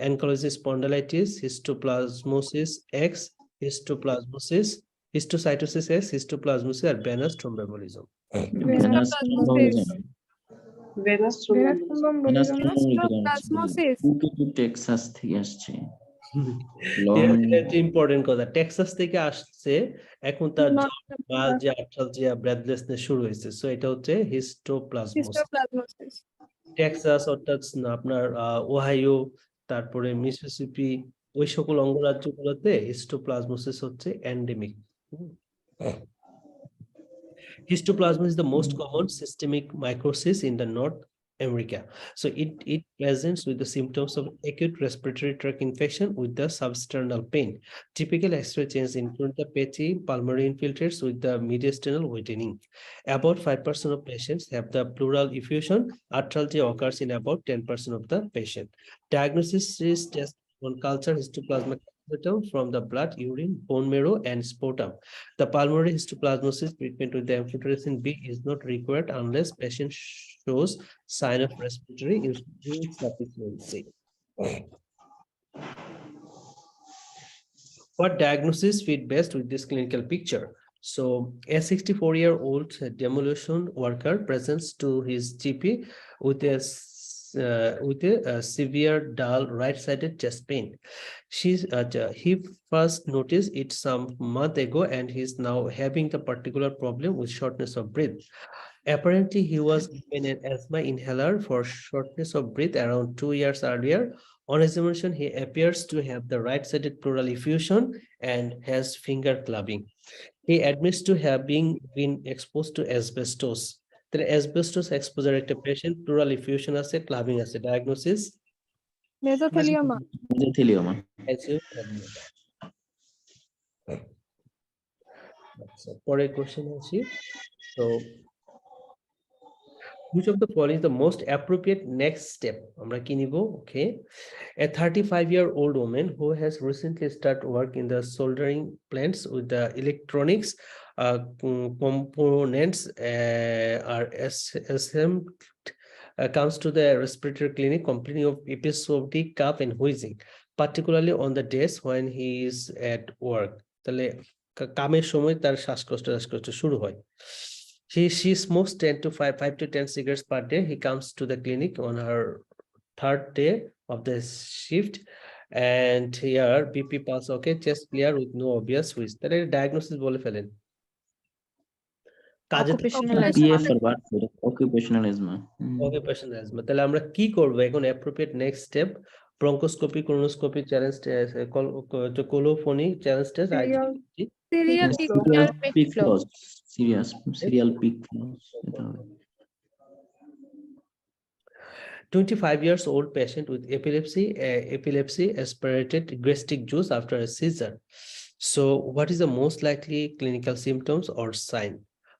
ankylosing spondylitis, histoplasmosis X, histoplasmosis, histocytosis X, histoplasmosis, or venous thromboembolism. Plasmosis Texas থেকে আসছে ইম্পর্টেন্ট কথা, টেক্সাস থেকে আসছে, এখন তার যে আর্থ্রালজিয়া, ব্রেথলেসনেস শুরু হয়েছে, সো এটা হচ্ছে হিস্টোপ্লাজমোসিস। টেক্সাস অর্থাৎ আপনার ওহাইও, তারপরে মিসিসিপি, ওই সকল অঙ্গরাজ্যগুলোতে হিস্টোপ্লাজমোসিস হচ্ছে endemic. Histoplasma is the most common systemic microsis in the North America. So it presents with the symptoms of acute respiratory tract infection with the substernal pain. Typical X-ray changes include the patchy pulmonary infiltrates with the mediastinal widening. About 5% of patients have the pleural effusion. Arthralgia occurs in about 10% of the patient. Diagnosis is test on culture histoplasma from the blood, urine, bone marrow, and sputum. The pulmonary histoplasmosis treatment with the amphotericin B is not required unless patient shows sign of respiratory insufficiency. What diagnosis fit best with this clinical picture? So a 64-year-old demolition worker presents to his GP with a severe dull right-sided chest pain. He first noticed it some month ago, and he's now having the particular problem with shortness of breath. Apparently, he was given an asthma inhaler for shortness of breath around 2 years earlier. On examination, he appears to have the right-sided pleural effusion and has finger clubbing. He admits to having been exposed to asbestos. The asbestos exposure একটা patient pleural effusion আছে, clubbing আছে, diagnosis মেসোথেলিওমা। পরের কোশ্চেন আছে। So which of the following is the most appropriate next step? আমরা কি নিব? Okay, a 35-year-old woman who has recently started work in the soldering plants with the electronics components are assembled, comes to the respiratory clinic complaining of episodic cough and wheezing, particularly on the days when he is at work. তাহলে কামের সময় তার শ্বাসকষ্ট শুরু হয়। She smokes 5 to 10 cigarettes per day. He comes to the clinic on her 3rd day of the shift, and here BP pulse okay, chest clear with no obvious wheeze. তাহলে diagnosis বলে ফেলেন। occupational asthma। তাহলে আমরা কি করব এখন? appropriate next step, bronchoscopy, colonoscopy, challenge test, colophony, challenge test, serial peak flows। 25 years old patient with epilepsy aspirated gastric juice after a seizure. So what is the most likely clinical symptoms or sign?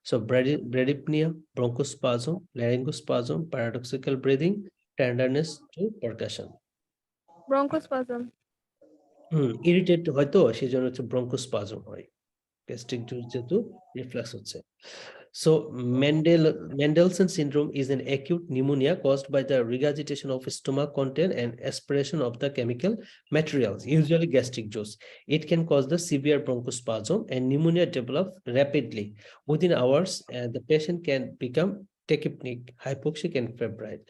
So bradypnea, bronchospasm, laryngospasm, paradoxical breathing, tenderness to percussion. Bronchospasm. Irritate হয়তো, সেজন্য হচ্ছে ব্রঙ্কোস্পাজম হয়, gastric juice যেহেতু রিফ্লাক্স হচ্ছে। So Mendelssohn syndrome is an acute pneumonia caused by the regurgitation of stomach content and aspiration of the chemical materials, usually gastric juice. It can cause the severe bronchospasm, and pneumonia develops rapidly. Within hours, the patient can become tachypneic, hypoxic, and febrile.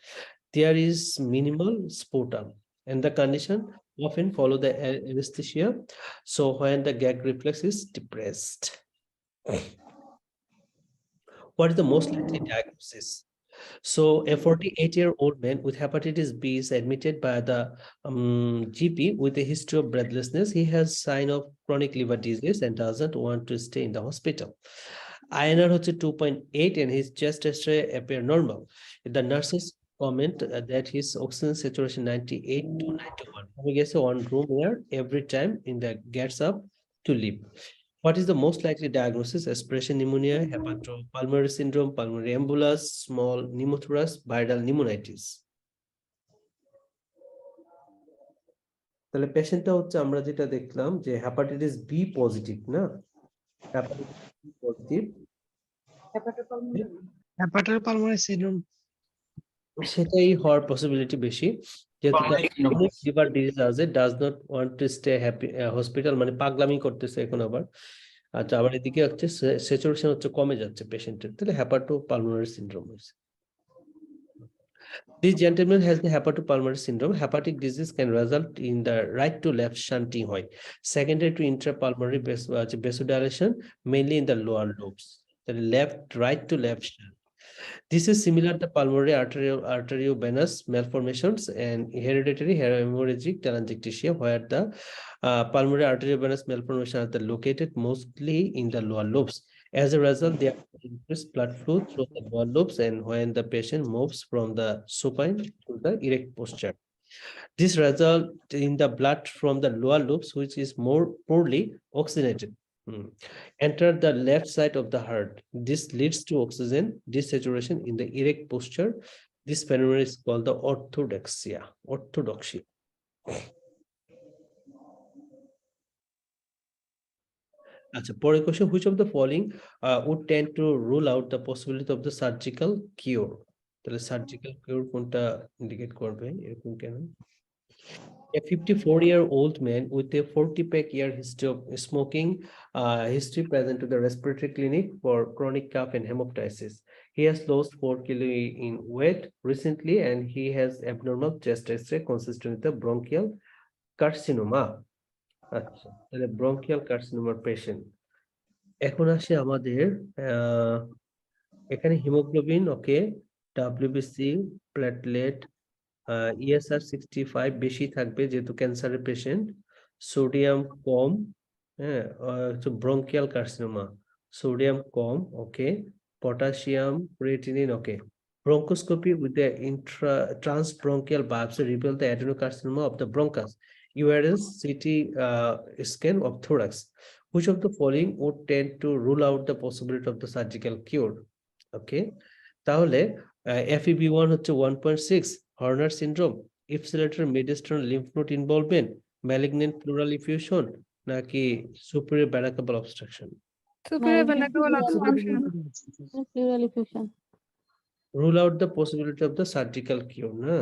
There is minimal sputum, and the condition often follow the anesthesia. So when the gag reflex is depressed. What is the most likely diagnosis? So a 48-year-old man with hepatitis B is admitted by the GP with a history of breathlessness. He has sign of chronic liver disease and doesn't want to stay in the hospital. INR হচ্ছে 2.8 and his chest X-ray appear normal. The nurses comment that his oxygen saturation 98 to 91. He gets one room air every time in the gets up to leave. What is the most likely diagnosis? Aspiration pneumonia, hepatopulmonary syndrome, pulmonary embolus, small pneumothorax, viral pneumonitis. তাহলে পেশেন্টটা হচ্ছে আমরা যেটা দেখলাম যে হেপাটাইটিস বি পজিটিভ না, হেপাটাইটিস বি পজিটিভ, হেপাটোপালমোনারি সিনড্রোম সেটাই হওয়ার পসিবিলিটি বেশি, যেহেতু লিভার ডিজিজ আছে, does not want to stay happy hospital, মানে পাগলামি করতেছে এখন আবার। আচ্ছা, আবার এদিকে হচ্ছে স্যাচুরেশন হচ্ছে কমে যাচ্ছে পেশেন্টের, তাহলে হেপাটোপালমোনারি সিনড্রোম হয়েছে। This gentleman has the hepatopulmonary syndrome. Hepatic disease can result in the right to left shunting হয় secondary to intrapulmonary vasodilation, mainly in the lower lobes. The left, right to left shunt. This is similar to pulmonary arteriovenous malformations and hereditary hemorrhagic telangiectasia, where the pulmonary arteriovenous malformations are located mostly in the lower lobes. As a result, there is increased blood flow through the lower lobes, and when the patient moves from the supine to the erect posture, this result in the blood from the lower lobes, which is more poorly oxygenated, enter the left side of the heart. This leads to oxygen desaturation in the erect posture. This phenomenon is called the orthodoxia. আচ্ছা, পরের question, which of the following would tend to rule out the possibility of the surgical cure? তাহলে সার্জিক্যাল কিউর কোনটা ইন্ডিকেট করবে, এরকম কেন? A 54-year-old man with a 40-year history of smoking history present to the respiratory clinic for chronic cough and hemoptysis. He has lost 4 kg in weight recently, and he has abnormal chest X-ray consistent with the bronchial carcinoma. আচ্ছা, তাহলে bronchial carcinoma patient। এখন আসে আমাদের এখানে হিমোগ্লোবিন ওকে, WBC, প্লেটলেট, ESR 65 বেশি থাকবে যেহেতু ক্যান্সারের পেশেন্ট, সোডিয়াম কম, হ্যাঁ, bronchial carcinoma, sodium com, okay, potassium, creatinine, okay. Bronchoscopy with the transbronchial biopsy reveal the adenocarcinoma of the bronchus. URS CT scan of thorax. Which of the following would tend to rule out the possibility of the surgical cure? Okay, তাহলে FEV1 হচ্ছে 1.6, Horner syndrome, ipsilateral mediastinal lymph node involvement, malignant pleural effusion, নাকি superior vena cava obstruction? Superior vena cava obstruction. Pleural effusion. Rule out the possibility of the surgical cure, না?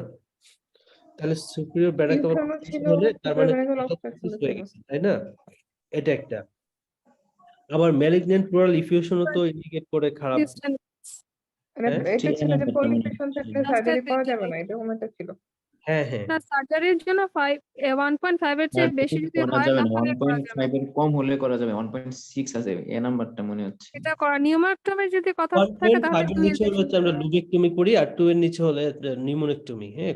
তাহলে superior vena cava Lymph ছিল, হলে তার মানে superior vena cava obstruction হয়ে ছিল। গেছে, তাই না? এটা একটা। আবার malignant pleural effusion তো ইন্ডিকেট করে খারাপ, হ্যাঁ? এটা ছিল যে TNM পলিফিকেশন থাকলে সার্জারি করা যাবে না, এরকম একটা ছিল। হ্যাঁ হ্যাঁ, না, সার্জারির জন্য 1.5 এর চেয়ে বেশি যদি করা হয় যাবে না, তাহলে করা যাবে। 1.5 এর কম হলে করা যাবে, 1.6 আছে এ নাম্বারটা মনে হচ্ছে। এটা করা, নিউমারেক্টমির যদি কথা থাকে তাহলে 1.5 এর নিচে হলে হচ্ছে আমরা লুবেক্টমি করি, আর 2 এর নিচে হলে নিউমোনেক্টমি, হ্যাঁ,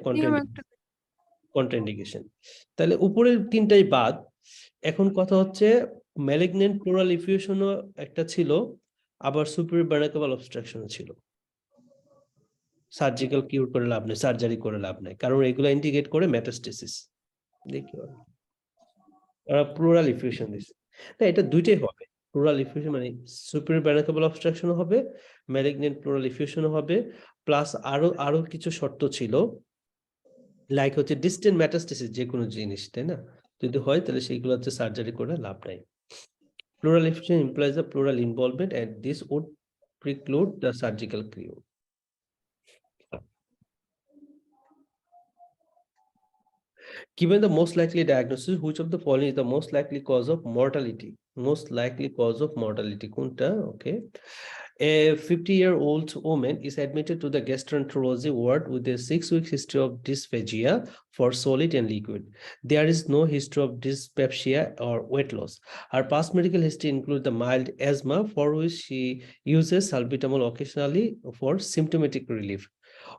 কন্ট্রাইন্ডিকেশন। তাহলে উপরের তিনটাই বাদ। এখন কথা হচ্ছে ম্যালিগন্যান্ট প্লুরাল ইফিউশনও একটা ছিল, আবার সুপিরিয়র ভেনা ক্যাভা অবস্ট্রাকশনও ছিল। সার্জিক্যাল কিউর করে লাভ নেই, সার্জারি করে লাভ নেই, কারণ এগুলো ইন্ডিকেট করে মেটাস্টেসিস। দেখি প্লুরাল ইফিউশন দিছে, না এটা দুইটাই হবে। প্লুরাল ইফিউশন মানে সুপিরিয়র ভেনা ক্যাভা অবস্ট্রাকশন হবে, ম্যালিগন্যান্ট প্লুরাল ইফিউশন হবে, প্লাস আরো কিছু শর্ত ছিল, লাইক হচ্ছে ডিস্টেন্ট মেটাস্টেসিস, যে কোনো জিনিস, তাই না? যদি হয় তাহলে সেইগুলো হচ্ছে সার্জারি করে লাভ নাই। Pleural effusion implies a pleural involvement, and this would preclude the surgical cure. Given the most likely diagnosis, which of the following is the most likely cause of mortality? Most likely cause of mortality কোনটা? Okay, A 50-year-old woman is admitted to the gastroenterology ward with a 6-week history of dysphagia for solid and liquid. There is no history of dyspepsia or weight loss. Her past medical history includes the mild asthma, for which she uses salbutamol occasionally for symptomatic relief.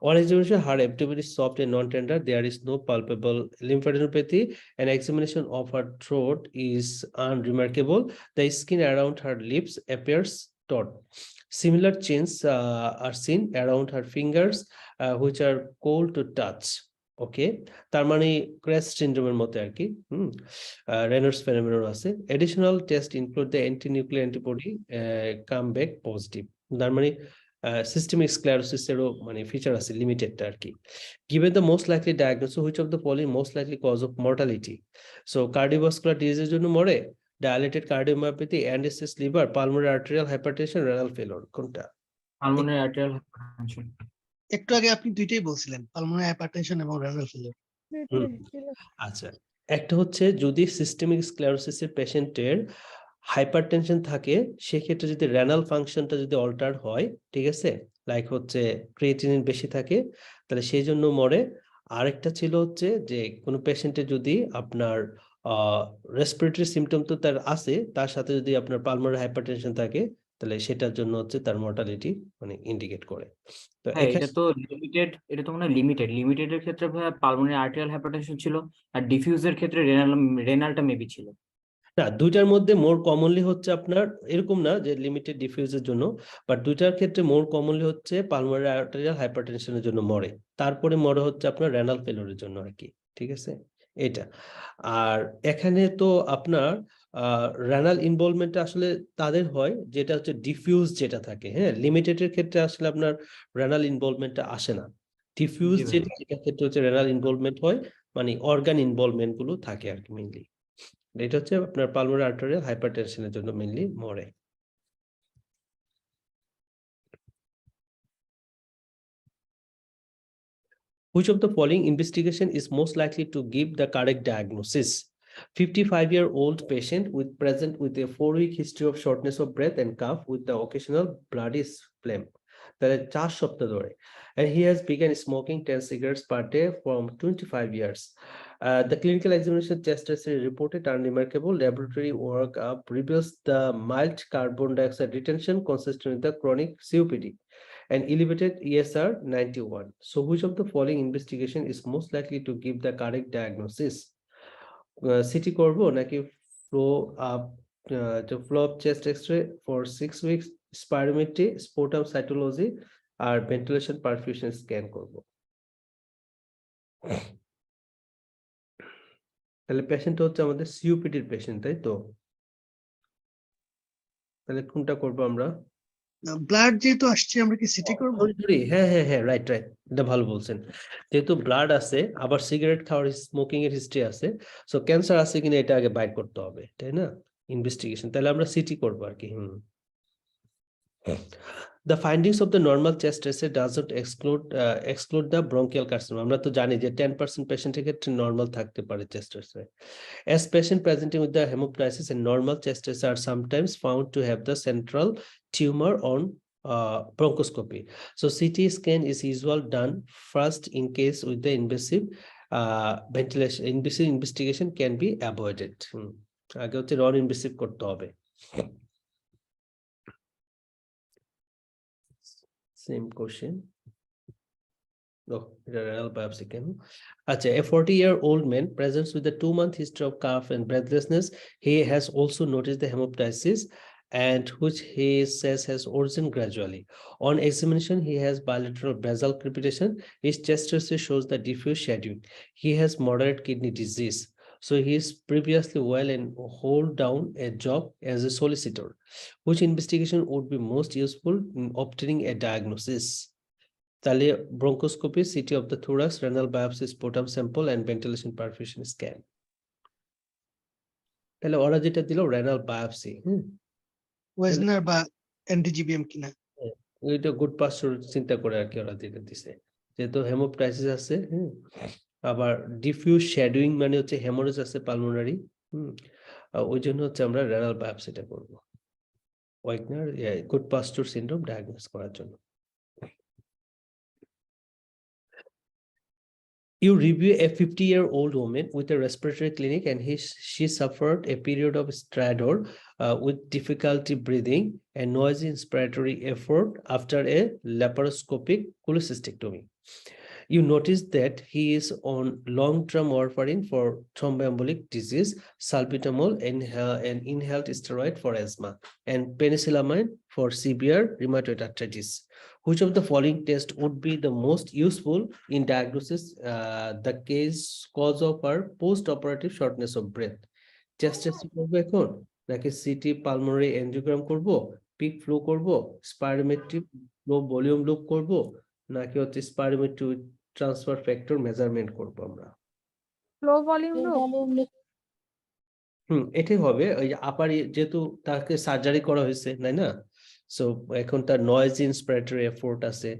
On examination, her abdomen is soft and non-tender. There is no palpable lymphadenopathy. An examination of her throat is unremarkable. The skin around her lips appears taut. Similar changes are seen around her fingers, which are cold to touch. ওকে, তার মানে ক্রেস্ট সিনড্রোমের মতো আর কি। রেনল্ডস ফেনোমেনন আছে। Additional test include the antinuclear antibody come back positive. তার মানে সিস্টেমিক স্ক্লেরোসিসেরও মানে ফিচার আছে লিমিটেডটা আর কি। Given the most likely diagnosis, which of the following most likely cause of mortality? So cardiovascular disease জন্য মরে, dilated cardiomyopathy, end-stage liver, pulmonary arterial hypertension, renal failure, কোনটা? Pulmonary arterial hypertension. একটু আগে আপনি দুইটাই বলছিলেন, পালমোনারি হাইপারটেনশন এবং রেনাল ফেলিওর। আচ্ছা, একটা হচ্ছে যদি সিস্টেমিক স্ক্লেরোসিসের পেশেন্টের হাইপারটেনশন থাকে, সেক্ষেত্রে যদি রেনাল ফাংশনটা যদি অল্টার হয়, ঠিক আছে, লাইক হচ্ছে ক্রিয়েটিনিন বেশি থাকে, তাহলে সেই জন্য মরে। আরেকটা ছিল হচ্ছে যে কোনো পেশেন্টের যদি আপনার রেসপিরেটরি সিমটম তো তার আছে, তার সাথে যদি আপনার পালমোনারি হাইপারটেনশন থাকে, তাহলে সেটার জন্য হচ্ছে তার মর্টালিটি মানে ইন্ডিকেট করে। তো হ্যাঁ, এখানে এটা তো লিমিটেড, এটা তো মনে হয় লিমিটেডের ক্ষেত্রে ভাইয়া পালমোনারি আর্টেরিয়াল হাইপারটেনশন ছিল, আর ডিফিউজের ক্ষেত্রে রেনালটা মেবি ছিল। না, দুইটার মধ্যে মোর কমনলি হচ্ছে আপনার এরকম না যে লিমিটেড ডিফিউজের জন্য, বাট দুইটার ক্ষেত্রে মোর কমনলি হচ্ছে পালমোনারি আর্টেরিয়াল হাইপারটেনশনের জন্য মরে, তারপরে মরে হচ্ছে আপনার রেনাল ফেলিওরের জন্য আর কি, ঠিক আছে এটা। আর এখানে তো আপনার রেনাল ইনভলভমেন্ট আসলে তাদের হয় যেটা হচ্ছে ডিফিউজ যেটা থাকে, হ্যাঁ, লিমিটেডের ক্ষেত্রে আসলে আপনার রেনাল ইনভলভমেন্টটা আসে না। ডিফিউজ জি ভাই। যেটা, এটার ক্ষেত্রে হচ্ছে রেনাল ইনভলভমেন্ট হয়, মানে অর্গান ইনভলভমেন্ট গুলো থাকে আর কি মেইনলি। এটা হচ্ছে আপনার পালমোনারি আর্টেরিয়াল হাইপারটেনশনের জন্য মেইনলি মরে। Which of the following investigation is most likely to give the correct diagnosis? 55-year-old patient present with a 4-week history of shortness of breath and cough with the occasional bloody phlegm. তাহলে 4 সপ্তাহ ধরে, and he has begun smoking 10 cigarettes per day from 25 years. The clinical examination test results reported unremarkable. Laboratory workup reveals the mild carbon dioxide retention consistent with the chronic COPD and elevated ESR 91. So which of the following investigation is most likely to give the correct diagnosis? CT করবো নাকি flow up chest x-ray for 6 weeks, spirometry, sputum cytology R ventilation perfusion scan করব? তাহলে পেশেন্ট হচ্ছে আমাদের সিওপিডির পেশেন্ট, তাই তো? তাহলে কোনটা করব আমরা? ব্লাড যেহেতু আসছে, আমরা কি সিটি করব? হ্যাঁ হ্যাঁ হ্যাঁ, রাইট রাইট, এটা ভালো বলছেন। যেহেতু ব্লাড আছে, আবার সিগারেট খাওয়ার স্মোকিং এর হিস্ট্রি আছে, সো ক্যান্সার আছে কিনা এটা আগে বাইর করতে হবে, তাই না? ইনভেস্টিগেশন, তাহলে আমরা সিটি করবো আর কি। The findings of the normal chest x-ray doesn't exclude the bronchial carcinoma. আমরা তো জানি যে 10% পেশেন্টের ক্ষেত্রে নরমাল থাকতে পারে chest x-ray. As patient presenting with the hemoptysis and normal chest x-ray are sometimes found to have the central tumor on bronchoscopy. So CT scan is usually done first in case with the invasive ventilation. Invasive investigation can be avoided. আগে হচ্ছে নন ইনভেসিভ করতে হবে। Same question. Oh, renal biopsy can. A 40-year-old man presents with a 2-month history of cough and breathlessness. He has also noticed the hemoptysis, and which he says has worsened gradually. On examination, he has bilateral basal crepitation. His chest x-ray shows the diffuse shadowing. He has moderate kidney disease. So he is previously well and hold down a job as a solicitor. Which investigation would be most useful in obtaining a diagnosis? তাহলে bronchoscopy, CT of the thorax, renal biopsy, sputum sample and ventilation perfusion scan. তাহলে ওরা যেটা দিল রেনাল বায়োপসি, ওয়েজনার বা এনডিজিবিএম কিনা, এটা গুড পাস্টর চিন্তা করে আর কি ওরা যেটা দিছে, যেহেতু হেমোপ্টাইসিস আছে, আবার ডিফিউজ শ্যাডোয়িং মানে হচ্ছে হেমোরেজ আছে পালমোনারি, ওই জন্য হচ্ছে আমরা রেনাল বায়োপসিটা করব। ওয়াইগনার গুড পাস্টুর সিনড্রোম ডায়াগনোস করার জন্য। You review a 50-year-old woman with a respiratory clinic and she suffered a period of stridor with difficulty breathing and noisy inspiratory effort after a laparoscopic cholecystectomy. You notice that he is on long-term warfarin for thromboembolic disease, salbutamol and inhaled steroid for asthma, and penicillamine for severe rheumatoid arthritis. Which of the following tests would be the most useful in diagnosis the cause of her post-operative shortness of breath? Chest test করবো এখন নাকি সিটি পালমোনারি এনজিওগ্রাম করব, পিক ফ্লো করব, স্পাইরোমেট্রি ফ্লো ভলিউম লুপ করব, নাকি হচ্ছে spirometry with transfer factor measurement করব আমরা? লো ভলিউম এটাই হবে। ওই আপার যেহেতু তাকে সার্জারি করা হয়েছে তাই না, সো এখন তার নয়েজ ইন্সপিরেটরি এফোর্ট আছে,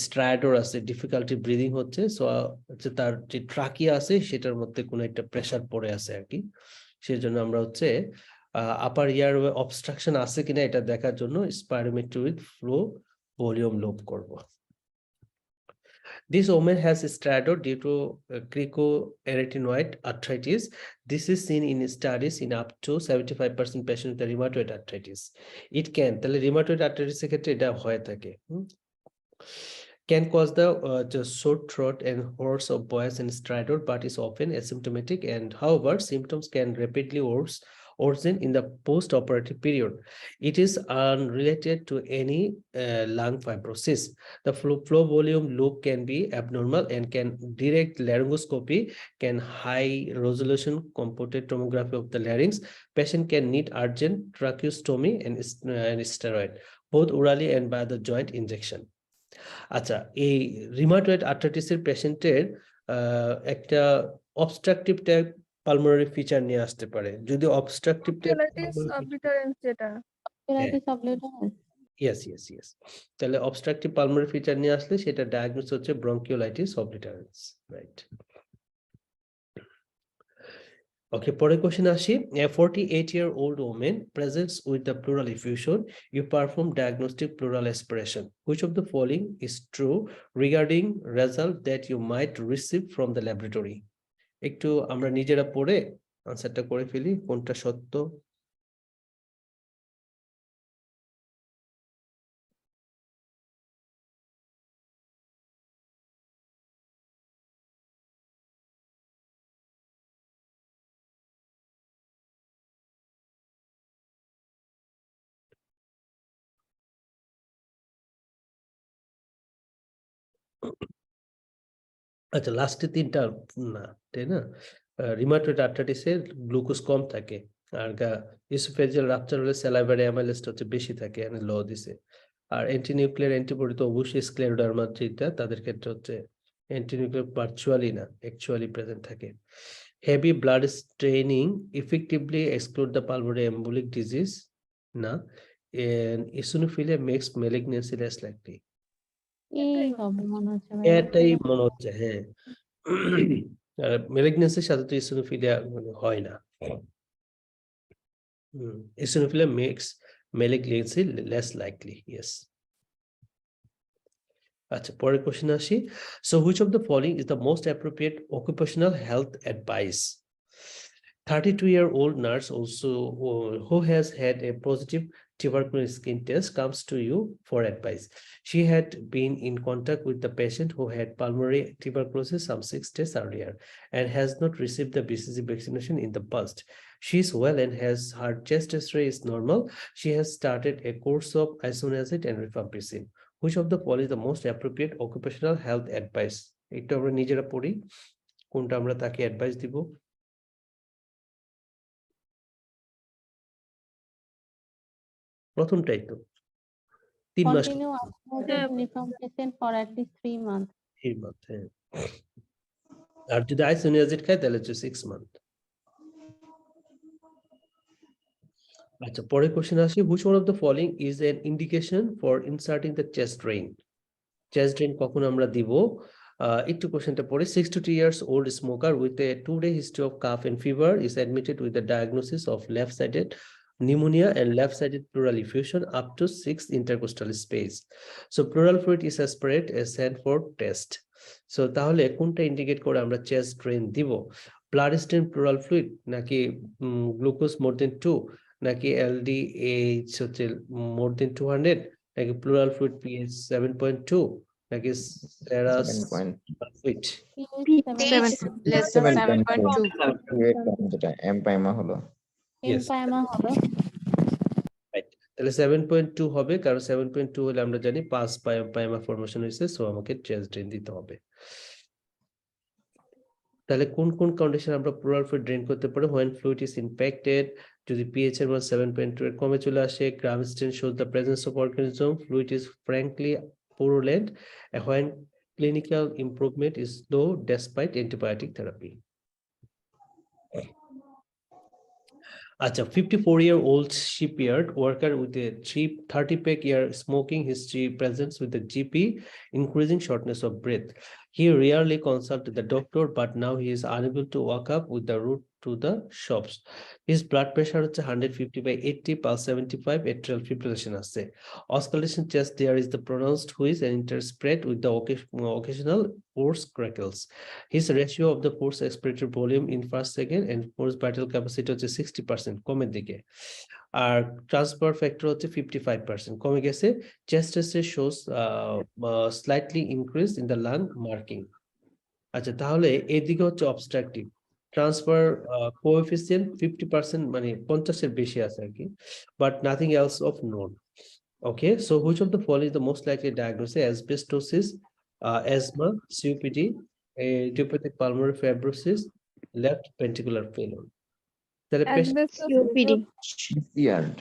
স্ট্রাইডর আছে, ডিফিকাল্টি ব্রিদিং হচ্ছে, সো হচ্ছে তার যে ট্রাকিয়া আছে সেটার মধ্যে কোনো একটা প্রেসার পড়ে আছে আর কি। সেজন্য আমরা হচ্ছে আপার ইয়ার অবস্ট্রাকশন আছে কিনা এটা দেখার জন্য spirometry with flow volume loop করব। This woman has stridor due to cricoarytenoid arthritis. This is seen in studies in up to 75% patients with rheumatoid arthritis. It can, তাহলে rheumatoid arthritis এর ক্ষেত্রে এটা হয়ে থাকে। Can cause the sore throat and hoarse of voice and stridor, but is often asymptomatic, and however symptoms can rapidly worsen in the post-operative period. It is unrelated to any lung fibrosis. The flow volume loop can be abnormal and can direct laryngoscopy, can high resolution computed tomography of the larynx. Patient can need urgent tracheostomy and steroid, both orally and by the joint injection. আচ্ছা, এই রিমাটয়েড আর্থ্রাইটিসের পেশেন্টের একটা অবস্ট্রাকটিভ টাইপ পালমোনারি ফিচার নিয়ে আসতে পারে। যদি অবস্ট্রাকটিভ টাইপ যেটা ইয়েস তাহলে অবস্ট্রাকটিভ পালমোনারি ফিচার নিয়ে আসলে সেটা ডায়াগনোস হচ্ছে ব্রঙ্কিওলাইটিস অবলিটারেন্স, রাইট? Okay, পরের কোশ্চেন আসি। A 48-year-old woman presents with the pleural effusion. You perform diagnostic pleural aspiration. Which of the following is true regarding result that you might receive from the laboratory? একটু আমরা নিজেরা পড়ে আনসারটা করে ফেলি কোনটা সত্য। আচ্ছা, লাস্টে তিনটা না, তাই না? রিমাটয়েড আর্থ্রাইটিসে গ্লুকোজ কম থাকে, আর ইসোফেজিয়াল রাপচার হলে স্যালাইভারি অ্যামাইলেজটা হচ্ছে বেশি থাকে, এখানে লো দিছে। আর অ্যান্টিনিউক্লিয়ার অ্যান্টিবডি তো অবশ্যই স্ক্লেরোডার্মা যেটা তাদের ক্ষেত্রে হচ্ছে অ্যান্টিনিউক্লিয়ার ভার্চুয়ালি না অ্যাকচুয়ালি প্রেজেন্ট থাকে। Heavy blood straining effectively exclude the pulmonary embolic disease না, eosinophilia makes malignancy less likely. এটাই মনে হচ্ছে, হ্যাঁ। ম্যালিগন্যান্সির সাথে তো ইসোনোফিলিয়া মানে হয় না। Eosinophilic makes malignancy less likely. Yes. আচ্ছা, পরের কোশ্চেন আসি। So which of the following is the most appropriate occupational health advice? 32-year-old nurse also who has had a positive tuberculosis skin test comes to you for advice. She had been in contact with the patient who had pulmonary tuberculosis some 6 days earlier and has not received the BCG vaccination in the past. She is well and has her chest X-ray is normal. She has started a course of isoniazid and rifampicin. Which of the following is the most appropriate occupational health advice? একটু আমরা নিজেরা পড়ি কোনটা আমরা তাকে অ্যাডভাইস দিব। প্রথমটাই তো 3 মাস for at least 3 months. 3 month, হ্যাঁ। আর যদি আইসোনিয়াজিড খায় তাহলে হচ্ছে 6 মান্থ। আচ্ছা, পরের কোশ্চেন আসি। Which one of the following is an indication for inserting the chest drain? Chest drain কখন আমরা দিব? একটু কোশ্চেনটা পড়ে। 62 years old smoker with a 2-day history of cough and fever is admitted with the diagnosis of left-sided pneumonia, and left-sided pleural effusion up to 6 intercostal space. So pleural fluid is aspirate as sent for test. So তাহলে কোনটা ইন্ডিকেট করে আমরা চেস্ট ড্রেন দিব? ব্লাড স্টেন প্লুরাল ফ্লুইড নাকি গ্লুকোজ মোর দেন 2 নাকি এলডিএইচ হচ্ছে মোর দেন 200 নাকি প্লুরাল ফ্লুইড পিএইচ 7.2 নাকি সেরাস 7.2 ফ্লুইড? less than 7.2. যেটা এমপাইমা হলো। Yes. এমপাইমা হবে। রাইট, তাহলে 7.2 হবে, কারণ 7.2 হলে আমরা জানি পাস পাইমা ফরমেশন হয়েছে, সো আমাকে চেস্ট ড্রেন দিতে হবে। তাহলে কোন কোন কন্ডিশন আমরা প্লুরাল ফ্লুইড ড্রেন করতে পারি? when fluid is impacted, যদি পিএইচ এর মান 7.2 এর কমে চলে আসে, গ্রাম স্টেন shows the presence of organism, fluid is frankly purulent, and when clinical improvement is low despite antibiotic therapy. আচ্ছা, 54-year-old shipyard worker with a 30-year smoking history presents with the GP, increasing shortness of breath. He rarely consulted the doctor, but now he is unable to walk up with the route to the shops. His blood pressure হচ্ছে 150/80, pulse 75, atrial fibrillation আছে। Auscultation chest there is the pronounced wheeze and interspread with the occasional forced crackles. His ratio of the forced expiratory volume in first second and forced vital capacity হচ্ছে 60% কমের দিকে, আর ট্রান্সফার ফ্যাক্টর হচ্ছে 55% কমে গেছে। চেস্ট টেস্টে shows slightly increase in the lung marking. আচ্ছা, তাহলে এদিকে হচ্ছে অবস্ট্রাকটিভ ট্রান্সফার কোএফিসিয়েন্ট 50%, মানে 50 এর বেশি আছে আর কি, but nothing else of note. Okay, so which of the following is the most likely diagnosis? Asbestosis, asthma, COPD, idiopathic pulmonary fibrosis, left ventricular failure. তাহলে COPD শিপইয়ার্ড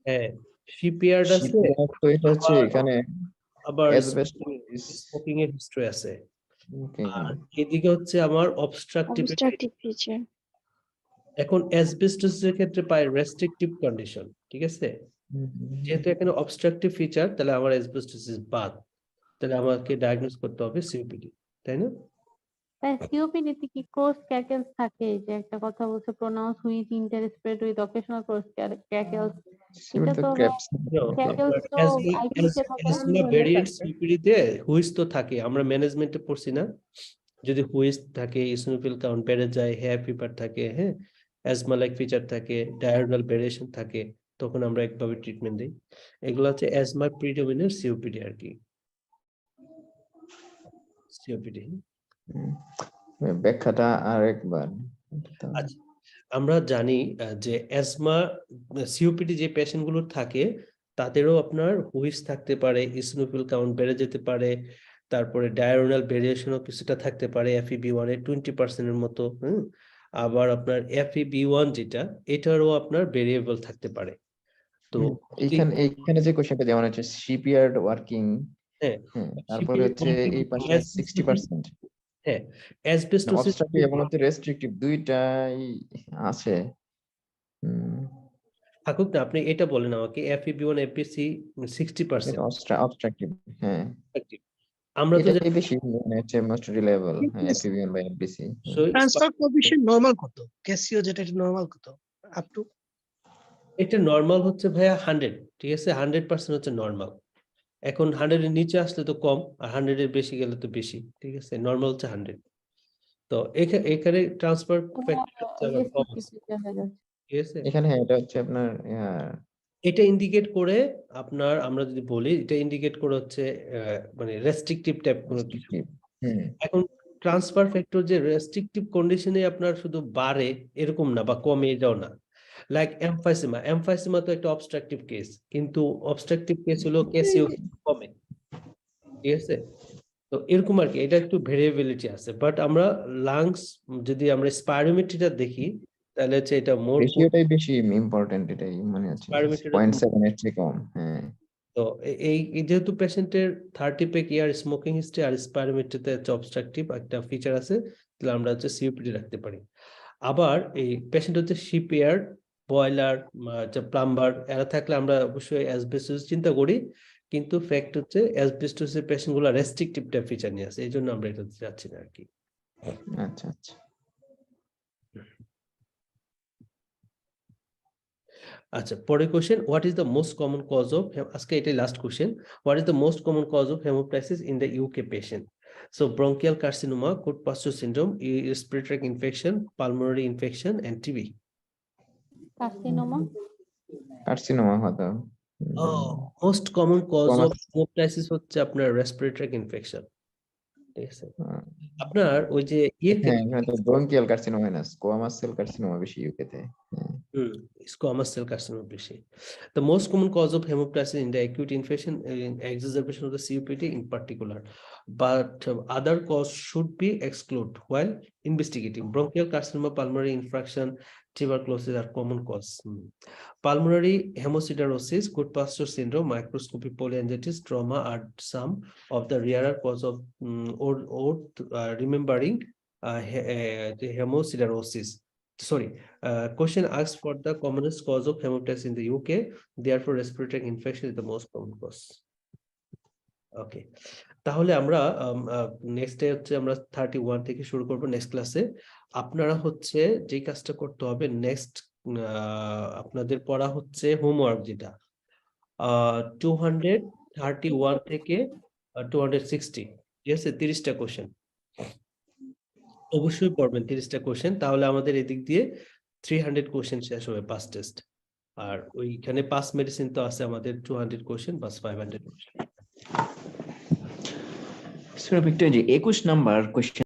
হ্যাঁ, শিপইয়ার্ড আছে, শিপইয়ার্ড তো এটা হচ্ছে এখানে আবার অ্যাসবেস্টোসিস। স্মোকিং এর হিস্ট্রি আছে, ওকে, আর এদিকে হচ্ছে আমার অবস্ট্রাকটিভ। ফিচার। এখন অ্যাসবেস্টোসিসের ক্ষেত্রে পাই রেস্ট্রিকটিভ কন্ডিশন, ঠিক আছে? যেহেতু এখানে অবস্ট্রাকটিভ ফিচার, তাহলে আমার অ্যাসবেস্টোসিস বাদ, তাহলে আমাকে ডায়াগনোস করতে হবে সিওপিডি, তাই না? তাই সিওপিডি তে কি ক্রস ক্যাকেলস থাকে? যে একটা কথা বলছে pronounced wheeze interspersed with occasional coarse crackles, এটা তো ক্র্যাপস ক্যাকেলস তো আইটিতে থাকে না। ভেরিয়েন্ট সিওপিডি তে হুইজ তো থাকে, আমরা ম্যানেজমেন্টে পড়ছি না? যদি হুইজ থাকে, ইসনোফিল কাউন্ট বেড়ে যায়, হেয়ার ফিভার থাকে, হ্যাঁ, অ্যাজমা লাইক ফিচার থাকে, ডায়াগোনাল ভেরিয়েশন থাকে, তখন আমরা একভাবে ট্রিটমেন্ট দিই। এগুলো হচ্ছে অ্যাজমা প্রিডমিনেন্ট সিওপিডি আর কি, সিওপিডি। ব্যাখ্যাটা আরেকবার। আচ্ছা, আমরা জানি যে অ্যাজমা সিওপিডি যে পেশেন্ট গুলো থাকে তাদেরও আপনার হুইজ থাকতে পারে, ইসনোফিল কাউন্ট বেড়ে যেতে পারে, তারপরে ডায়াগোনাল ভেরিয়েশনও কিছুটা থাকতে পারে, FEV1 এর 20% এর মতো, আবার আপনার FEV1 যেটা, এটারও আপনার ভেরিয়েবল থাকতে পারে। তো এইখানে যে কোশ্চেনটা যেমন হচ্ছে শিপইয়ার্ড ওয়ার্কিং, হ্যাঁ, তারপরে হচ্ছে এই পাশে 60%, হ্যাঁ, অ্যাসবেস্টোসিস অবস্ট্রাকটিভ এবং রেস্ট্রিকটিভ দুইটাই আছে। থাকুক না, আপনি এটা বলেন আমাকে, FEV1 FVC 60%, অবস্ট্রাকটিভ, হ্যাঁ আমরা তো এটাই বেশি মানে হচ্ছে মোস্ট রিলায়েবল, হ্যাঁ FEV1 by FVC। Transfer coefficient normal কত? ক্যাসিও যেটা এটা নরমাল কত? আপ টু এটা নরমাল হচ্ছে ভাইয়া 100, ঠিক আছে? 100% হচ্ছে নরমাল। এখন 100 এর নিচে আসলে তো কম, আর 100 এর বেশি গেলে তো বেশি, ঠিক আছে? নরমাল হচ্ছে 100। তো এখানে ট্রান্সফার ফ্যাক্টর হচ্ছে আবার কম আছে, ঠিক আছে? এখানে হ্যাঁ এটা হচ্ছে আপনার এটা ইন্ডিকেট করে আপনার, আমরা যদি বলি এটা ইন্ডিকেট করে হচ্ছে মানে রেস্ট্রিকটিভ টাইপ কোনো কিছু। এখন ট্রান্সফার ফ্যাক্টর যে রেস্ট্রিকটিভ কন্ডিশনে আপনার শুধু বাড়ে এরকম না, বা কমে এটাও না। লাইক এমফাইসিমা তো একটা অবস্ট্রাকটিভ কেস, কিন্তু অবস্ট্রাকটিভ কেস হলো ক্যাসিও কমে, ঠিক আছে? তো এরকম আর কি, এটা একটু ভেরিয়েবিলিটি আছে, বাট আমরা লাংস যদি আমরা স্পাইরোমেট্রিটা দেখি তাহলে হচ্ছে এটা মোর রেশিওটাই বেশি ইম্পর্টেন্ট, এটাই মানে হচ্ছে 0.7 এর চেয়ে কম। হ্যাঁ, তো এই যেহেতু পেশেন্টের 30 ইয়ার স্মোকিং হিস্ট্রি আর স্পাইরোমেট্রিতে অবস্ট্রাকটিভ একটা ফিচার আছে, তাহলে আমরা হচ্ছে সিওপিডি রাখতে পারি। আবার এই পেশেন্ট হচ্ছে শিপইয়ার্ড, বয়লার, প্লাম্বার, এরা থাকলে আমরা অবশ্যই অ্যাসবেস্টোসিস চিন্তা করি, কিন্তু ফ্যাক্ট হচ্ছে অ্যাসবেস্টোসিস পেশেন্ট গুলো রেস্ট্রিকটিভ টাইপ ফিচার নিয়ে আছে, এই জন্য আমরা এটা যাচ্ছি না আর কি। আচ্ছা আচ্ছা। আচ্ছা, পরের question, what is the most common cause of, আজকে এটাই last question, what is the most common cause of haemoptysis in the UK patient? So bronchial carcinoma, Goodpasture syndrome, respiratory infection, pulmonary infection and TB. Carcinoma. Carcinoma হতো। Most common cause Squamous- of haemoptysis হচ্ছে আপনার রেসপিরেটরি ইনফেকশন, ঠিক আছে? আহ, আপনার ওই যে হ্যাঁ এখানে তো ব্রঙ্কিয়াল কার্সিনোমা হয় না, স্কোয়ামাস সেল কার্সিনোমা বেশি ইউকেতে। squamous cell carcinoma বেশি। The most common cause of hemoptysis in the acute infection in exacerbation of the COPD in particular, but other cause should be excluded while investigating. Bronchial carcinoma, pulmonary infection, tuberculosis are common cause. Pulmonary hemosiderosis, Goodpasture syndrome, microscopic polyangiitis, trauma are some of the rarer cause of remembering the hemosiderosis. Sorry, question asks for the commonest cause of hemoptysis in the UK. Therefore, respiratory infection is the most common cause. Okay. তাহলে আমরা নেক্সট ডে হচ্ছে আমরা 31 থেকে শুরু করব নেক্সট ক্লাসে। আপনারা হচ্ছে যে কাজটা করতে হবে, নেক্সট আপনাদের পড়া হচ্ছে হোমওয়ার্ক, যেটা 231 থেকে 260, ঠিক আছে? 30টা কোশ্চেন অবশ্যই পড়বেন, 30টা কোশ্চেন, তাহলে আমাদের এদিক দিয়ে 300 কোশ্চেন শেষ হবে পাস টেস্ট। আর ওইখানে পাস মেডিসিন তো আছে আমাদের 200 কোশ্চেন বাস 500 কোশ্চেন। স্যার একটু 21 নাম্বার কোশ্চেন